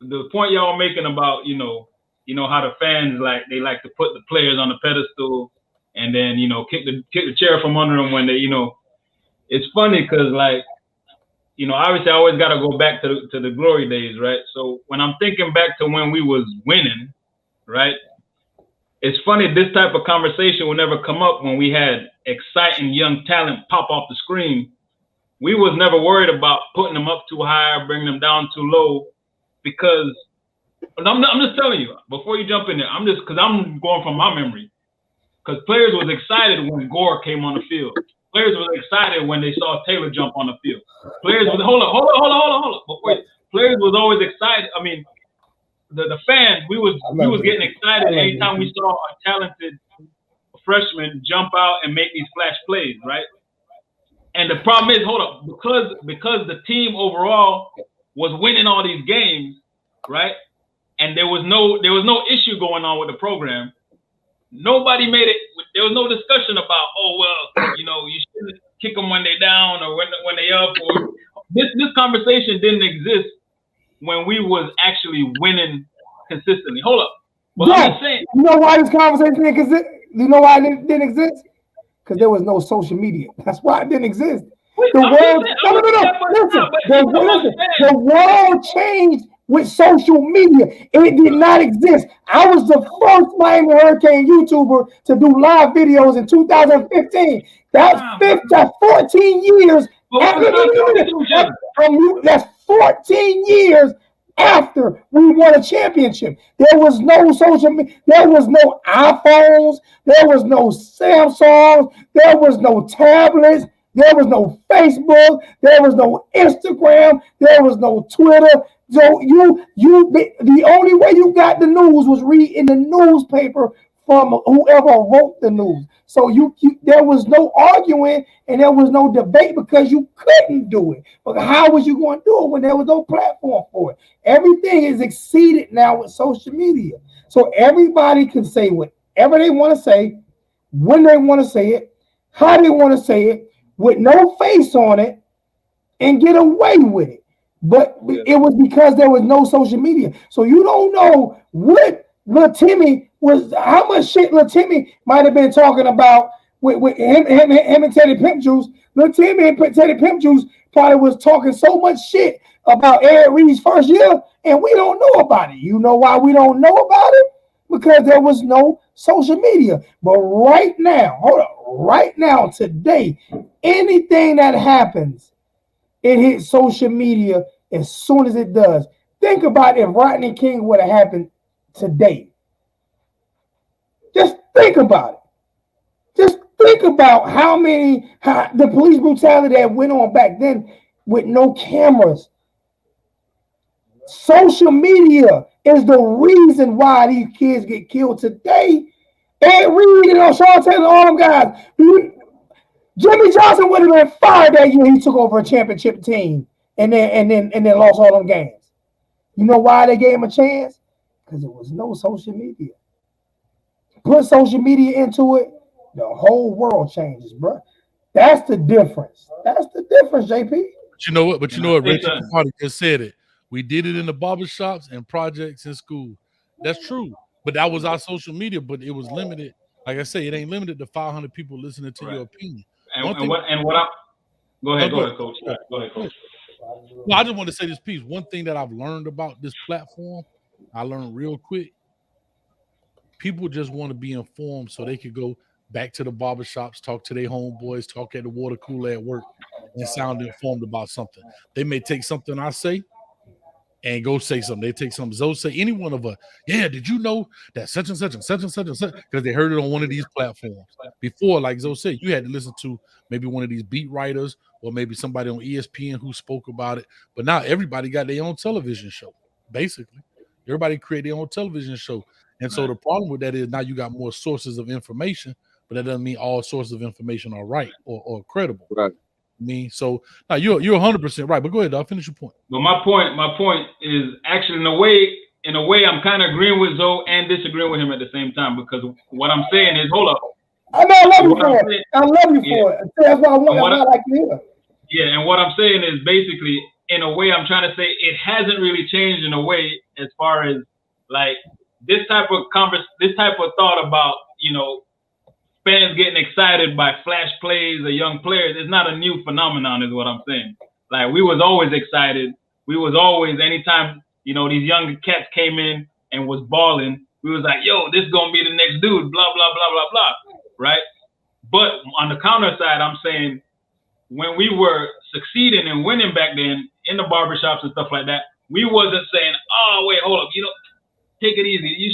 the point y'all making about, how the fans like to put the players on the pedestal and then, kick the chair from under them when they, it's funny because, like, obviously I always got to go back to the glory days, right? So when I'm thinking back to when we was winning, right? It's funny, this type of conversation would never come up when we had exciting young talent pop off the screen. We was never worried about putting them up too high or bringing them down too low, because I'm just telling you, before you jump in there, because I'm going from my memory, because players was excited when Gore came on the field. Players was excited when they saw Taylor jump on the field. Players was, hold on. Players was always excited. I mean, the fans, we was getting excited anytime we saw a talented freshman jump out and make these flash plays, right? And the problem is, because the team overall was winning all these games, right? And there was no issue going on with the program. Nobody made it. There was no discussion about, you shouldn't kick them when they're down or when they up. Or this conversation didn't exist when we was actually winning consistently. Hold up. But I'm just saying. You know why this conversation didn't exist? You know why it didn't exist? Because there was no social media. That's why it didn't exist. The world changed with social media. It did not exist. I was the first Miami Hurricane YouTuber to do live videos in 2015. That's 14 years. That's 14 years after we won a championship. There was no social media. There was no iPhones. There was no Samsungs. There was no tablets. There was no Facebook. There was no Instagram. There was no Twitter. So the only way you got the news was reading the newspaper from whoever wrote the news. So there was no arguing and there was no debate because you couldn't do it. But how was you going to do it when there was no platform for it? Everything is exceeded now with social media. So everybody can say whatever they want to say, when they want to say it, how they want to say it, with no face on it, and get away with it. But it was because there was no social media. So you don't know what Lil Timmy was, how much shit Lil Timmy might have been talking about with him and Teddy Pimp Juice. Lil Timmy and Teddy Pimp Juice probably was talking so much shit about Eric Reed's first year, and we don't know about it. You know why we don't know about it? Because there was no social media. But right now, today, anything that happens, it hits social media as soon as it does. Think about if Rodney King would have happened today. Just think about it. Just think about how the police brutality that went on back then with no cameras. Social media is the reason why these kids get killed today. Ed Reed and Sean Taylor, all them guys. Jimmy Johnson would have been fired that year he took over a championship team and then lost all them games. You know why they gave him a chance? Because there was no social media. Put social media into it, the whole world changes, bro. That's the difference. That's the difference, JP. But you know what? Richard Party just said it. We did it in the barbershops and projects in school. That's true. But that was our social media, but it was limited. Like I say, it ain't limited to 500 people listening to your opinion. Go ahead, Coach. Go ahead, Coach. No, I just want to say this piece. One thing that I've learned about this platform, I learned real quick. People just want to be informed so they could go back to the barbershops, talk to their homeboys, talk at the water cooler at work, and sound informed about something. They may take something I say and go say something. They take something Zoe say, any one of us. Yeah, did you know that such and such and such and such and such? Because they heard it on one of these platforms. Before, like Zoe said, you had to listen to maybe one of these beat writers or maybe somebody on ESPN who spoke about it. But now everybody got their own television show, basically. Everybody create their own television show. And so the problem with that is now you got more sources of information, but that doesn't mean all sources of information are right or credible. Right. So now you're 100% right. But go ahead, dog. Finish your point. But my point is actually in a way I'm kind of agreeing with Zoe and disagreeing with him at the same time, because what I'm saying is, hold up. I know, I love you for it. I love you for it. That's why I like to hear. Yeah, and what I'm saying is basically, in a way, I'm trying to say it hasn't really changed in a way as far as like this type of thought about, fans getting excited by flash plays or young players. It's not a new phenomenon, is what I'm saying. Like, we was always excited. We was always, anytime, these young cats came in and was balling, we was like, yo, this is going to be the next dude, blah, blah, blah, blah, blah, right? But on the counter side, I'm saying when we were succeeding and winning back then in the barbershops and stuff like that, we wasn't saying, oh, wait, hold up, take it easy. You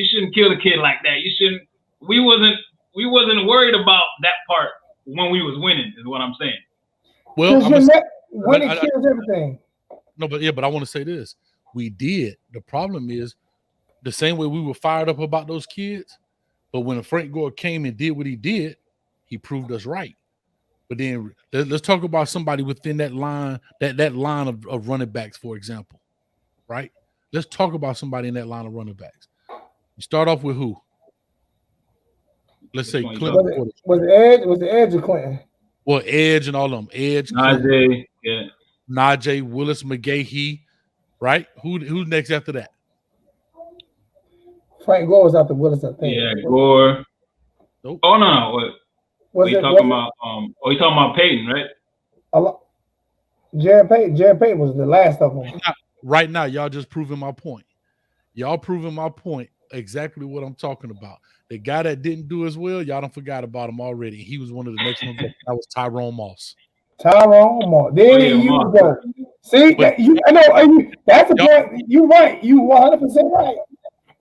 shouldn't kill the kid like that. We wasn't worried about that part when we was winning, is what I'm saying. Well, winning kills everything. No, but I want to say this. We did. The problem is the same way we were fired up about those kids, but when Frank Gore came and did what he did, he proved us right. But then let's talk about somebody within that line, that line of running backs, for example, right? Let's talk about somebody in that line of running backs. You start off with who? Let's say Clinton. Was it Edge or Clinton? Well, Edge and all of them. Edge, Najee, yeah. Najee, Willis McGahee, right? Who's next after that? Frank Gore was after Willis, I think. Yeah, Gore. Nope. Oh no. What you talking about? You talking about Peyton, right? Jared Payton was the last of them. Right now, y'all just proving my point. Y'all proving my point. Exactly what I'm talking about. The guy that didn't do as well, y'all don't forgot about him already. He was one of the next ones. That was Tyrone Moss. Tyrone Moss. There you go. See, I know that's the point. You're right. You 100% right.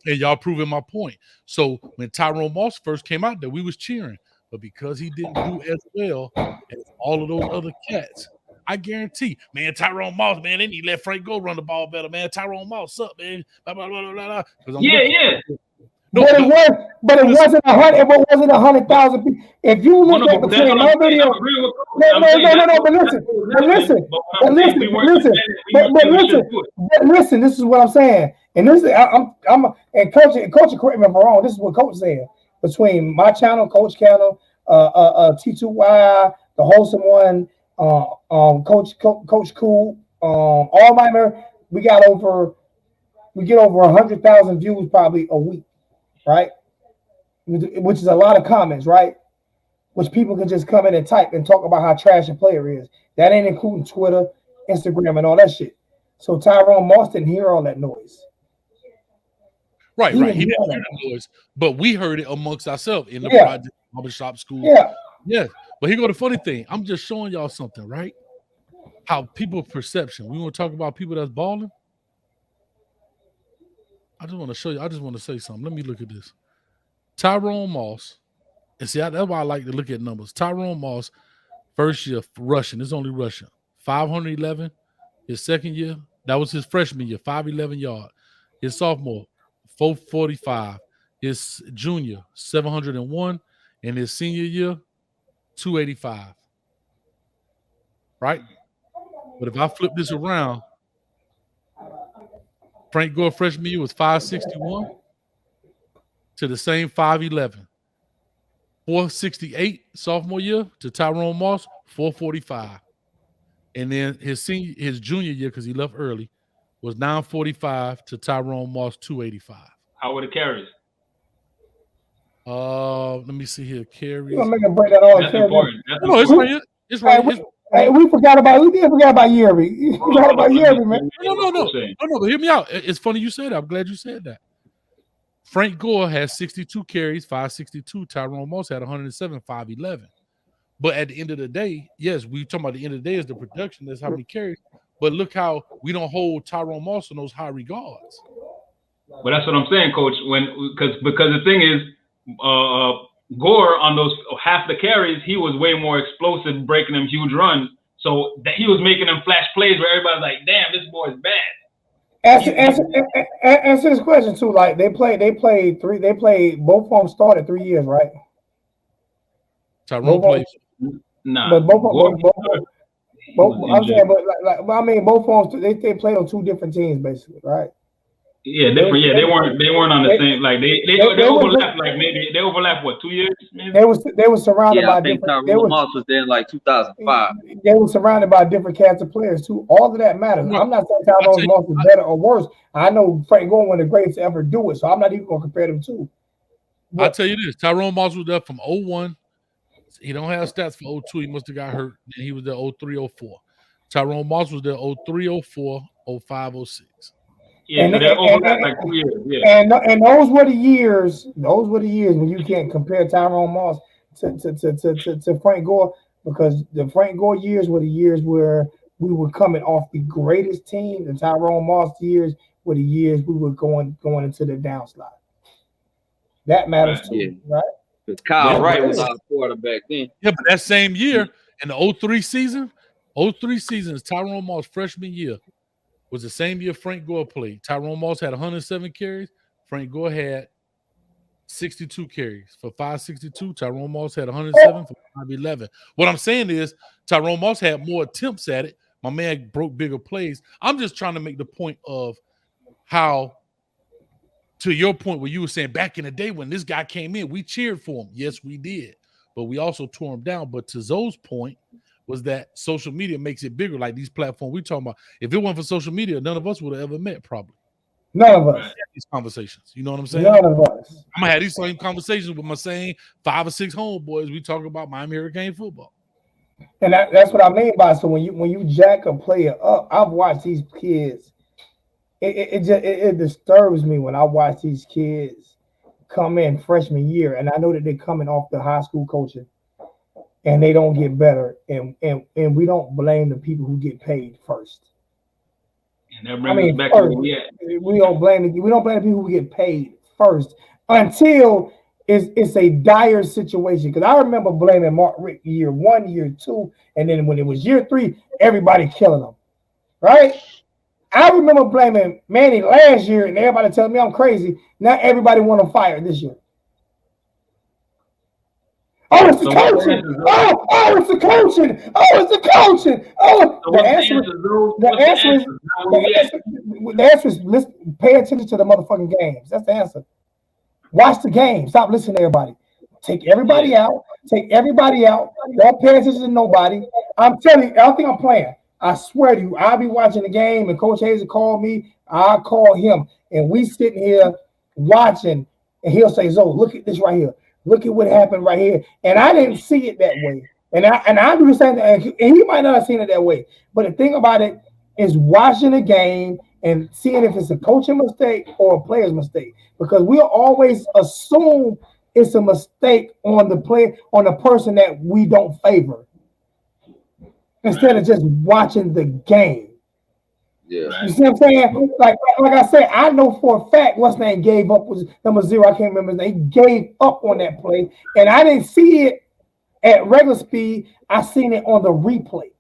And y'all proving my point. So when Tyrone Moss first came out there, we was cheering. But because he didn't do as well as all of those other cats, I guarantee, man, Tyrone Moss, man, they need to let Frank Gore run the ball better, man. Tyrone Moss, up, man. Blah, blah, blah, blah, blah. Yeah. No, but it wasn't 100. It wasn't 100,000 people. If you look at between my video, no. But listen. This is what I'm saying, and this and Coach, correct me if I'm wrong. This is what Coach said. Between my channel, Coach Channel, T2Y, the wholesome one, Coach Cool, all my, we get over 100,000 views probably a week, right? Which is a lot of comments, right? Which people can just come in and type and talk about how trash a player is. That ain't including Twitter, Instagram, and all that shit. So Tyrone Moss didn't hear all that noise. Right. He didn't hear that noise, but we heard it amongst ourselves in the project, barbershop, school. Yeah. But here go the funny thing. I'm just showing y'all something, right? How people perception. We want to talk about people that's balling. I just want to show you. I just want to say something. Let me look at this. Tyrone Moss, and see, that's why I like to look at numbers. Tyrone Moss, first year rushing, it's only rushing. 511. His second year, that was his freshman year, 511 yard. His sophomore, 445. His junior, 701. And his senior year, 285. Right? But if I flip this around, Frank Gore freshman year was 561 to the same 511. 468 sophomore year to Tyrone Moss, 445. And then his junior year, because he left early, was 945 to Tyrone Moss, 285. How were the carries? Let me see here. Carries. You gonna make a break that all. That's important. No, it's right here. It's right here. Hey, we did forget about Yerby. You forgot about Yerby, man. No, but hear me out. It's funny you said that. I'm glad you said that. Frank Gore has 62 carries, 562. Tyrone Moss had 107, 511. But at the end of the day, yes, we talking about the end of the day is the production. That's how many carries. But look how we don't hold Tyrone Moss in those high regards. Well, that's what I'm saying, Coach. Because the thing is, Gore on those half the carries, he was way more explosive, breaking them huge runs. So that he was making them flash plays where everybody's like, "Damn, this boy's bad." Answer this question too. Like they played both of them started 3 years, right? Tyrone played. Nah, but both I'm saying, but I mean, both of them they played on two different teams, basically, right? Yeah, different. Yeah, they weren't on the same. Like they overlapped. Like maybe they overlapped. What, 2 years? Maybe? They were surrounded by I think different. Tyrone Moss was there in like 2005. They were surrounded by different cast of players too. All of that matters. I'm not saying Tyrone Moss is better or worse. I know Frank Gore one of the greatest to ever do it, so I'm not even going to compare them two. I'll tell you this: Tyrone Moss was there from 01. He don't have stats for 02. He must have got hurt. Then he was there 03, 04. Tyrone Moss was there 03, 04, 05, 06. Yeah, so they overlapped like 2 years. Yeah. And those were the years. Those were the years when you can't compare Tyrone Moss to Frank Gore, because the Frank Gore years were the years where we were coming off the greatest team. The Tyrone Moss years were the years we were going into the downslide. That matters too, right? Because Kyle Wright was our quarterback then. Yeah, but that same year in the 03 season, 03 seasons, Tyrone Moss freshman year was the same year Frank Gore played. Tyrone Moss had 107 carries. Frank Gore had 62 carries for 562. Tyrone Moss had 107 for 511. What I'm saying is Tyrone Moss had more attempts at it. My man broke bigger plays. I'm just trying to make the point of how, to your point where you were saying back in the day when this guy came in, we cheered for him. Yes, we did. But we also tore him down. But to Zoe's point was that social media makes it bigger. Like these platforms we talking about. If it weren't for social media, none of us would have ever met, probably. None of us. These conversations. You know what I'm saying? None of us. I'm going to have these same conversations with my same 5 or 6 homeboys. We talk about Miami Hurricane football. And that's what I mean by, so when you jack a player up, I've watched these kids. It disturbs me when I watch these kids come in freshman year, and I know that they're coming off the high school coaching, and they don't get better, and we don't blame the people who get paid first. And that brings us back to where we at. We don't blame the people who get paid first until it's a dire situation. Because I remember blaming Mark Richt year 1, year 2, and then when it was year 3, everybody killing them, right? I remember blaming Manny last year, and everybody telling me I'm crazy. Now everybody want to fire this year. Oh, it's the coaching. Oh, it's the coaching. Oh, it's the coaching. Oh, the answer is listen, pay attention to the motherfucking games. That's the answer. Watch the game. Stop listening to everybody. Take everybody out. Don't pay attention to nobody. I'm telling you, I don't think I'm playing. I swear to you, I'll be watching the game, and Coach Hayes will call me. I'll call him, and we sitting here watching, and he'll say, "Zoe, look at this right here. Look at what happened right here." And I didn't see it that way. And I do the same thing, and he might not have seen it that way. But the thing about it is watching the game and seeing if it's a coaching mistake or a player's mistake, because we'll always assume it's a mistake on the player, on the person that we don't favor, instead of just watching the game. Yeah. You see what I'm saying? Like I said, I know for a fact what's name gave up was number 0. I can't remember his name. He gave up on that play, and I didn't see it at regular speed. I seen it on the replay.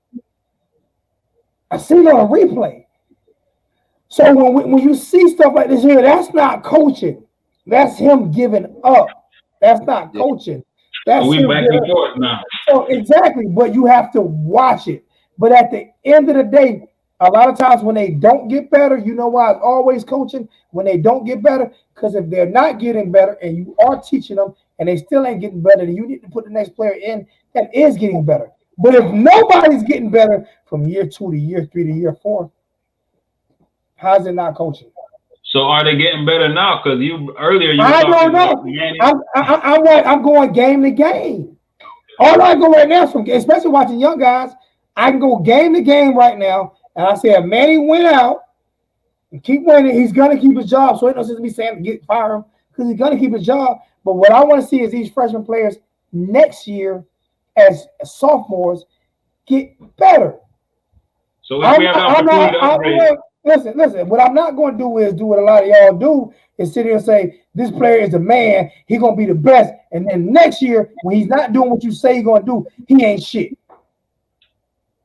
So when you see stuff like this here, that's not coaching. That's him giving up. That's not coaching. That's we him back giving and forth now. So exactly, but you have to watch it. But at the end of the day, a lot of times when they don't get better, you know why it's always coaching? When they don't get better, because if they're not getting better and you are teaching them and they still ain't getting better, then you need to put the next player in that is getting better. But if nobody's getting better from year 2 to year 3 to year 4, how's it not coaching? So are they getting better now? Because you I don't know. I'm going game to game. All I go right now, especially watching young guys, I can go game to game right now, and I say if Manny went out and keep winning, he's gonna keep his job. So it doesn't be saying fire him because he's gonna keep his job. But what I want to see is these freshman players next year, as sophomores, get better. So if we have the opportunity to upgrade. Listen. What I'm not going to do is do what a lot of y'all do is sit here and say this player is a man. He's going to be the best, and then next year when he's not doing what you say he's going to do, he ain't shit.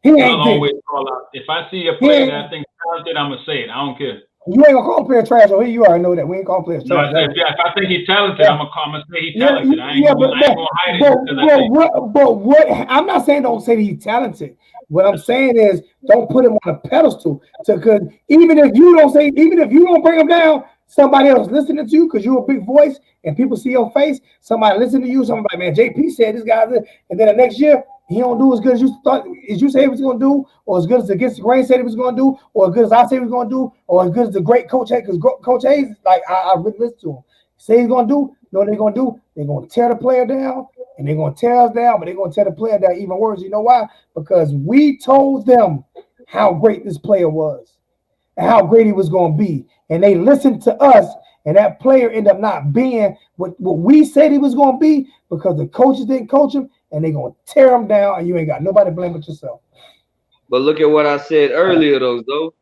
He ain't always call out. If I see a player that I think is talented, I'm gonna say it. I don't care. You ain't gonna call a player trash over here. You already know that. We ain't calling players trash. No, if I think he's talented, I'm gonna say he's talented. I ain't gonna hide it. But what I'm not saying don't say that he's talented. What I'm saying is don't put him on a pedestal. Because even if you don't bring him down, somebody else listening to you because you're a big voice and people see your face. Somebody listen to you. Somebody, man, JP said this guy's this, and then the next year he don't do as good as you thought, as you said he was going to do, or as good as Against the Grain said he was going to do, or as good as I said he was going to do, or as good as the great Coach Hayes, because Coach Hayes, like I really listen to him. Say he's going to do, you know what they're going to do? They're going to tear the player down, and they're going to tear us down, but they're going to tear the player down even worse. You know why? Because we told them how great this player was and how great he was going to be, and they listened to us, and that player ended up not being what we said he was going to be because the coaches didn't coach him, and they're going to tear him down, and you ain't got nobody to blame but yourself. But look at what I said earlier, though.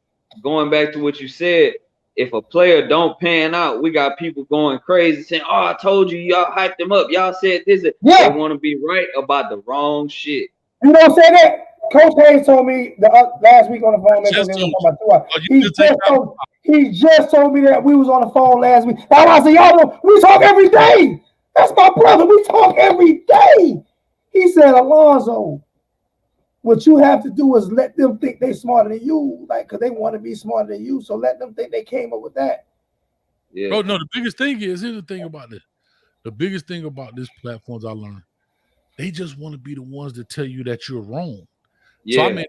Going back to what you said, if a player don't pan out, we got people going crazy saying, "Oh, I told you, y'all hyped him up. Y'all said this." Yeah. They want to be right about the wrong shit. You don't say that. Coach Hayes told me last week on the phone. He just told me that we was on the phone last week. That's why I said, y'all know, we talk every day. That's my brother. We talk every day. He said, Alonzo, what you have to do is let them think they smarter than you, like, because they want to be smarter than you. So let them think they came up with that. Yeah. Bro, no, the biggest thing is, here's the thing about this. The biggest thing about this platforms I learned, they just want to be the ones that tell you that you're wrong. Yeah. So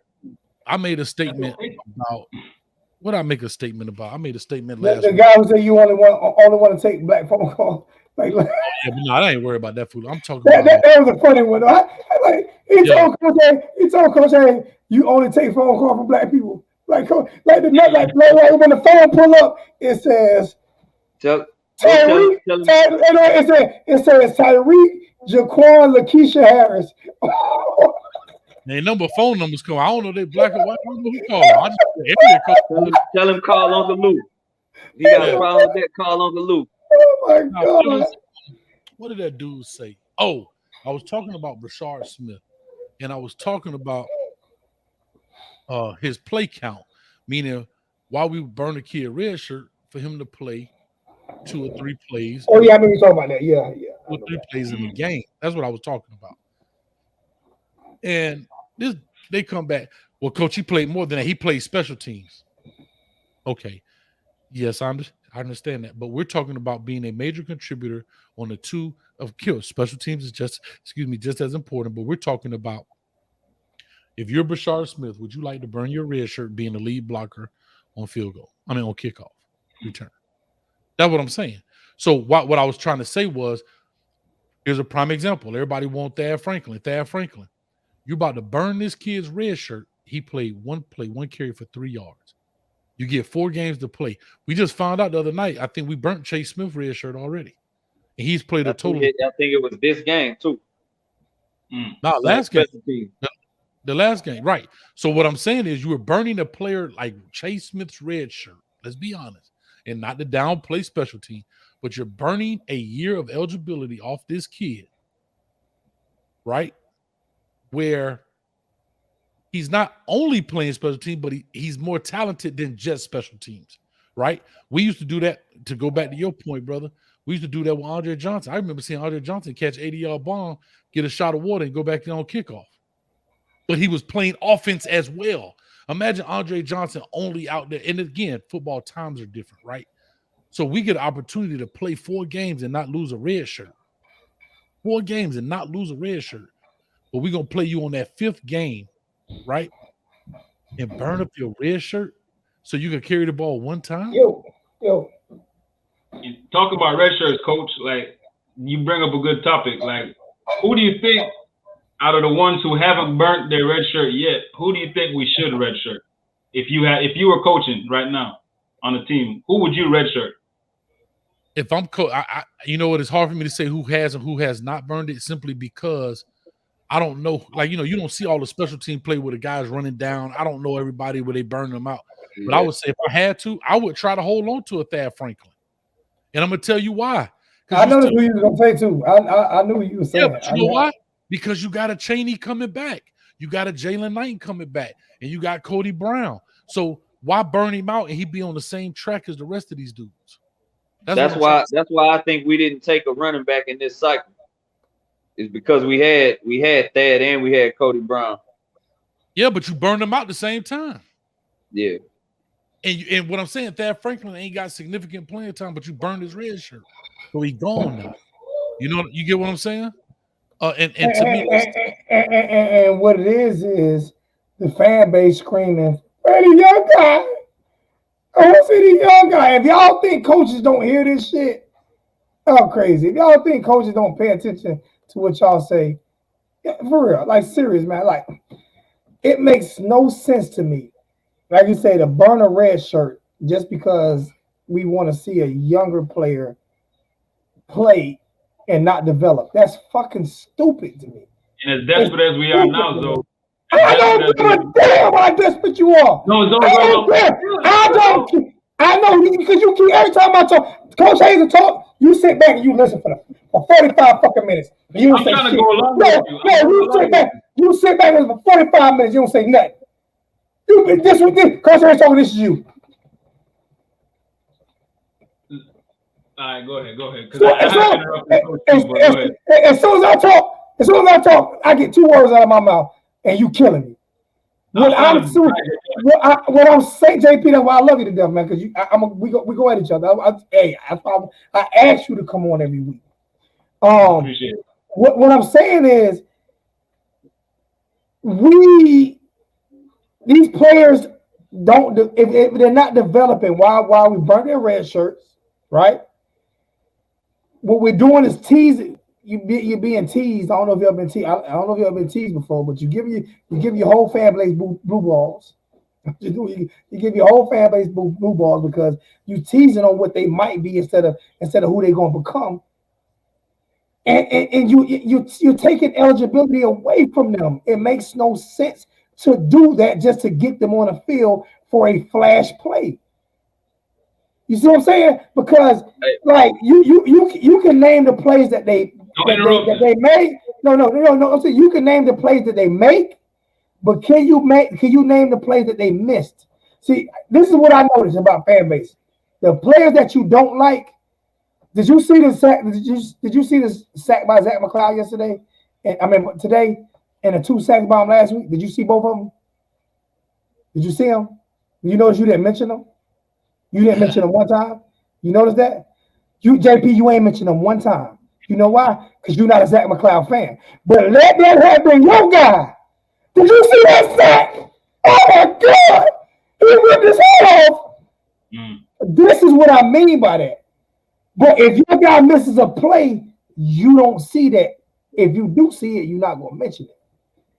I made a statement about what I make a statement about. I made a statement last week. The guy who said you only want to take black phone calls. Like, yeah, but no, I ain't worried about that fool. I'm talking that, about that was a funny one. He told Coach A, you only take phone calls from black people. Like when the phone pull up, it says Tyreek. It says Tyreek, Jaquan, Lakeisha Harris. Ain't number phone numbers come. I don't know they black or white. I don't know who call them. Tell him call Uncle Lou. He got a problem with that. Call Uncle Lou. Oh my God! What did that dude say? Oh, I was talking about Brashard Smith, and I was talking about his play count, meaning while we burn a kid red shirt for him to play 2 or 3 plays. Oh yeah, I mean you talking about that. Yeah. 2 or 3 plays in the game. That's what I was talking about. And they come back. Well, coach, he played more than that. He played special teams. Okay. Yes, I understand that. But we're talking about being a major contributor on the 2 of kills. Special teams is just as important. But we're talking about if you're Brashard Smith, would you like to burn your red shirt being the lead blocker on field goal? I mean, on kickoff return. That's what I'm saying. So what I was trying to say was, here's a prime example. Everybody wants Thad Franklin. You're about to burn this kid's red shirt. He played one carry for 3 yards. You get 4 games to play. We just found out the other night, I think we burnt Chase Smith red shirt already. And he's played a total. I think it was this game, too. Not last game. The last game, right. So what I'm saying is you were burning a player like Chase Smith's red shirt. Let's be honest. And not to downplay special team, but you're burning a year of eligibility off this kid, right? Where he's not only playing special team, but he's more talented than just special teams, right? We used to do that, to go back to your point, brother. We used to do that with Andre Johnson. I remember seeing Andre Johnson catch 80-yard bomb, get a shot of water, and go back on kickoff. But he was playing offense as well. Imagine Andre Johnson only out there. And again, football times are different, right? So we get an opportunity to play 4 games and not lose a red shirt. 4 games and not lose a red shirt. But we're going to play you on that 5th game, right? And burn up your red shirt so you can carry the ball one time? Yo. You talk about red shirts, coach. Like, you bring up a good topic. Like, who do you think, out of the ones who haven't burnt their red shirt yet, who do you think we should red shirt? If you were coaching right now on a team, who would you red shirt? If I'm you know what? It's hard for me to say who has and who has not burned it, simply because I don't know. Like, you don't see all the special team play where the guys running down. I don't know everybody where they burn them out. Yeah. But I would say if I had to, I would try to hold on to a Thad Franklin. And I'm gonna tell you why. I know who you was gonna say too. I knew what you were saying. Yeah, but you know why? Because you got a Chaney coming back, you got a Jalen Knight coming back, and you got Cody Brown. So why burn him out and he be on the same track as the rest of these dudes? That's why I think we didn't take a running back in this cycle. It's because we had Thad and we had Cody Brown. Yeah, but you burned them out at the same time. Yeah. And what I'm saying, Thad Franklin ain't got significant playing time, but you burned his red shirt, so he gone now. You get what I'm saying? And to me, and what it is the fan base screaming, "Hey, the young guy! Oh, see the young guy!" If y'all think coaches don't hear this shit, y'all crazy. If y'all think coaches don't pay attention to what y'all say, yeah, for real, like serious, man, like it makes no sense to me. Like you say, to burn a red shirt just because we want to see a younger player play and not develop. That's fucking stupid to me. And as desperate as we are now, though. I don't give a damn how desperate you are. No. I know because you keep every time I talk, Coach Hazen talk, you sit back and you listen for 45 fucking minutes. You don't say shit. You sit back for 45 minutes, you don't say nothing. This with this. Coach Hazen talking, this is you. All right, go ahead. As soon as I talk, I get 2 words out of my mouth, and you killing me. What I'm saying, JP, that's why I love you to death, man. Because we go at each other. I ask you to come on every week. Appreciate it. What I'm saying is, these players don't if they're not developing while we burn their red shirts, right? What we're doing is teasing. You're being teased. I don't know if you've ever been teased. I don't know if you've ever been teased before, but you give your whole fan base blue balls. You give your whole fan base blue balls because you teasing on what they might be instead of who they're going to become. And you're taking eligibility away from them. It makes no sense to do that just to get them on the field for a flash play. You see what I'm saying? Because like you can name the plays that they made. No. I'm saying you can name the plays that they make, but can you name the plays that they missed? See, this is what I noticed about fan base. The players that you don't like. Did you see the sack? Did you see the sack by Zach McCloud yesterday? Today, and the 2 sacks by him last week. Did you see both of them? Did you see them? You notice you didn't mention them? You didn't mention them one time? You notice that? JP, you ain't mentioned them one time. You know why? Because you're not a Zach McCloud fan. But let that happen, your guy. Did you see that sack? Oh my God! He ripped his head off. This is what I mean by that. But if your guy misses a play, you don't see that. If you do see it, you're not going to mention it.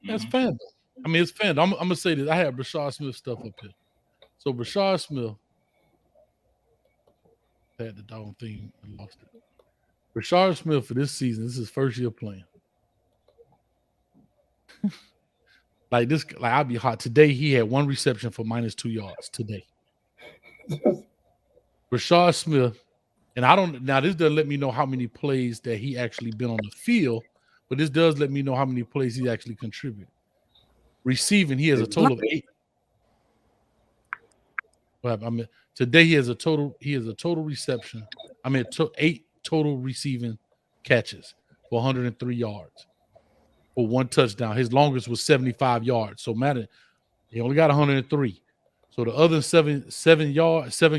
That's fandom. I mean, it's fandom. I'm going to say this. I have Brashard Smith stuff up here. So Brashard Smith had the dog thing and lost it. Brashard Smith for this season, this is his first year playing. Like this, like I'll be hot. Today he had 1 reception for -2 yards today. Rashad Smith, and I don't now this doesn't let me know how many plays that he actually been on the field, but this does let me know how many plays he actually contributed. Receiving, he has a total of 8. Well, I mean, today he has a total reception. 8 total receiving catches for 103 yards for 1 touchdown. His longest was 75 yards. So Madden, he only got 103. So the other 7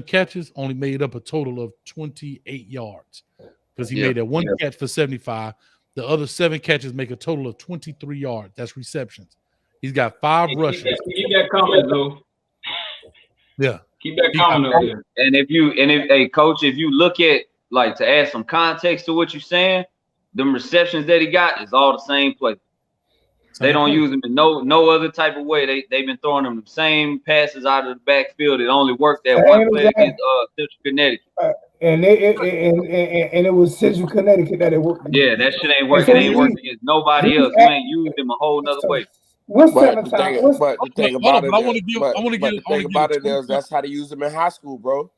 catches only made up a total of 28 yards because he made that 1 catch for 75. The other 7 catches make a total of 23 yards. That's receptions. He's got 5 rushes. Keep that comment, though. Yeah. Keep that comment up there. And if coach, if you look at, like, to add some context to what you're saying, them receptions that he got is all the same play. They don't use them in no other type of way. They've been throwing them the same passes out of the backfield. It only worked that one play against Central Connecticut. And it was Central Connecticut that it worked. Yeah, that shit ain't working. It ain't working against nobody else. You ain't used them a whole nother way. But the thing about it is that's how they use them in high school, bro.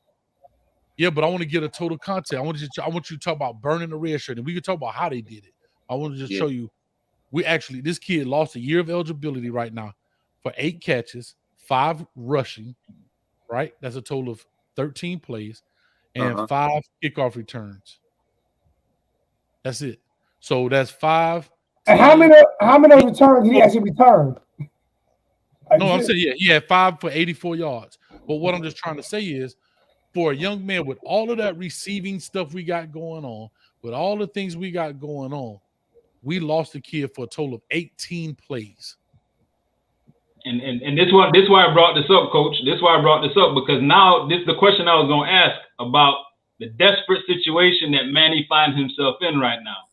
Yeah, but I want to get a total context. I want you to talk about burning the red shirt, and we can talk about how they did it. I want to just show you. This kid lost a year of eligibility right now for 8 catches, 5 rushing, right? That's a total of 13 plays and 5 kickoff returns. That's it. So that's 5. And how many returns did he actually return? No, I'm saying, he had 5 for 84 yards. But what I'm just trying to say is, for a young man with all of that receiving stuff we got going on, with all the things we got going on, we lost the kid for a total of 18 plays. And this why I brought this up, Coach. This is why I brought this up, because now this is the question I was going to ask about the desperate situation that Manny finds himself in right now.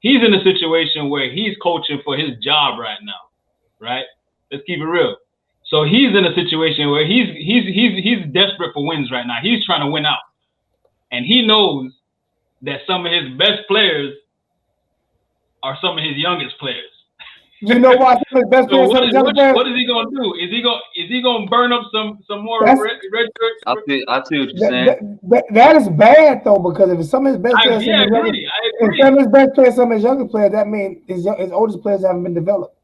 He's in a situation where he's coaching for his job right now, right? Let's keep it real. So he's in a situation where he's desperate for wins right now. He's trying to win out, and he knows that some of his best players are some of his youngest players. You know why some of his best players? What is he gonna do? Is he gonna burn up some more red shirts? I see what you're saying. That is bad though, because if some of his best players, I agree. If some of his best players, some of his younger players, that means his oldest players haven't been developed.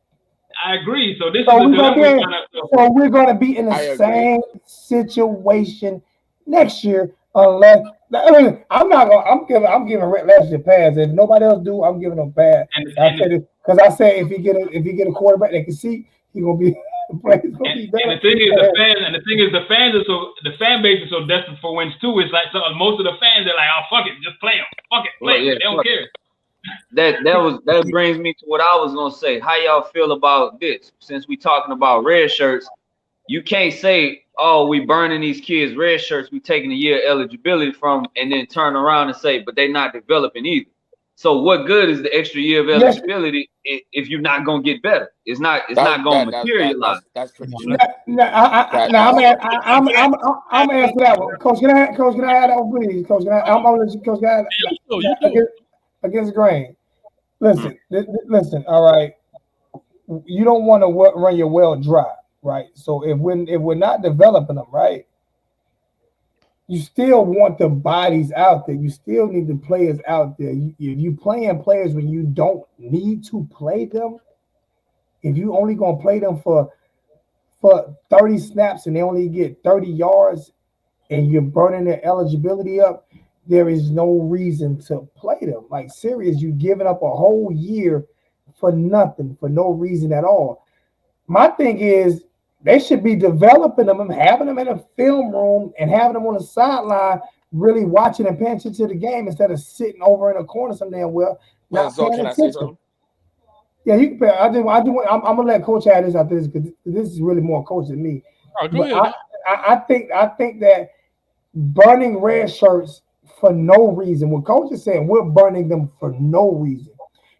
I agree. So we're gonna be in the same situation next year unless I'm giving Red Lashley a pass. If nobody else do, I'm giving him a pass. Because I say if he get a quarterback that can see, he's gonna be better. And the thing is the fan base is so desperate for wins too. It's like most of the fans are like, oh fuck it, just play them. Fuck it, play them. They don't care. That brings me to what I was gonna say. How y'all feel about this? Since we talking about red shirts, you can't say, "Oh, we burning these kids red shirts. We taking a year eligibility from," and then turn around and say, "But they're not developing either." So what good is the extra year of eligibility if you're not gonna get better? It's not gonna materialize. That's pretty true. I'm gonna answer that one. Coach, can I have that one, please? Coach, I'm gonna let you. Coach, can I have against grain. Listen. All right, you don't want to run your well dry, right? So if we're not developing them, right, you still want the bodies out there. You still need the players out there. If you playing players when you don't need to play them, if you only gonna play them for 30 snaps and they only get 30 yards, and you're burning their eligibility up, there is no reason to play them. Like, serious, you giving up a whole year for nothing, for no reason at all. My thing is, they should be developing them and having them in a film room and having them on the sideline, really watching and paying attention to the game instead of sitting over in a corner some damn well, not paying attention. Yeah, you can pay. I'm gonna let Coach add this after this because this is really more Coach than me. Oh, go ahead. I think that burning red shirts for no reason. What Coach is saying, we're burning them for no reason.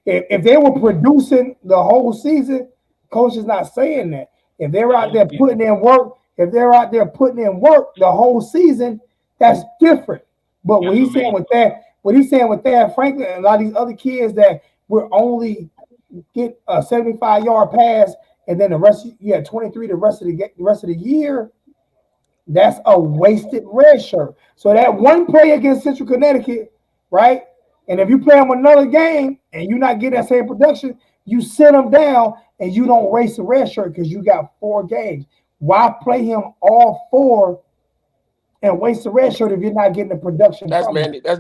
If they were producing the whole season, Coach is not saying that. If they're out there putting in work, the whole season, that's different. But what he's saying with that, frankly, a lot of these other kids that we're only get a 75-yard pass and then the rest you had 23 the rest of the year. That's a wasted red shirt. So that one play against Central Connecticut, right? And if you play them another game and you're not getting that same production, you sit them down and you don't waste the red shirt because you got 4 games. Why play him all 4 and waste the red shirt if you're not getting the production? That's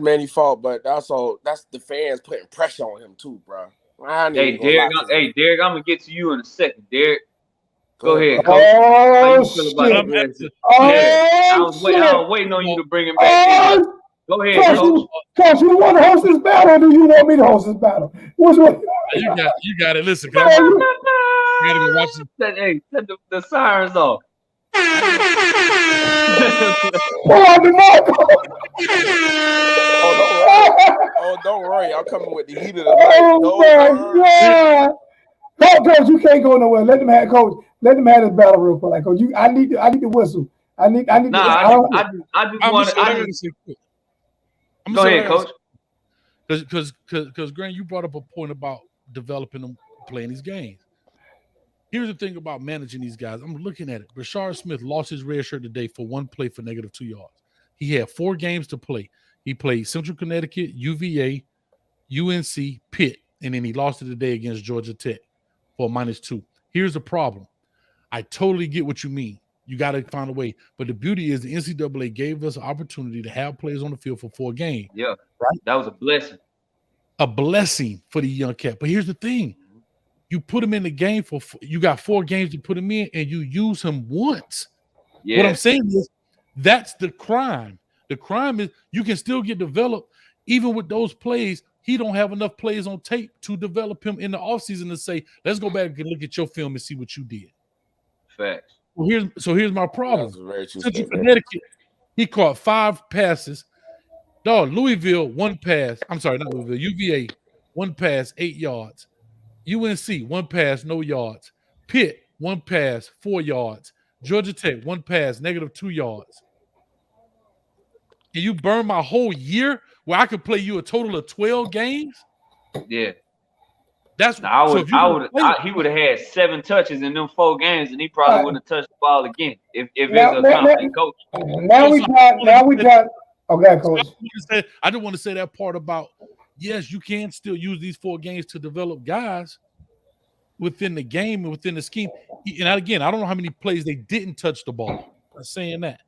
Manny's fault, but also that's the fans putting pressure on him too, bro. Hey, Derek, I'm gonna get to you in a second, Derek. Go ahead, Coach. Oh, shit. I was waiting on you to bring him back. Go ahead, Coach. Coach, you want to host this battle, or do you want me to host this battle? Which one? You got it. Listen, come on. You gotta be watching. Hey, set the sirens off. Don't worry. I'm coming with the heat of the night. Oh my God. Coach, you can't go nowhere. Let them have this battle real quick. Like, Coach, I need to whistle. I just want to. Go ahead, Coach. Because Grant, you brought up a point about developing them, playing these games. Here's the thing about managing these guys. I'm looking at it. Rashard Smith lost his red shirt today for 1 play for -2 yards. He had 4 games to play. He played Central Connecticut, UVA, UNC, Pitt, and then he lost it today against Georgia Tech for -2. Here's the problem. I totally get what you mean. You got to find a way. But the beauty is the NCAA gave us an opportunity to have players on the field for 4 games. Yeah, right. That was a blessing. A blessing for the young cat. But here's the thing. You put him in the game you got 4 games to put him in, and you use him once. Yeah. What I'm saying is that's the crime. The crime is you can still get developed even with those plays. He don't have enough plays on tape to develop him in the offseason to say, let's go back and look at your film and see what you did. Facts. Well, here's my problem. Central Connecticut, he caught 5 passes. Dog, Louisville, 1 pass. I'm sorry, not Louisville. UVA, 1 pass, 8 yards. UNC, 1 pass, no yards. Pitt, 1 pass, 4 yards. Georgia Tech, 1 pass, -2 yards. And you burn my whole year where I could play you a total of 12 games? Yeah. That's he would have had 7 touches in them 4 games, and he probably wouldn't have touched the ball again if it's a competent coach. Now we got. Okay, Coach. I just want to say that part about yes, you can still use these 4 games to develop guys within the game and within the scheme. And again, I don't know how many plays they didn't touch the ball. I'm not saying that.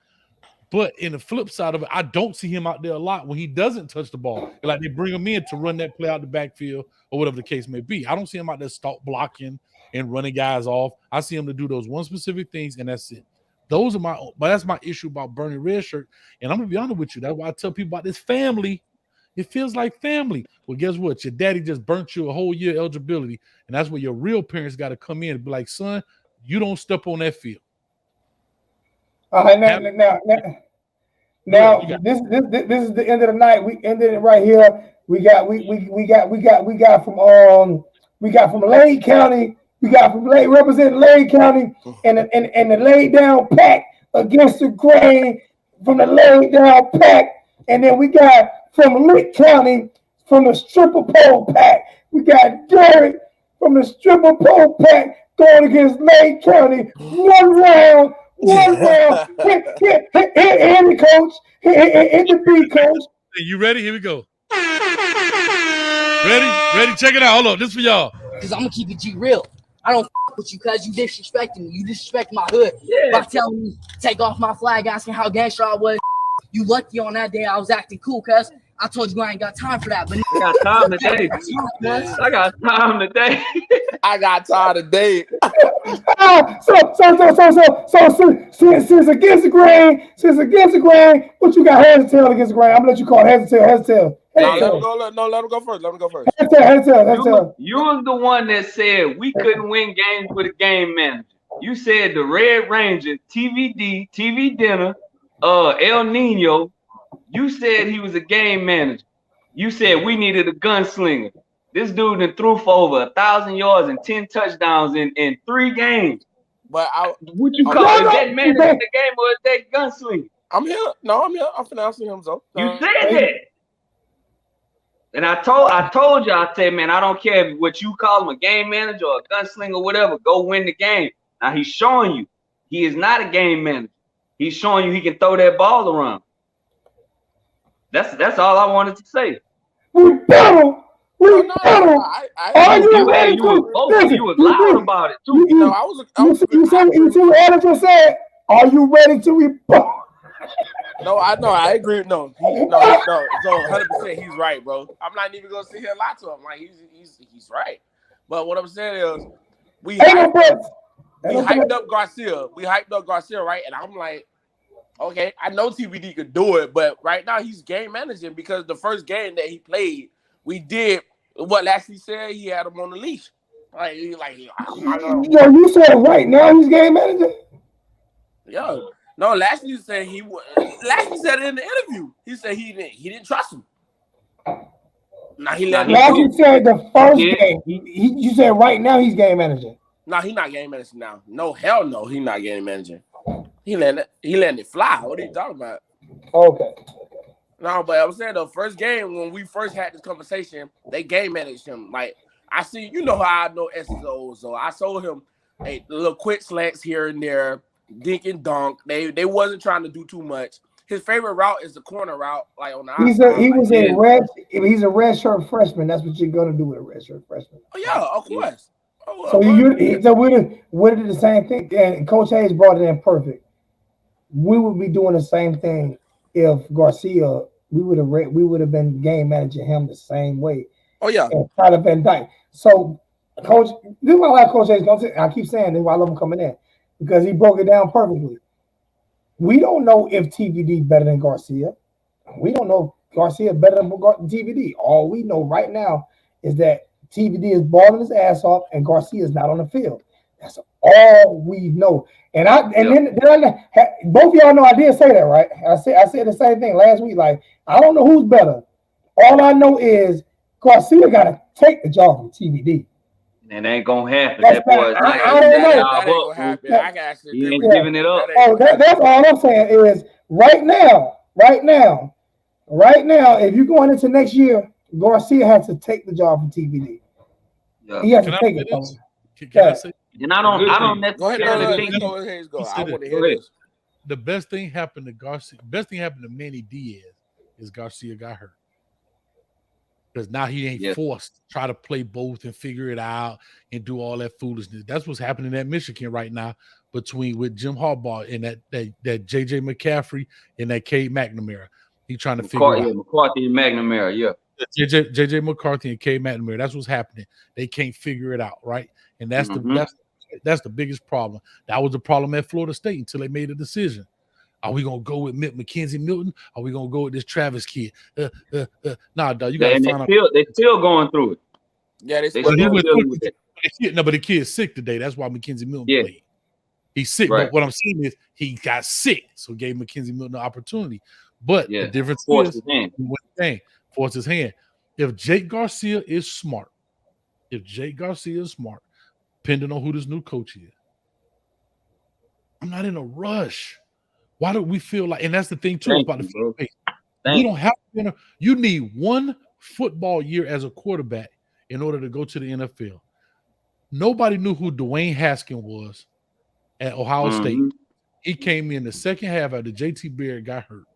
But in the flip side of it, I don't see him out there a lot when he doesn't touch the ball. Like they bring him in to run that play out the backfield or whatever the case may be. I don't see him out there stop blocking and running guys off. I see him to do those one specific things, and that's it. But that's my issue about burning red shirt. And I'm gonna be honest with you. That's why I tell people about this family. It feels like family. Well, guess what? Your daddy just burnt you a whole year eligibility, and that's where your real parents got to come in and be like, son, you don't step on that field. Now, this is the end of the night. We ended it right here. We got from Lane County. We got from representing Lane County and the laid down pack against the grain from the laid down pack, and then we got from Lick County from the stripper pole pack. We got Derek from the stripper pole pack going against Lane County. One round. Hit the coach. Hit the beat, coach. Hey, you ready? Here we go. Ready? Check it out. Hold on. This for y'all. Because I'm going to keep it G real. I don't with you because you disrespecting me. You disrespect my hood by telling me take off my flag, asking how gangster I was. You lucky on that day I was acting cool, cuz I told you I ain't got time for that. But I got time today. I got time today. I got time today. So since against the grain, what you got head and tail against the grain? I'm gonna let you call it head and tail. Let him go first. Head and tail. You was the one that said we couldn't win games with a game manager. You said the Red Ranger, TVD, TV dinner, El Nino. You said he was a game manager. You said we needed a gunslinger. This dude that threw for over 1,000 yards and 10 touchdowns in 3 games. But what you call it? Is that managing the game or is that gunslinger? I'm here. No, I'm here. I'm pronouncing him, though. You said that. And I told you, I said, man, I don't care what you call him, a game manager or a gunslinger, whatever. Go win the game. Now he's showing you he is not a game manager. He's showing you he can throw that ball around. That's all I wanted to say. Rebuttal. Are you ready to? You was loud about it too. You see what Adam just said? Are you ready to rebut? No, I agree. No. So 100% he's right, bro. I'm not even gonna sit here and lie to him. Like he's right. But what I'm saying is we hyped up Garcia. We hyped up Garcia, right? And I'm like, okay, I know TVD could do it, but right now he's game managing because the first game that he played, we did what Lashley said. He had him on the leash. You said right now he's game managing. Yo, no, Lashley said Lashley said it in the interview. He said he didn't trust him. Now he let Lashley said the first game. You said right now he's game managing. No, he's not game managing now. No, hell no, he's not game managing. He letting it fly. What are you talking about? Okay. No, but I'm saying the first game when we first had this conversation, they game managed him. Like I see, you know how I know SSO, so I showed him a little quick slants here and there, dink and dunk. They wasn't trying to do too much. His favorite route is the corner route, like on the outside. He's a red shirt freshman. That's what you're gonna do with a red shirt freshman. Oh yeah, of course. So we did the same thing, and Coach Hayes brought it in perfect. We would be doing the same thing if Garcia. We would have been game managing him the same way. Oh yeah, and Tyler Van Dyke. So, Coach, this is why I like Coach Hayes. I keep saying this why I love him coming in because he broke it down perfectly. We don't know if TVD better than Garcia. We don't know if Garcia better than TVD. All we know right now is that TVD is balling his ass off and Garcia is not on the field. That's all we know. And then both of y'all know I did say that, right? I said the same thing last week. Like, I don't know who's better. All I know is Garcia got to take the job from TVD. And it ain't gonna happen. That boy is not gonna happen. He ain't giving it up. That's all I'm saying is right now, if you're going into next year, Garcia has to take the job from TVD. Yeah. He has to take it. Can I say? And I don't necessarily think. Go ahead. I want to hear this. The best thing happened to Garcia. Best thing happened to Manny Diaz is Garcia got hurt. Because now he ain't forced to try to play both and figure it out and do all that foolishness. That's what's happening at Michigan right now with Jim Harbaugh and that J.J. McCaffrey and that Cade McNamara. He trying to figure it out. McCarthy and McNamara, yeah. J.J. McCarthy and Cade McNamara. That's what's happening. They can't figure it out, right? And that's the biggest problem. That was the problem at Florida State until they made a decision. Are we gonna go with Mackenzie Milton? Are we gonna go with this Travis kid? Nah, dog. You gotta find out. They're still going through it. Yeah, they still going through it. No, but the kid's sick today. That's why Mackenzie Milton played. He's sick. Right. But what I'm saying is he got sick, so gave Mackenzie Milton an opportunity. But the difference forced is forced his hand. If Jake Garcia is smart, depending on who this new coach is, I'm not in a rush. Why do we feel like, and that's the thing too about the fan base. You don't have to. You need one football year as a quarterback in order to go to the NFL. Nobody knew who Dwayne Haskins was at Ohio State. He came in the second half after JT Barrett got hurt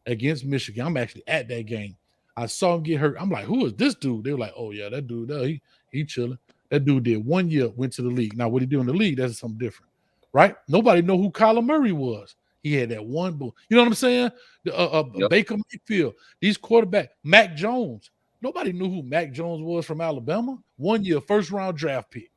against Michigan. I'm actually at that game. I saw him get hurt. I'm like, who is this dude? They were like, oh yeah, that dude, he chilling. That dude did 1 year, went to the league. Now what he do in the league, that's something different, right? Nobody know who Kyler Murray was. He had that one bull. You know what I'm saying? Baker Mayfield. These quarterbacks. Mac Jones. Nobody knew who Mac Jones was from Alabama. 1 year, first round draft pick.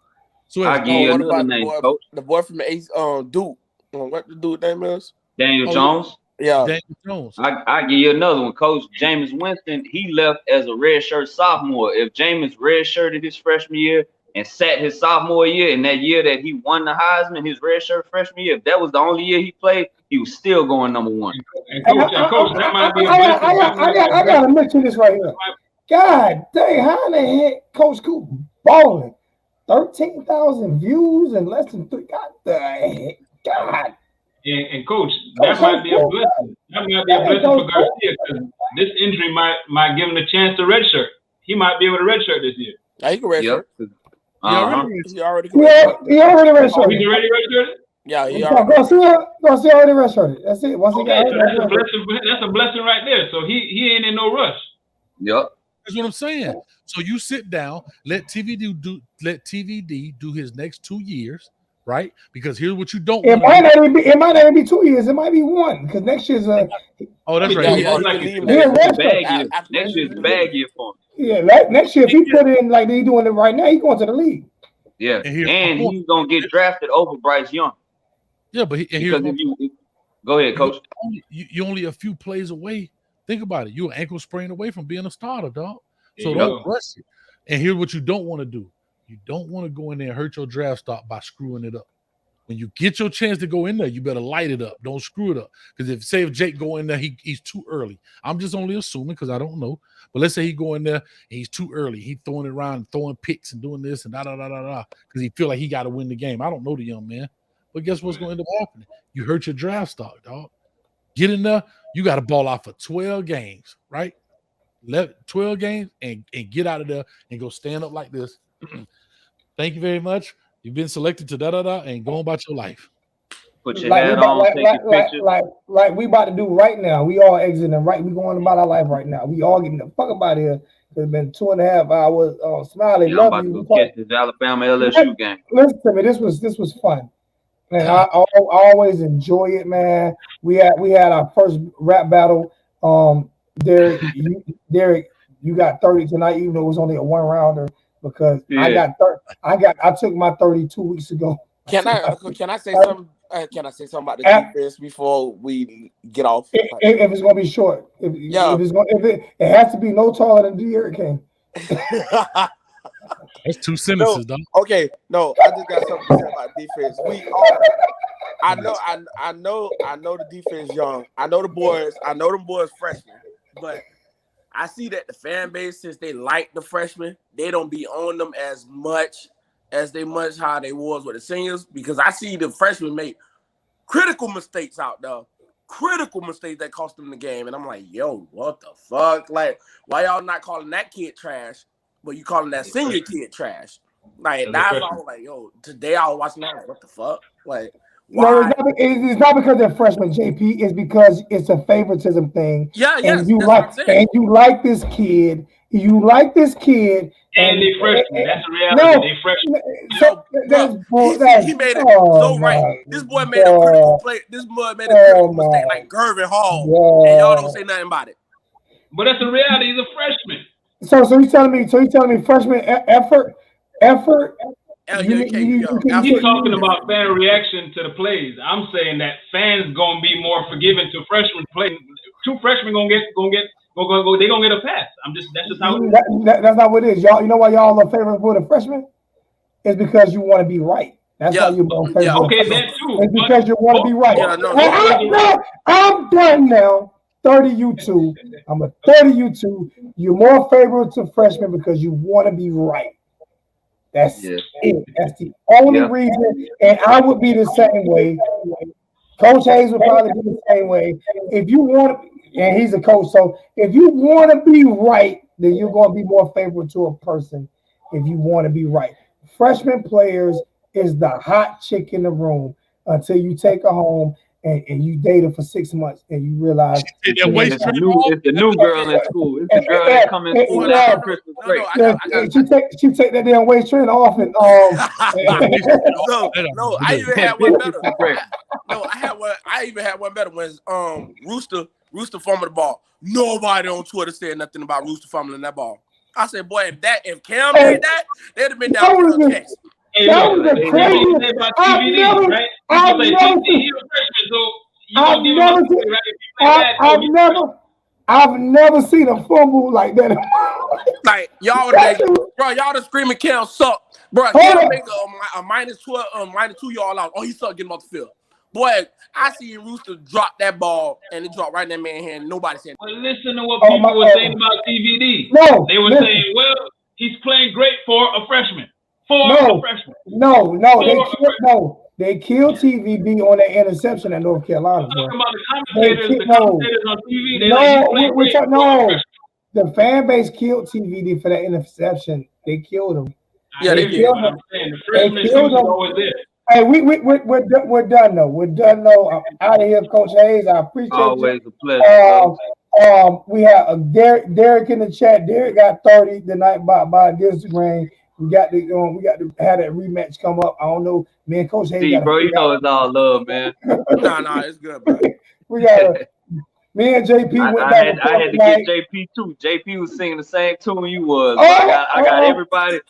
So I give you another name, Coach. The boy from Duke. What the dude name is? Daniel Jones. Yeah. Daniel Jones. I give you another one, Coach. Jameis Winston. He left as a redshirt sophomore. If Jameis redshirted his freshman year and sat his sophomore year, in that year that he won the Heisman, his redshirt freshman year, if that was the only year he played, he was still going number one. And Coach, that might be I gotta mention this right here. God dang, how in the heck Coach Coop balling? 13,000 views in less than 3. God the heck, God. And Coach, that might be a blessing. That might be a blessing for Garcia because this injury might give him a chance to redshirt. he might be able to redshirt this year. Yeah, he can redshirt. Yep. He already can Yeah, redshirt. he already Oh, redshirted. he's already redshirted? Yeah, he Go already. see already redshirted. That's it. Once he Okay, got so hurt, that's a blessing. That's a blessing right there. So he ain't in no rush. Yep. That's what I'm saying. So you sit down, let TVD do his next 2 years, right? Because here's what you don't It want might to do. not even be. It might not even be 2 years. It might be one because next year's Oh, that's Yeah, right. yeah, He he like can leave Yeah, next that's year. right. Bag year. After Next year's bag year for him. yeah. Next year, if he put it in like they doing it right now, he going to the league. Yeah. And here's my And point. he's gonna get drafted over Bryce Young. Yeah, but here's Because my if you go ahead, coach. you only a few plays away. Think about it. You're an ankle sprain away from being a starter, dog. So There you don't go. rush it. And here's what you don't want to do. You don't want to go in there and hurt your draft stock by screwing it up. When you get your chance to go in there, you better light it up. Don't screw it up. Because if Jake go in there, he's too early. I'm just only assuming because I don't know. But let's say he go in there and he's too early. He throwing it around, throwing picks and doing this and because he feel like he got to win the game. I don't know the young man. But guess what's going to end up happening? You hurt your draft stock, dog. Get in there. You got to ball out for 12 games, right? 12 games and get out of there and go stand up like this. Thank you very much. You've been selected to and go about your life. Put your hat on, take your picture. Like we about to do right now. We all exiting right. We going about our life right now. We all getting the fuck about here. It's been 2.5 hours. Smiley, Yeah, I'm love about you. to go catch this Alabama LSU game. Listen to me. This was fun. And I always enjoy it, man. We had our first rap battle. Derek, you got 30 tonight, even though it was only a 1-rounder, because I took my 30 2 weeks ago. Can I say something? Can I say something about the defense before we get off? If it's gonna be short, if it has to be no taller than Derek King. That's 2 sentences, dog. Okay, no, I just got something to say about defense. I know the defense young. I know the boys freshmen, but I see that the fan base, since they like the freshmen, they don't be on them as much how they was with the seniors, because I see the freshmen make critical mistakes out there. Critical mistakes that cost them the game. And I'm like, yo, what the fuck? Like, why y'all not calling that kid trash, but you calling that senior kid trash? Like, that's all I was like, yo, today I was watching that, what the fuck? Like, why? No, it's not because they're freshmen, JP. It's because it's a favoritism thing. And you like this kid. You like this kid. And they freshmen. That's the reality. They freshmen. He made it so right. This boy made a critical play. This boy made a critical mistake like Gervin Hall, and y'all don't say nothing about it. But that's the reality. He's a freshman. So you telling me freshman effort? He's talking about fan reaction to the plays. I'm saying that fans gonna be more forgiving to freshmen playing. 2 freshmen gonna get a pass. That's just how it is. That's not what it is. Y'all, you know why y'all are favorite for the freshmen? It's because you want to be right. That's why you're more favorite. Okay, that too. It's because you want to be right. I'm done now. 30 U2. I'm a 30 U2. You're more favorable to freshmen because you want to be right. That's it. That's the only reason. And I would be the same way. Coach Hayes would probably be the same way. If you want, and he's a coach, so if you want to be right, then you're going to be more favorable to a person if you want to be right. Freshman players is the hot chick in the room until you take her home and you date her for 6 months and you realize it's the new girl in school. It's the girl that come in school after Christmas break. She take that damn waist train off and I even had one better. I even had one better when Rooster fumbled the ball. Nobody on Twitter said nothing about Rooster fumbling that ball. I said, boy, if Cam did that, they'd have been down to the Texas. That was the craziest. I've never seen a fumble like that. Like y'all the screaming Cam suck, bro. Cam make a minus 12, -2 y'all out. Oh, he suck getting off the field. Boy, I see Rooster drop that ball and it dropped right in that man's hand. Nobody said. Well, listen to what people were saying about TVD. They were saying, well, he's playing great for a freshman. They killed TVD on that interception at North Carolina. I'm talking about the commentators on TV. the fan base killed TVD for that interception. They killed him. Yeah, they killed what him. I'm saying. The They freshman shoes killed is him. always there. Hey, we're done though. We're done though. I'm out of here, Coach Hayes. I appreciate you. Always a pleasure. We have Derek in the chat. Derek got 30 tonight by this ring. We got to have that rematch come up. I don't know. Me and Coach Hayes. See, bro, you know it's all love, man. Nah, it's good, bro. We got me and JP went I back. had to get JP too. JP was singing the same tune you was. I got everybody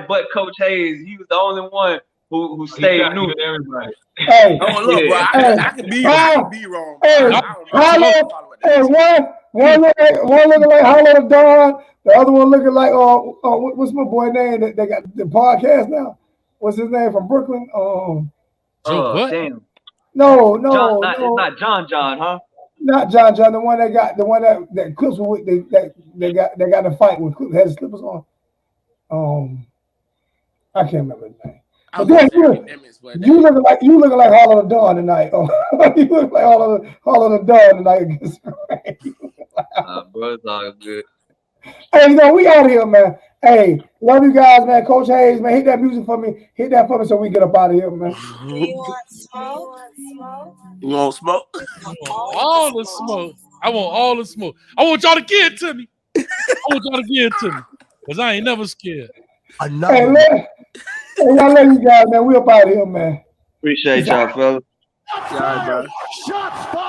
but Coach Hayes. He was the only one who stayed new. Everybody. Hey, Oh, look, bro, I can be wrong. One looking like Hollow Dawn, the other one looking like what's my boy name that they got the podcast now? What's his name from Brooklyn? what? Damn. No, It's not John, huh? Not John. The one that Clips with they got a fight with Clips had his slippers on. I can't remember his name. But then you looking like Hollow Dawn tonight. You look like Hollow Dawn tonight. Bro, it's all good. Hey, we out here, man. Hey, love you guys, man. Coach Hayes, man, hit that music for me. Hit that for me so we get up out of here, man. Do you want smoke? You want smoke? All the smoke. I want all the smoke. I want y'all to give it to me. Because I ain't never scared. Hey, I love you guys, man. We up out of here, man. Appreciate y'all, fellas. Yeah, bro. Shots fired.